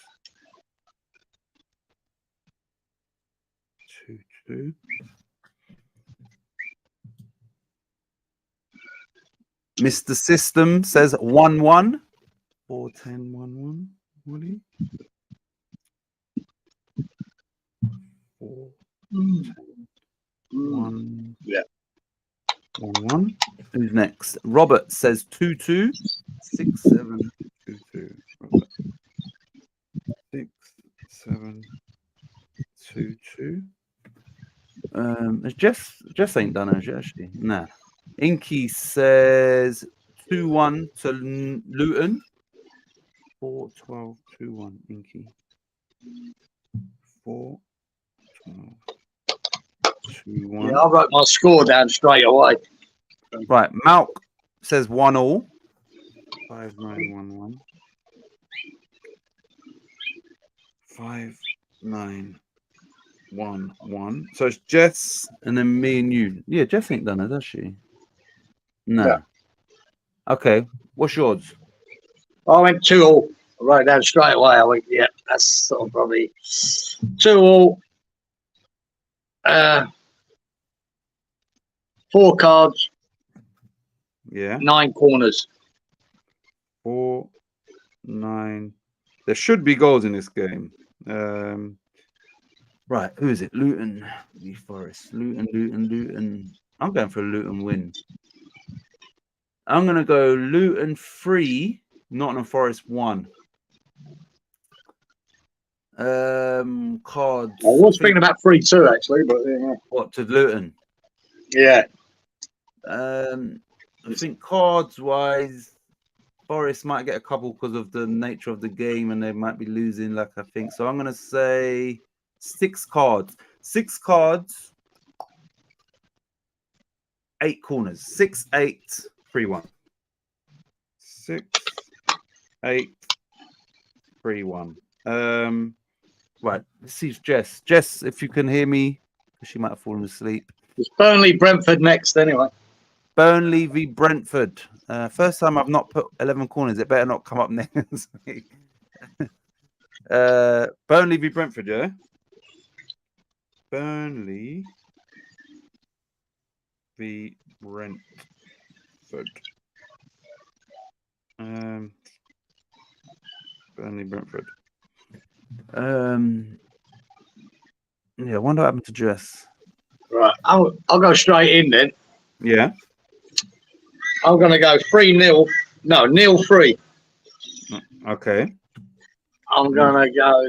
2-2. Mr. System says 1-1. 4-10-1-1. Woody. 4-10-1. Yeah. 1-1. Who's next? Robert says 2-2. 6-7-2-2. Robert. 6-7-2-2. Jess ain't done it, actually. Nah. Inky says 2-1 to Luton. 4-12-2-1. Inky. 4-12-2-1. Yeah, I wrote my score down straight away. Right. Malk says 1-1. 5-9-1-1. 5-9-1-1. So it's Jess and then me and you. Yeah, Jess ain't done it, does she? No. Yeah. Okay. What's yours? I went 2-2. I wrote down straight away. I went, yeah, that's sort of probably 2-2. 4 cards. Yeah. 9 corners. 4, 9. There should be goals in this game. Right. Who is it? Luton v Forest. Luton. I'm going for a Luton win. I'm going to go Luton 3, Nottingham Forest 1. Cards. I was thinking about 3-2 actually, but yeah. What, to Luton? Yeah. I think cards wise, Forest might get a couple because of the nature of the game, and they might be losing. Like I think so. I'm gonna say 6 cards. 6 cards. 8 corners. 6, 8, 3, 1. 6, 8, 3, 1. Right. Let's see if Jess, if you can hear me, she might have fallen asleep. It's Burnley Brentford next anyway. Burnley v Brentford. First time I've not put 11 corners. It better not come up next week. Burnley v Brentford, yeah? Burnley v Brentford. Burnley Brentford. Yeah, I wonder what happened to Jess. Right, I'll go straight in then. Yeah. I'm going to go 3-0. No, 0-3. Okay. I'm going to go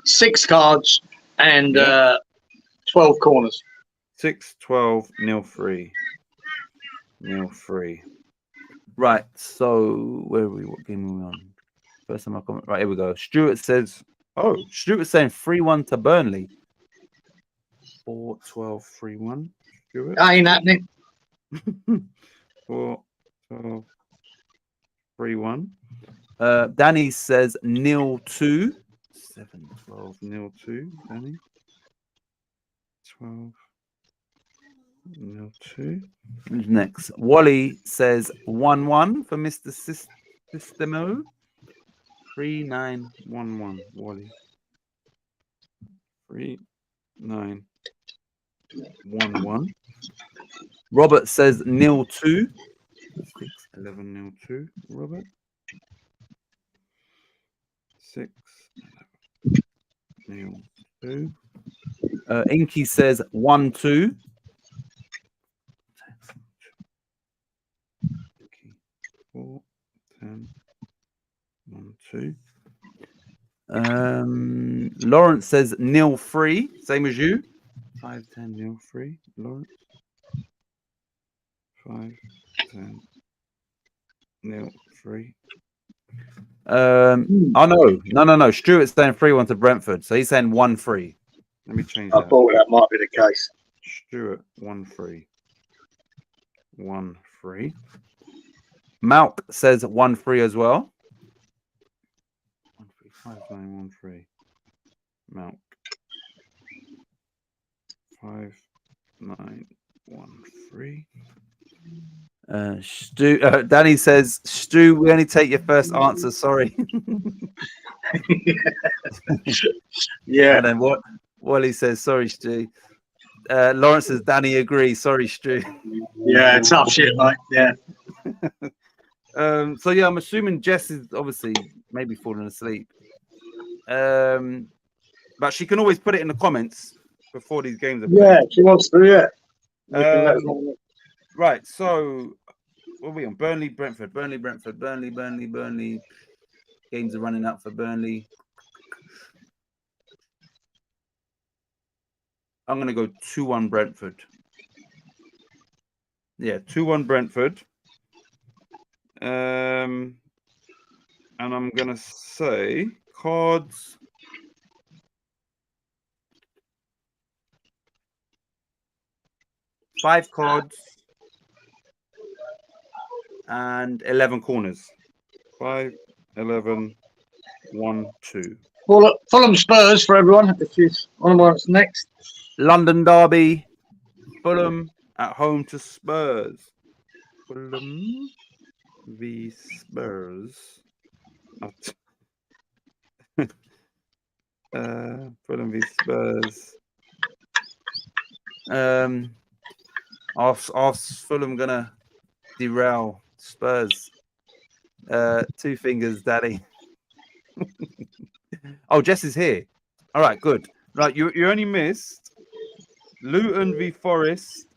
6 cards and 12 corners. 6, 12, 0-3. 0-3. Right. So where are we? What game are we on? First time I comment. Right, here we go. Stuart says, Stuart's saying 3-1 to Burnley. 4, 12, 3-1. Stuart. That ain't happening. 4, 12, 3-1. Danny says 0-2. 7, 12, 0-2. Danny. 12, 0-2. Who's next? Wally says 1-1 for Mr. Systemo. 3-9-1-1. Wally. 3-9-1-1. Robert says 0-2. 6-11-0-2. Robert. 6-0-2. Inky says 1-2. 4, 10, 1-2. Lawrence says 0-3, same as you. 5, 10, 0-3. Lawrence. 5, 10, 0-3. Oh no. Stuart's saying 3-1 to Brentford, so he's saying 1-3. Let me change that. I thought that might be the case. Stuart 1-3. 1-3. Malk says 1-3 as well. 1-3, 5-9, 1-3. Malk. 5-9-1-3. Stu. Danny says, Stu, we only take your first answer. Sorry. Yeah. And then what? Wally says, sorry, Stu. Lawrence says, Danny agrees. Sorry, Stu. Yeah, tough shit, mate. Yeah. So yeah, I'm assuming Jess is obviously maybe falling asleep. But she can always put it in the comments before these games are played. Yeah, she wants to, yeah. Right, so what are we on? Burnley, Brentford, Burnley, Brentford, Burnley, Burnley, Burnley. Games are running out for Burnley. I'm going to go 2-1 Brentford. Yeah, 2-1 Brentford. And I'm going to say cards. Five cards and 11 corners. 5, 11, 1, 2. Fulham Spurs for everyone. If you want to know what's next. London derby. Fulham at home to Spurs. Fulham v Spurs. Fulham v Spurs. Are Fulham gonna derail Spurs? 2 fingers, Daddy. Oh, Jess is here. All right, good. Right, you only missed Luton v Forest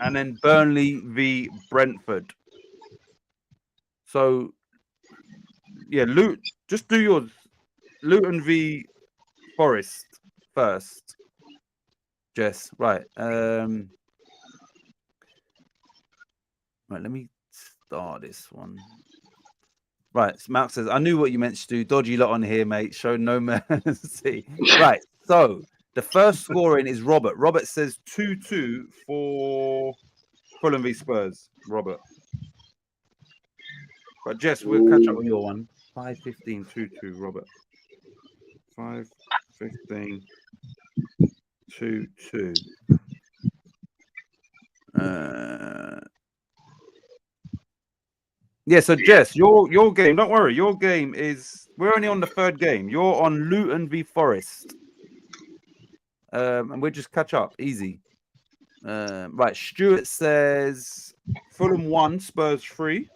and then Burnley v Brentford. So yeah, Just do yours. Luton v Forest first. Jess, right. Right, let me start this one. Right, Mark says, I knew what you meant to do. Dodgy lot on here, mate. Show no mercy. Right, so the first scoring is Robert. Robert says 2-2 for Fulham v Spurs. Robert. But Jess, we'll catch up with your one. 5-15, 2-2, Robert. 5-15, 2-2. Yeah, so Jess, your game, don't worry, your game is, we're only on the third game. You're on Luton v Forest. And we'll just catch up, easy. Right, Stuart says Fulham 1, Spurs 3.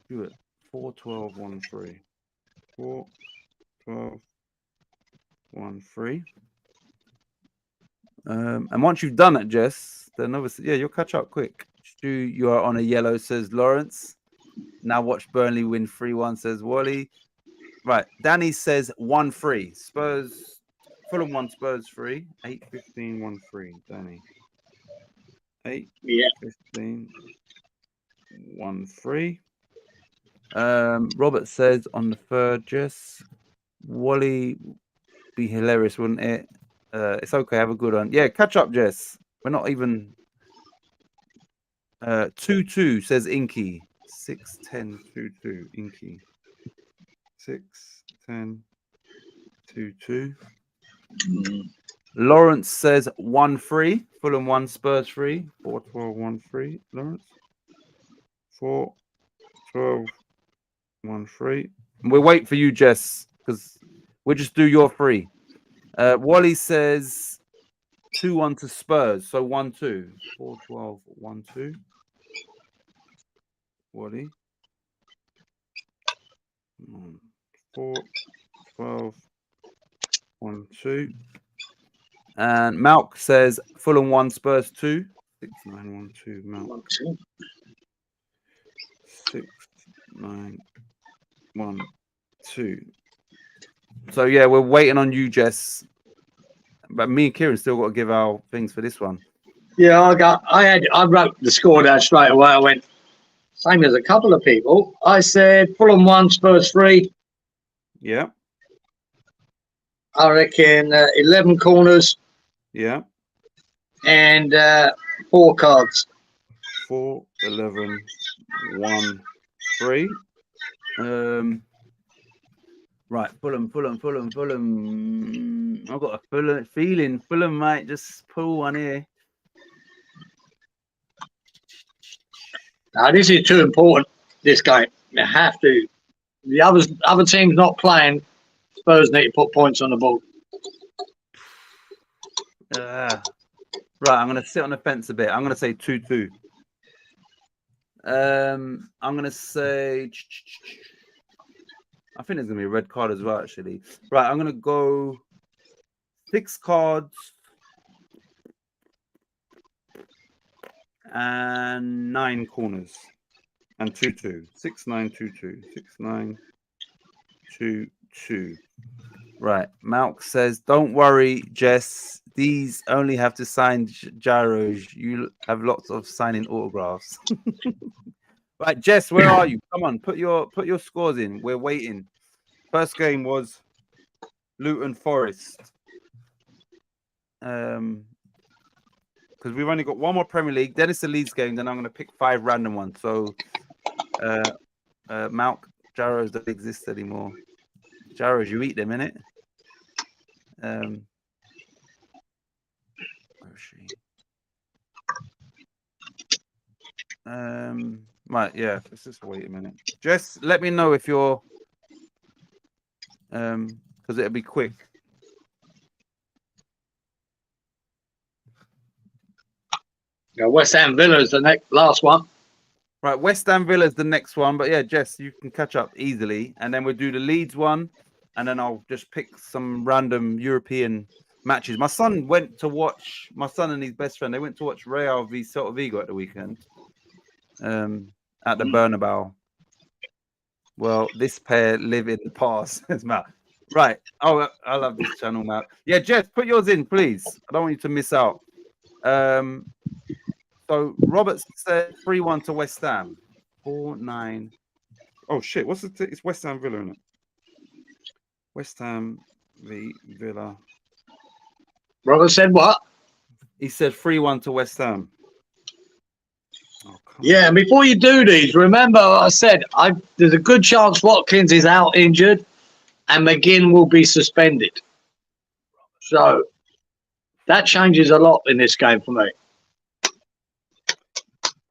Stuart 4-12-1-3. 4-12-1-3. And once you've done it, Jess, then obviously, yeah, you'll catch up quick. Stu, you are on a yellow, says Lawrence. Now watch Burnley win 3-1, says Wally. Right, Danny says 1-3. Spurs, Fulham 1, Spurs 3. 8-15-1-3, Danny. 8-15-1-3. Robert says on the third, Jess, Wally be hilarious, wouldn't it? It's okay, have a good one. Yeah, catch up, Jess. We're not even 2-2, says Inky. 6-10-2-2, Inky. 6-10-2-2. Lawrence says 1-3. Fulham 1, Spurs 3. 4-12-1-3. Lawrence. 4-12-1-3. We'll wait for you, Jess, because we'll just do your 3. Wally says 2-1 to Spurs, so 1-2. 4-12-1-2. Wally. 4-12-1-2. And Malk says Fulham 1, Spurs 2. 6-9-1-2. Malk. 6-9-1-2. So yeah, we're waiting on you, Jess. But me and Kieran still got to give our things for this one. Yeah, I wrote the score down straight away. I went same as a couple of people. I said Fulham 1, Spurs 3. Yeah. I reckon 11 corners. Yeah. And 4 cards. 4-11-1-3. Right, Fulham. I've got a feeling Fulham might just pull one here. Now, this is too important, this game. You have to. The other team's not playing. Spurs need to put points on the board. Right, I'm going to sit on the fence a bit. I'm going to say 2-2. I'm going to say... I think there's going to be a red card as well, actually. Right, I'm going to go 6 cards and 9 corners and 2-2. 6-9-2-2. 6-9-2-2. Right, Malk says, don't worry, Jess. These only have to sign gyros. You have lots of signing autographs. Right, Jess, where are you? Come on, put your scores in. We're waiting. First game was Luton Forest. Because we've only got one more Premier League. Then it's the Leeds game. Then I'm going to pick 5 random ones. So, Malk, gyros don't exist anymore. Gyros, you eat them, innit? Where is she? Right, yeah. Let's just wait a minute. Just let me know if you're, because it'll be quick. Yeah, West Ham Villa is the last one. Right, West Ham Villa is the next one. But yeah, Jess, you can catch up easily. And then we'll do the Leeds one. And then I'll just pick some random European matches. My son and his best friend, they went to watch Real v Celta Vigo at the weekend. at the Bernabeu. Well, this pair live in the past. Says Matt. Right. Oh, I love this channel, Matt. Yeah, Jeff, put yours in, please. I don't want you to miss out. So Roberts said 3-1 to West Ham. 4-9. Oh shit! What's the? It's West Ham Villa, isn't it? West Ham v Villa. Robert said what? He said 3-1 to West Ham. Oh, yeah, and before you do these, remember I said there's a good chance Watkins is out injured and McGinn will be suspended. So that changes a lot in this game for me.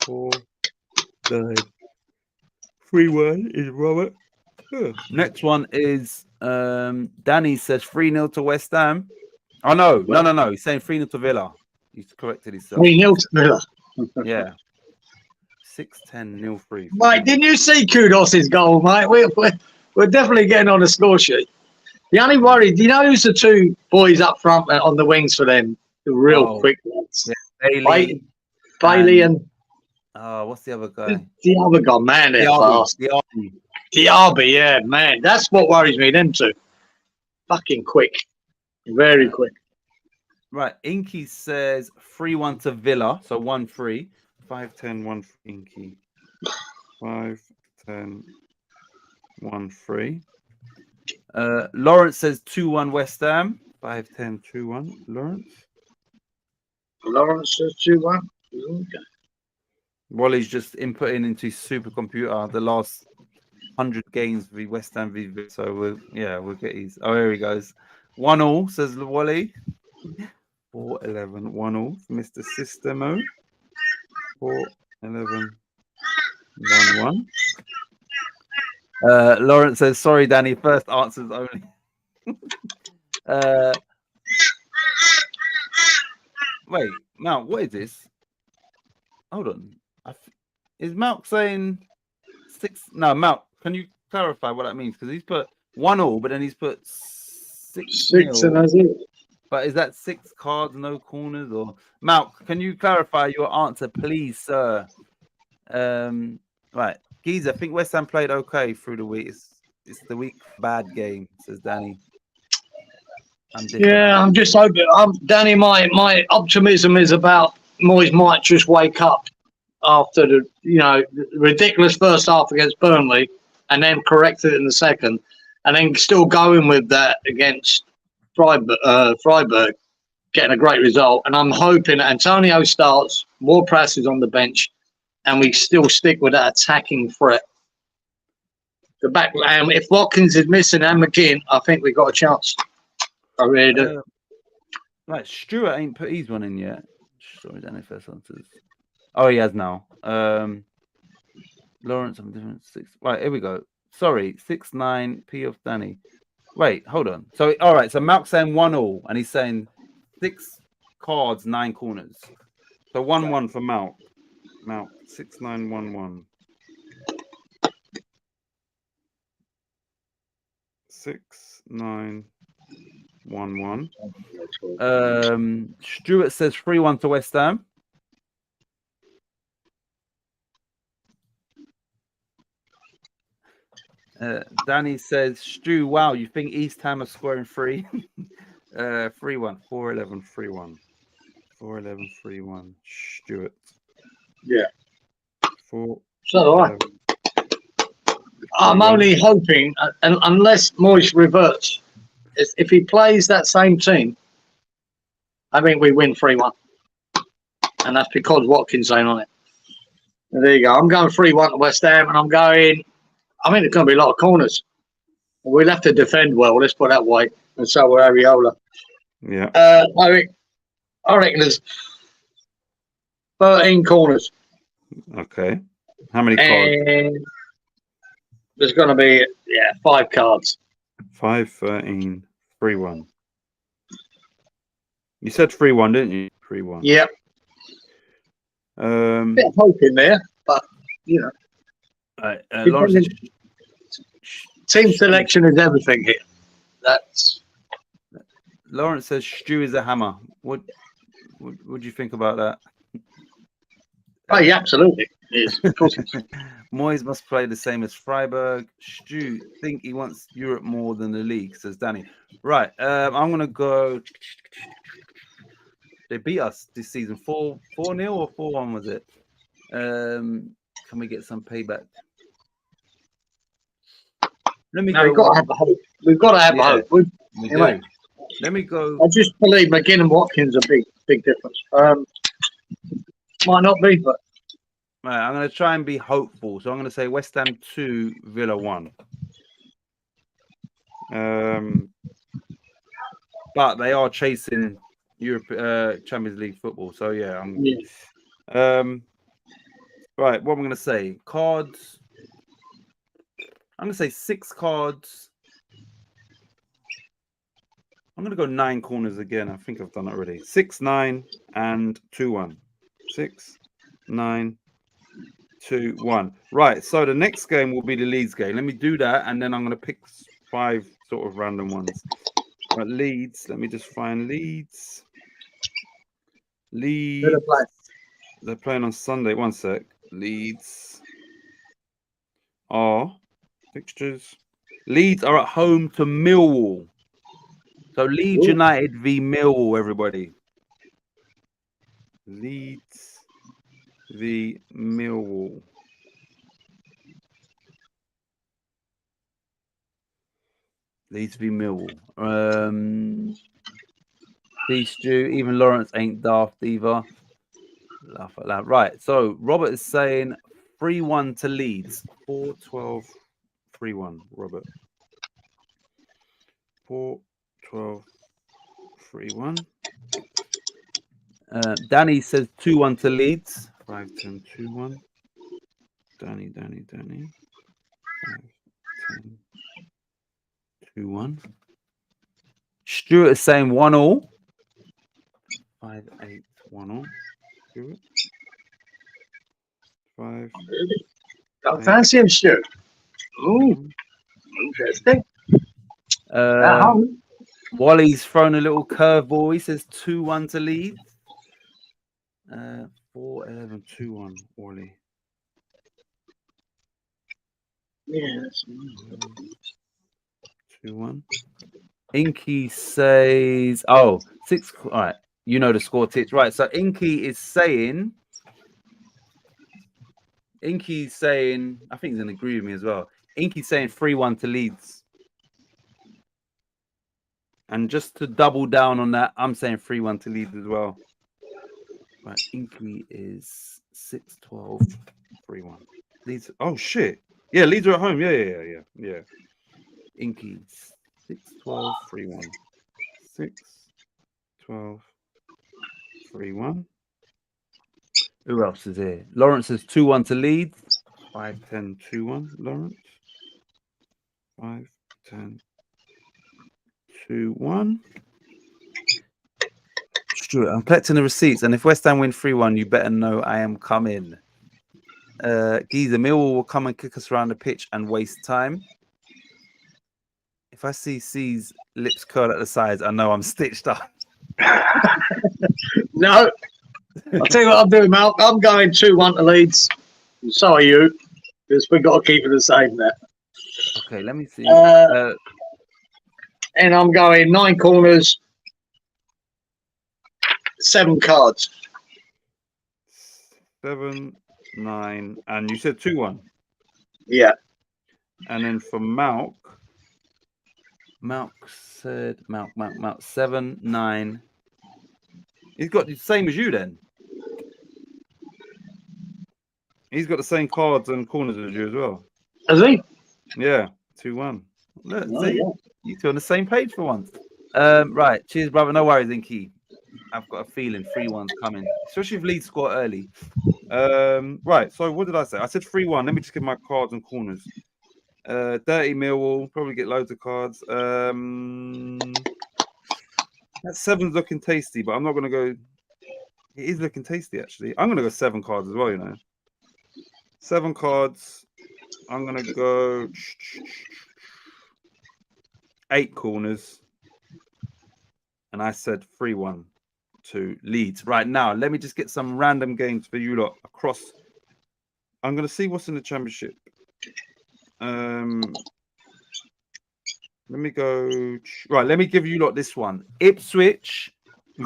4-9. 3-1 is Robert. Next one is Danny says 3-0 to West Ham. Oh no, no. He's saying 3-0 to Villa. He's corrected himself. 3-0 to Villa. Yeah. 6-10 0-3. Mate, didn't you see Kudos's goal, mate? We're definitely getting on the score sheet. The only worry, do you know who's the two boys up front on the wings for them? The real quick ones. Yeah, Bailey and what's the other guy? The other guy, man, they're fast. Diaby, yeah, man. That's what worries me, them two. Fucking quick. Very quick. Right, Inky says 3-1 to Villa, so 1-3. 5-10, 1 for Inky. 5-10, 1-3. Lawrence says 2-1 West Ham. 5-10, 2-1. Lawrence says 2-1. Okay. Wally's just inputting into his supercomputer the last 100 games v West Ham v Villa. So we'll get his. Oh, here he goes. 1-1 says Wally. 4-11, 1-1 for Mr. Systemo. 4-11, 1-1. Lawrence says, sorry, Danny, first answers only. Wait, now, what is this? Hold on. Is Malk saying 6? No, Malk, can you clarify what that means? Because he's put 1-1, but then he's put 6. 6 and that's it. But is that 6 cards, no corners? Or Malk, can you clarify your answer, please, sir? Right. Geezer, I think West Ham played okay through the week. It's the week bad game, says Danny. I'm just hoping. Danny, my optimism is about Moyes might just wake up after the ridiculous first half against Burnley and then correct it in the second and then still going with that against Freiburg, getting a great result. And I'm hoping Antonio starts, Ward-Prowse is on the bench, and we still stick with that attacking threat. The back, if Watkins is missing and McGinn, I think we've got a chance. I really do. Right, Stuart ain't put his one in yet. Sorry, Danny, first answers. Oh, he has now. Lawrence, I'm different 6. Right, here we go. Sorry, 6-9 P of Danny. Wait, hold on. So, all right. So, Malk's saying 1-1, and he's saying 6 cards, 9 corners. So, 1-1 for Malk. Malk, 6-9-1-1. 6-9-1-1. Stuart says 3-1 to West Ham. Danny says, Stu, wow, you think East Ham are scoring 3? 3-1, 4-11, 3-1. 4-11, 3-1. Stuart. Yeah. 4. So do I. I'm only hoping, unless Moyes reverts, if he plays that same team, I think we win 3-1. And that's because Watkins ain't on it. And there you go. I'm going 3-1 to West Ham, and I think there's going to be a lot of corners. We'll have to defend well, let's put it that way. And so will Areola. Yeah. I reckon there's 13 corners. Okay. How many cards? There's going to be, 5 cards. 5, 13, 3-1. You said 3-1, didn't you? 3-1. Yep. A bit of hope in there, but, Right, Lawrence, team selection is everything here. Lawrence says Stu is a hammer. What do you think about that? Oh, yeah, absolutely. Yes, of course. Moyes must play the same as Freiburg. Stu, think he wants Europe more than the league, says Danny. Right, I'm gonna go. They beat us this season 4-0 or 4-1 was it? Can we get some payback? Let me No, go. we've got to have a hope. We've got to have a hope. We anyway, do. Let me go. I just believe McGinn and Watkins are big difference. Might not be, but Right, I'm going to try and be hopeful. So I'm going to say West Ham 2, Villa 1. But they are chasing Europe, Champions League football. So yeah, right, what am I going to say? Cards. I'm going to say 6 cards. I'm going to go 9 corners again. I think I've done it already. 6, 9, and 2, 1. 6, 9, 2, 1. Right. So the next game will be the Leeds game. Let me do that, and then I'm going to pick 5 sort of random ones. Right, Leeds. Let me just find Leeds. Leeds. They're playing on Sunday. One sec. Leeds are fixtures. Leeds are at home to Millwall. So Leeds United v Millwall, everybody. Leeds v Millwall. Leeds v Millwall. These Stu, even Lawrence ain't daft either. Laugh at that. Right. So Robert is saying 3-1 to Leeds. 4-12, 3-1. Robert. 4-12, 3-1. Danny says 2-1 to Leeds. 5-10, 2-1. Danny. 5-10, 2-1. Stuart is saying 1-1. 5-8, 1-1. Stuart. 5. I fancy him, Stu. Ooh, interesting. Wally's thrown a little curveball. He says 2-1 to Leeds. 4-11, 2-1, Wally. Yeah, that's 2-1. Inky says, 6. All right, you know the score, Titch. Right, so Inky's saying, I think he's going to agree with me as well. Inky's saying 3-1 to Leeds. And just to double down on that, I'm saying 3-1 to Leeds as well. Right, Inky is 6-12, 3-1. Leeds. Oh shit! Yeah, Leeds are at home. Yeah. Inky 6-12, 3-1. 6-12, 3-1. Who else is here? Lawrence is 2-1 to Leeds. 5-10, 2-1. Lawrence. 5-10, 2-1. Stuart, I'm collecting the receipts, and if West Ham win 3-1, you better know I am coming. Geezer, Millwall will come and kick us around the pitch and waste time. If I see C's lips curl at the sides, I know I'm stitched up. No. I'll tell you what I'm doing, Mal. I'm going 2-1 to Leeds. And so are you. Because we've got to keep it the same there. Okay, let me see. And I'm going 9 corners, 7 cards. 7, 9, and you said 2-1. Yeah. And then for Malk said 7, 9. He's got the same as you then. He's got the same cards and corners as you as well. Has he? Yeah, 2-1. Look, Oh, see, yeah. you two on the same page for once. Right, cheers, brother. No worries, Inky. I've got a feeling 3-1's coming, especially if Leeds score early. Right, so what did I say? I said 3-1. Let me just give my cards and corners. Dirty Millwall, probably get loads of cards. That 7's looking tasty, but I'm not going to go. It is looking tasty, actually. I'm going to go 7 cards as well, you know. 7 cards. I'm going to go 8 corners. And I said 3-1 to Leeds. Right now, let me just get some random games for you lot across I'm going to see what's in the championship. Let me go. Right, let me give you lot this one. Ipswich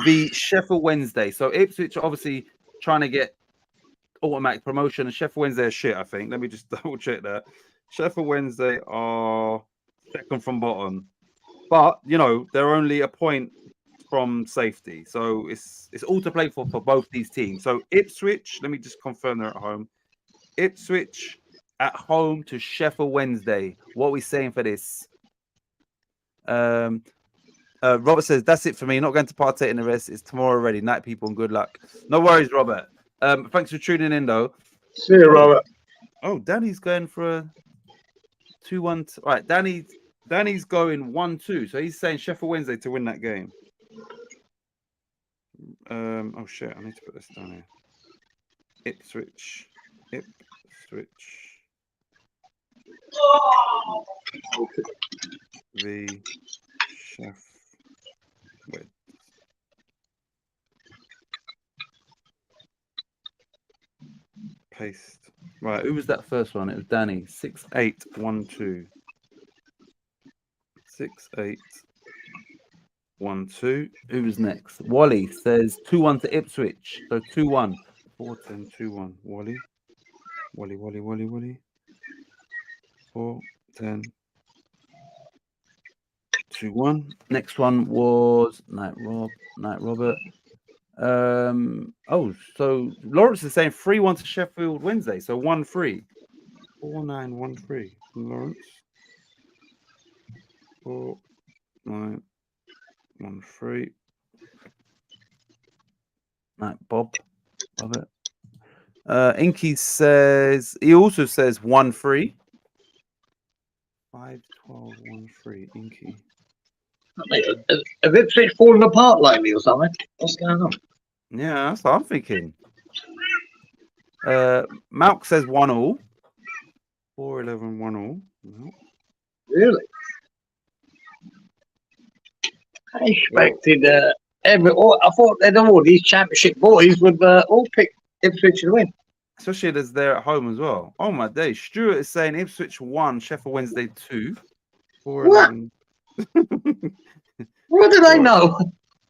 v Sheffield Wednesday. So Ipswich obviously trying to get automatic promotion, and Sheffield Wednesday are shit, I think. Let me just double check that. Sheffield Wednesday are second from bottom. But, you know, they're only a point from safety. So it's all to play for both these teams. So Ipswich, let me just confirm they're at home. Ipswich at home to Sheffield Wednesday. What are we saying for this? Robert says, that's it for me. Not going to partake in the rest. It's tomorrow already. Night, people, and good luck. No worries, Robert. Thanks for tuning in, though. See you, Robert. Oh, Danny's going for a 2-1. Right, Danny's going 1-2. So he's saying Sheffield Wednesday to win that game. Oh shit, I need to put this down here. Ipswich. The Chef Wed. Paste. Right, who was that first one? It was Danny. 6812. 6812. Who was next? Wally says 2-1 to Ipswich. So 2-1. 4-10, 2-1. Wally. 4-10. 2-1. Next one was Night Robert. Oh, so Lawrence is saying 3-1 to Sheffield Wednesday. So 1-3. 4-9-1-3. Lawrence. 4-9-1-3. Night Bob. Love it. Inky says he also says 1-3. 5-12-1-3. Inky. Have Ipswich fallen apart lately or something? What's going on? Yeah, that's what I'm thinking. Malk says 1-1. 4-11-1-1. No. Really? I expected I thought they'd all these championship boys would all pick Ipswich to win. Especially as they're at home as well. Oh my days. Stuart is saying Ipswich 1, Sheffield Wednesday 2. 4-11. What do they know?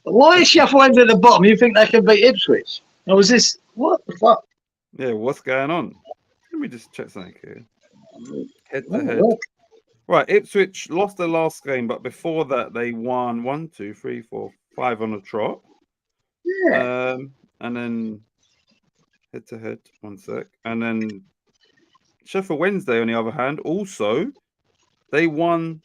Why is Sheffield Wednesday at the bottom? You think they can beat Ipswich? Or was this what the fuck? Yeah, what's going on? Let me just check something here. Head to head. Well. Right, Ipswich lost their last game, but before that they won 1, 2, 3, 4, 5 on the trot. Yeah. And then head to head, 1 sec. And then Sheffield Wednesday, on the other hand, also they won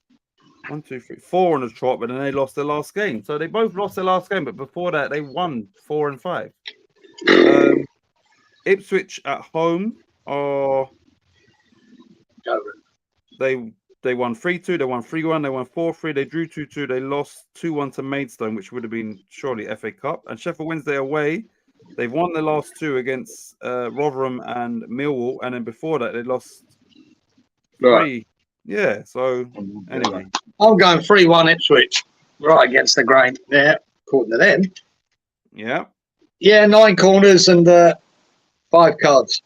1, 2, 3, 4 on the trot, but then they lost their last game. So they both lost their last game, but before that they won 4 and 5. Ipswich at home are they won 3-2, they won 3-1, they won 4-3, they drew 2-2, they lost 2-1 to Maidstone, which would have been surely FA Cup. And Sheffield Wednesday away, they've won the last 2 against Rotherham and Millwall, and then before that they lost 3. Right. Yeah, so anyway. I'm going 3-1 Ipswich. Right against the grain. Yeah, according to them. Yeah. Yeah, 9 corners and 5 cards.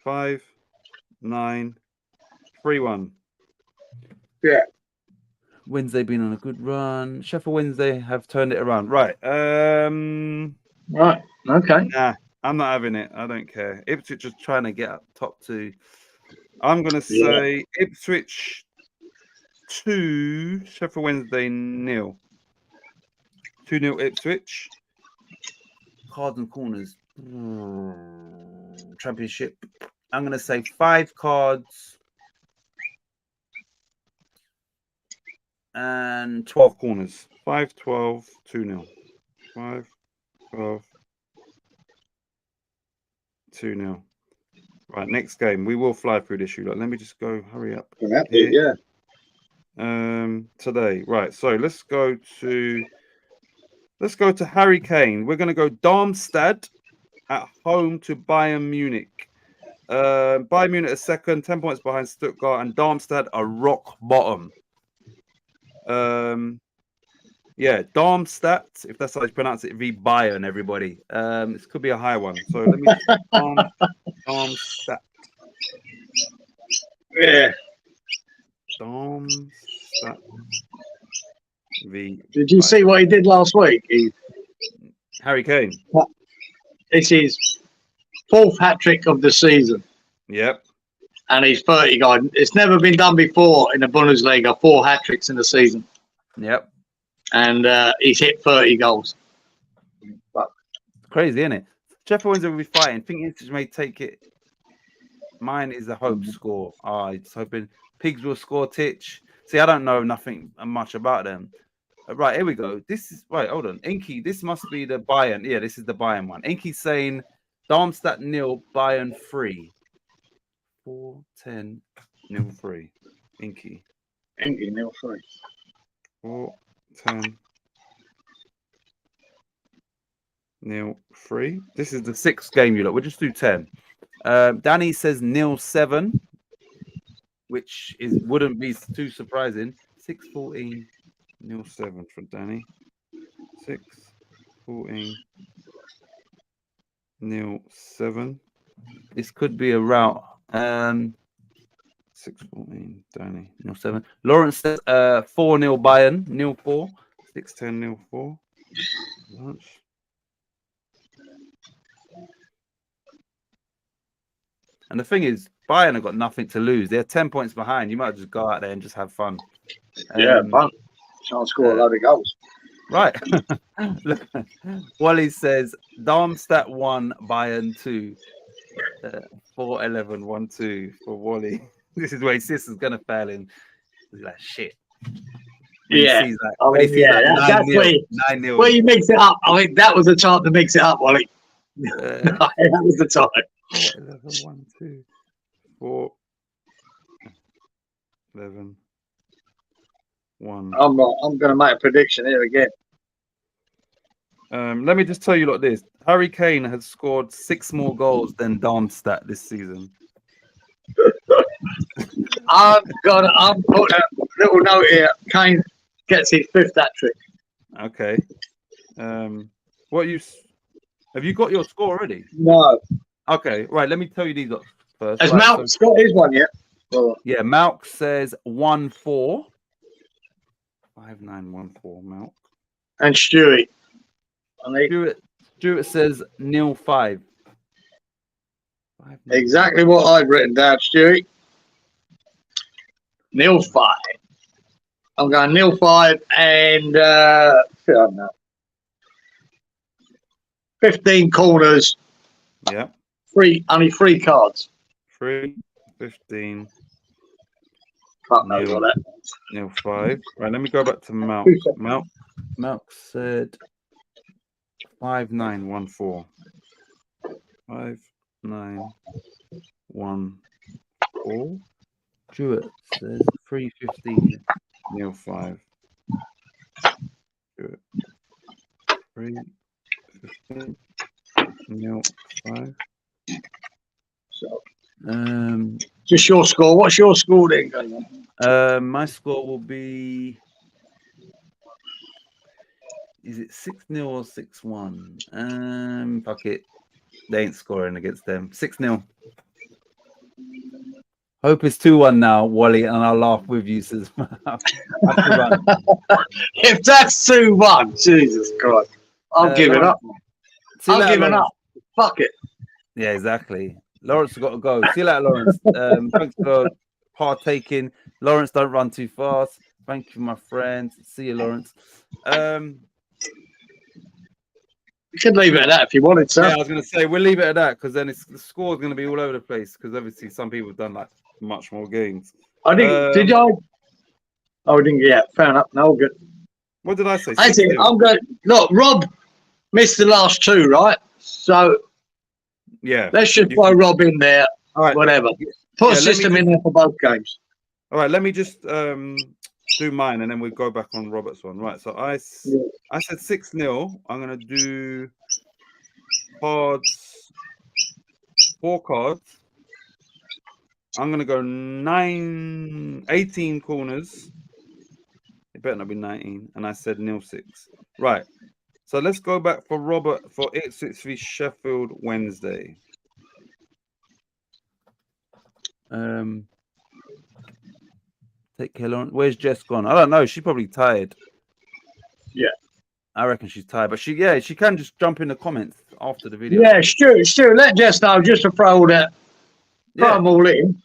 5, 9, 3-1. Yeah. Wednesday been on a good run. Sheffield Wednesday have turned it around. Right. Right. Okay. Nah, I'm not having it. I don't care. Ipswich is trying to get up top 2. I'm gonna say Ipswich 2, Sheffield Wednesday 0. 2-0 Ipswich. Cards and corners. Championship. I'm gonna say 5 cards and 12 corners. 5, 12, 2-0. 5, 12, 2-0. Right, next game. We will fly through this. Let me just go. Hurry up. Yeah. Today. Right. So let's go to Harry Kane. We're going to go Darmstadt at home to Bayern Munich. Bayern Munich are second, 10 points behind Stuttgart, and Darmstadt are rock bottom. Yeah, Darmstadt, if that's how you pronounce it, v Bayern, everybody. This could be a high one. So let me Darmstadt. Yeah. Darmstadt v. Did you see what he did last week? Harry Kane. It's his 4th hat trick of the season. Yep. And he's 30 guy. It's never been done before in the Bundesliga, 4 hat tricks in a season. Yep. And he's hit 30 goals. But crazy, isn't it? Sheffield Wednesday will be fighting. Think Ipswich may take it. Mine is a hope score. It's hoping Pigs will score. Titch. See, I don't know nothing much about them. Right, here we go. This is right. Hold on, Inky. This must be the Bayern. Yeah, this is the Bayern one. Inky's saying Darmstadt 0, Bayern 3. 4-10 0-3. Inky 0-3. 4-10 0-3. This is the 6th game you look. We'll just do 10. Danny says 0-7, which wouldn't be too surprising. 6-14 0-7 for Danny. 6-14 0-7. This could be a route. 6-14 Danny 0-7. Lawrence says 4-0 Bayern 0-4. 6-10 0-4. Lawrence. And the thing is, Bayern have got nothing to lose. They're 10 points behind. You might just go out there and just have fun. Yeah, fun. Try and score a load of goals. Right. Wally says Darmstadt 1, Bayern 2. 4-11 1-2 for Wally. This is where his sister's gonna fail in. He's like shit. Yeah, that's where you mix it up. I think that was the chance to mix it up, Wally. That was the time. 4-11 1-2 4 11 1. I'm going to make a prediction here again. Let me just tell you like this. Harry Kane has scored 6 more goals than Darmstadt this season. I'm putting a little note here. Kane gets his 5th hat trick. Okay. Have you got your score already? No. Okay, right. Let me tell you these first. Has Malk's got his one yet? Yeah, Malk says 1-4. 5-9-1-4, Malk. And Stewie. Stuart says 0-5. Exactly what I've written down, Stewie. 0-5. I'm going 0-5 and I don't know. 15 corners. Yeah. Only 3 cards. 3, 15. Can't know all that. 0-5. Right, let me go back to Malk. Malk said 5-9-1-4. 5-9-1-4. Stuart says 3-15 0-5. 3-15 0-5. So, just your score. What's your score then? My score will be. Is it 6-0 or 6-1? Fuck it. They ain't scoring against them. 6-0. Hope it's 2-1 now, Wally, and I'll laugh with you. Says if that's 2-1, Jesus Christ, I'll give it up. I'll give it up. Fuck it. Yeah, exactly. Lawrence has got to go. See you later, Lawrence. Thanks for partaking. Lawrence, don't run too fast. Thank you, my friend. See you, Lawrence. You could leave it at that if you wanted to. Yeah, I was going to say we'll leave it at that because then the score is going to be all over the place because obviously some people have done like much more games. I think. Did I? Oh, I didn't. Yeah, fair enough. No, good. What did I say? I think I'm going. Look, Rob missed the last 2, right? So yeah, let's just throw Rob in there. All right, whatever. Put a system in there for both games. All right, let me just do mine and then we'll go back on Robert's one. Right, so I said 6-0. I'm going to do cards, 4 cards. I'm going to go 18 corners. It better not be 19. And I said 0-6. Right. So let's go back for Robert for Ipswich v Sheffield Wednesday. Take care, Lauren. Where's Jess gone? I don't know. She's probably tired. Yeah. I reckon she's tired, but she can just jump in the comments after the video. Yeah, Stu, let Jess know just to throw that. Put them all in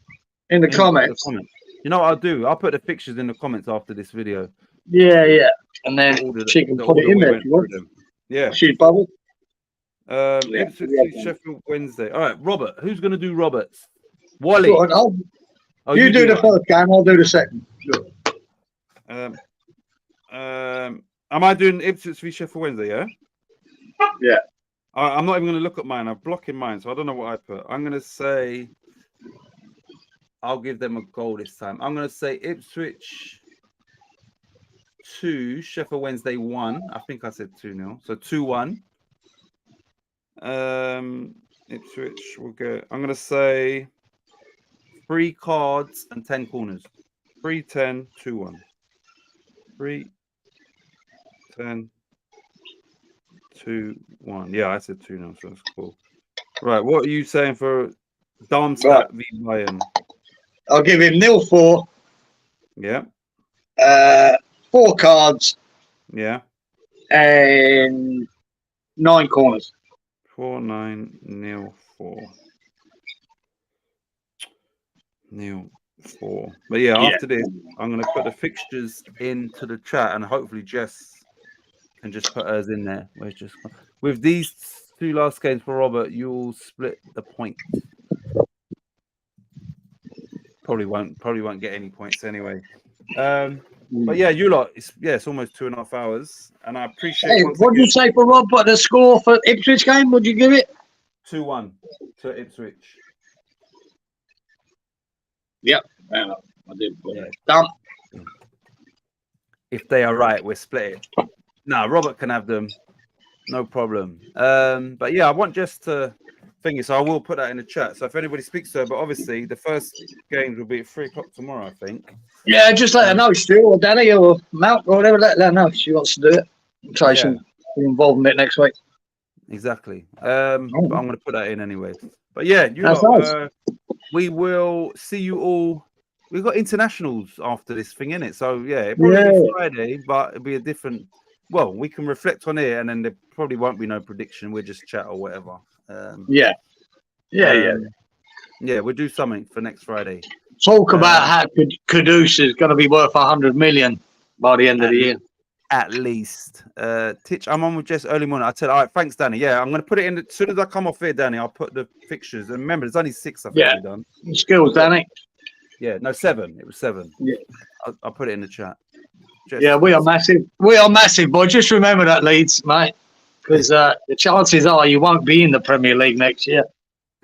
the comments. You know what I'll do? I'll put the fixtures in the comments after this video. Yeah. And then she can put it in there if you want. Yeah. She's bubble. Ipswich, Sheffield Wednesday. All right, Robert. Who's going to do Roberts? Wally. You do the first game, I'll do the second. Sure. Am I doing Ipswich v Sheffield Wednesday, yeah? Yeah. I'm not even going to look at mine. I'm blocking mine, so I don't know what I put. I'm going to say I'll give them a goal this time. I'm going to say Ipswich 2, Sheffield Wednesday 1. I think I said 2-0. So 2-1. Ipswich will go. I'm going to say 3 cards and 10 corners. 3-10, 2-1. 3-10, 2-1. Yeah, I said 2-0, so that's cool. Right, what are you saying for Darmstadt v Bayern? I'll give him 0-4. Yeah. 4 cards. Yeah. And 9 corners. 4-9-0-4. 0-4. But yeah, after this, I'm going to put the fixtures into the chat, and hopefully Jess can just put hers in there. Where's Jess? With these 2 last games for Robert, you'll split the point. Probably won't get any points anyway. But yeah, you lot, it's almost 2.5 hours, and I appreciate. Hey, what did you say for Rob? What the score for Ipswich game? Would you give it? 2-1 to Ipswich. Yep, fair enough. I did. Yeah. Done. If they are right, we're split. No, Robert can have them, no problem. But yeah, I want Jess to think it, so I will put that in the chat. So if anybody speaks to her, but obviously the first games will be at 3 o'clock tomorrow, I think. Yeah, just let her know, Stu, or Danny, or Mount, or whatever. Let her know if she wants to do it. So she'll be involved in it next week. Exactly. But I'm going to put that in anyway. But yeah, we will see you all. We've got internationals after this thing, innit? So yeah, it'll probably be Friday, but it'll be a different. Well, we can reflect on it, and then there probably won't be no prediction. We'll just chat or whatever. Yeah, we'll do something for next Friday. Talk about how Kudus is going to be worth 100 million by the end of the year. At least. Titch, I'm on with Jess early morning. I said, all right, thanks, Danny. Yeah, I'm going to put it in. As soon as I come off here, Danny, I'll put the fixtures. And remember, there's only 6 I've already done. Skills, Danny. Yeah, no, 7. It was 7. Yeah. I'll put it in the chat. Jess, yeah, we are massive. We are massive, boy. Just remember that, Leeds, mate. Because the chances are you won't be in the Premier League next year.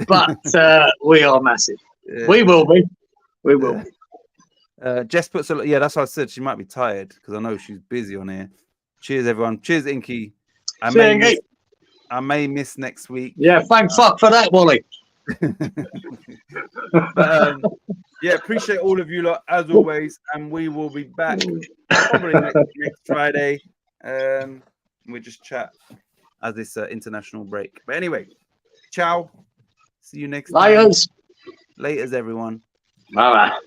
But we are massive. Yeah. We will be. We will. Jess puts a that's what I said. She might be tired because I know she's busy on here. Cheers, everyone. Cheers, Inky. I may miss next week. Yeah, thank fuck for that, Wally. But, yeah, appreciate all of you lot as always, and we will be back probably next Friday. We'll just chat as this international break. But anyway, ciao. See you next time. Laters, everyone. Bye bye.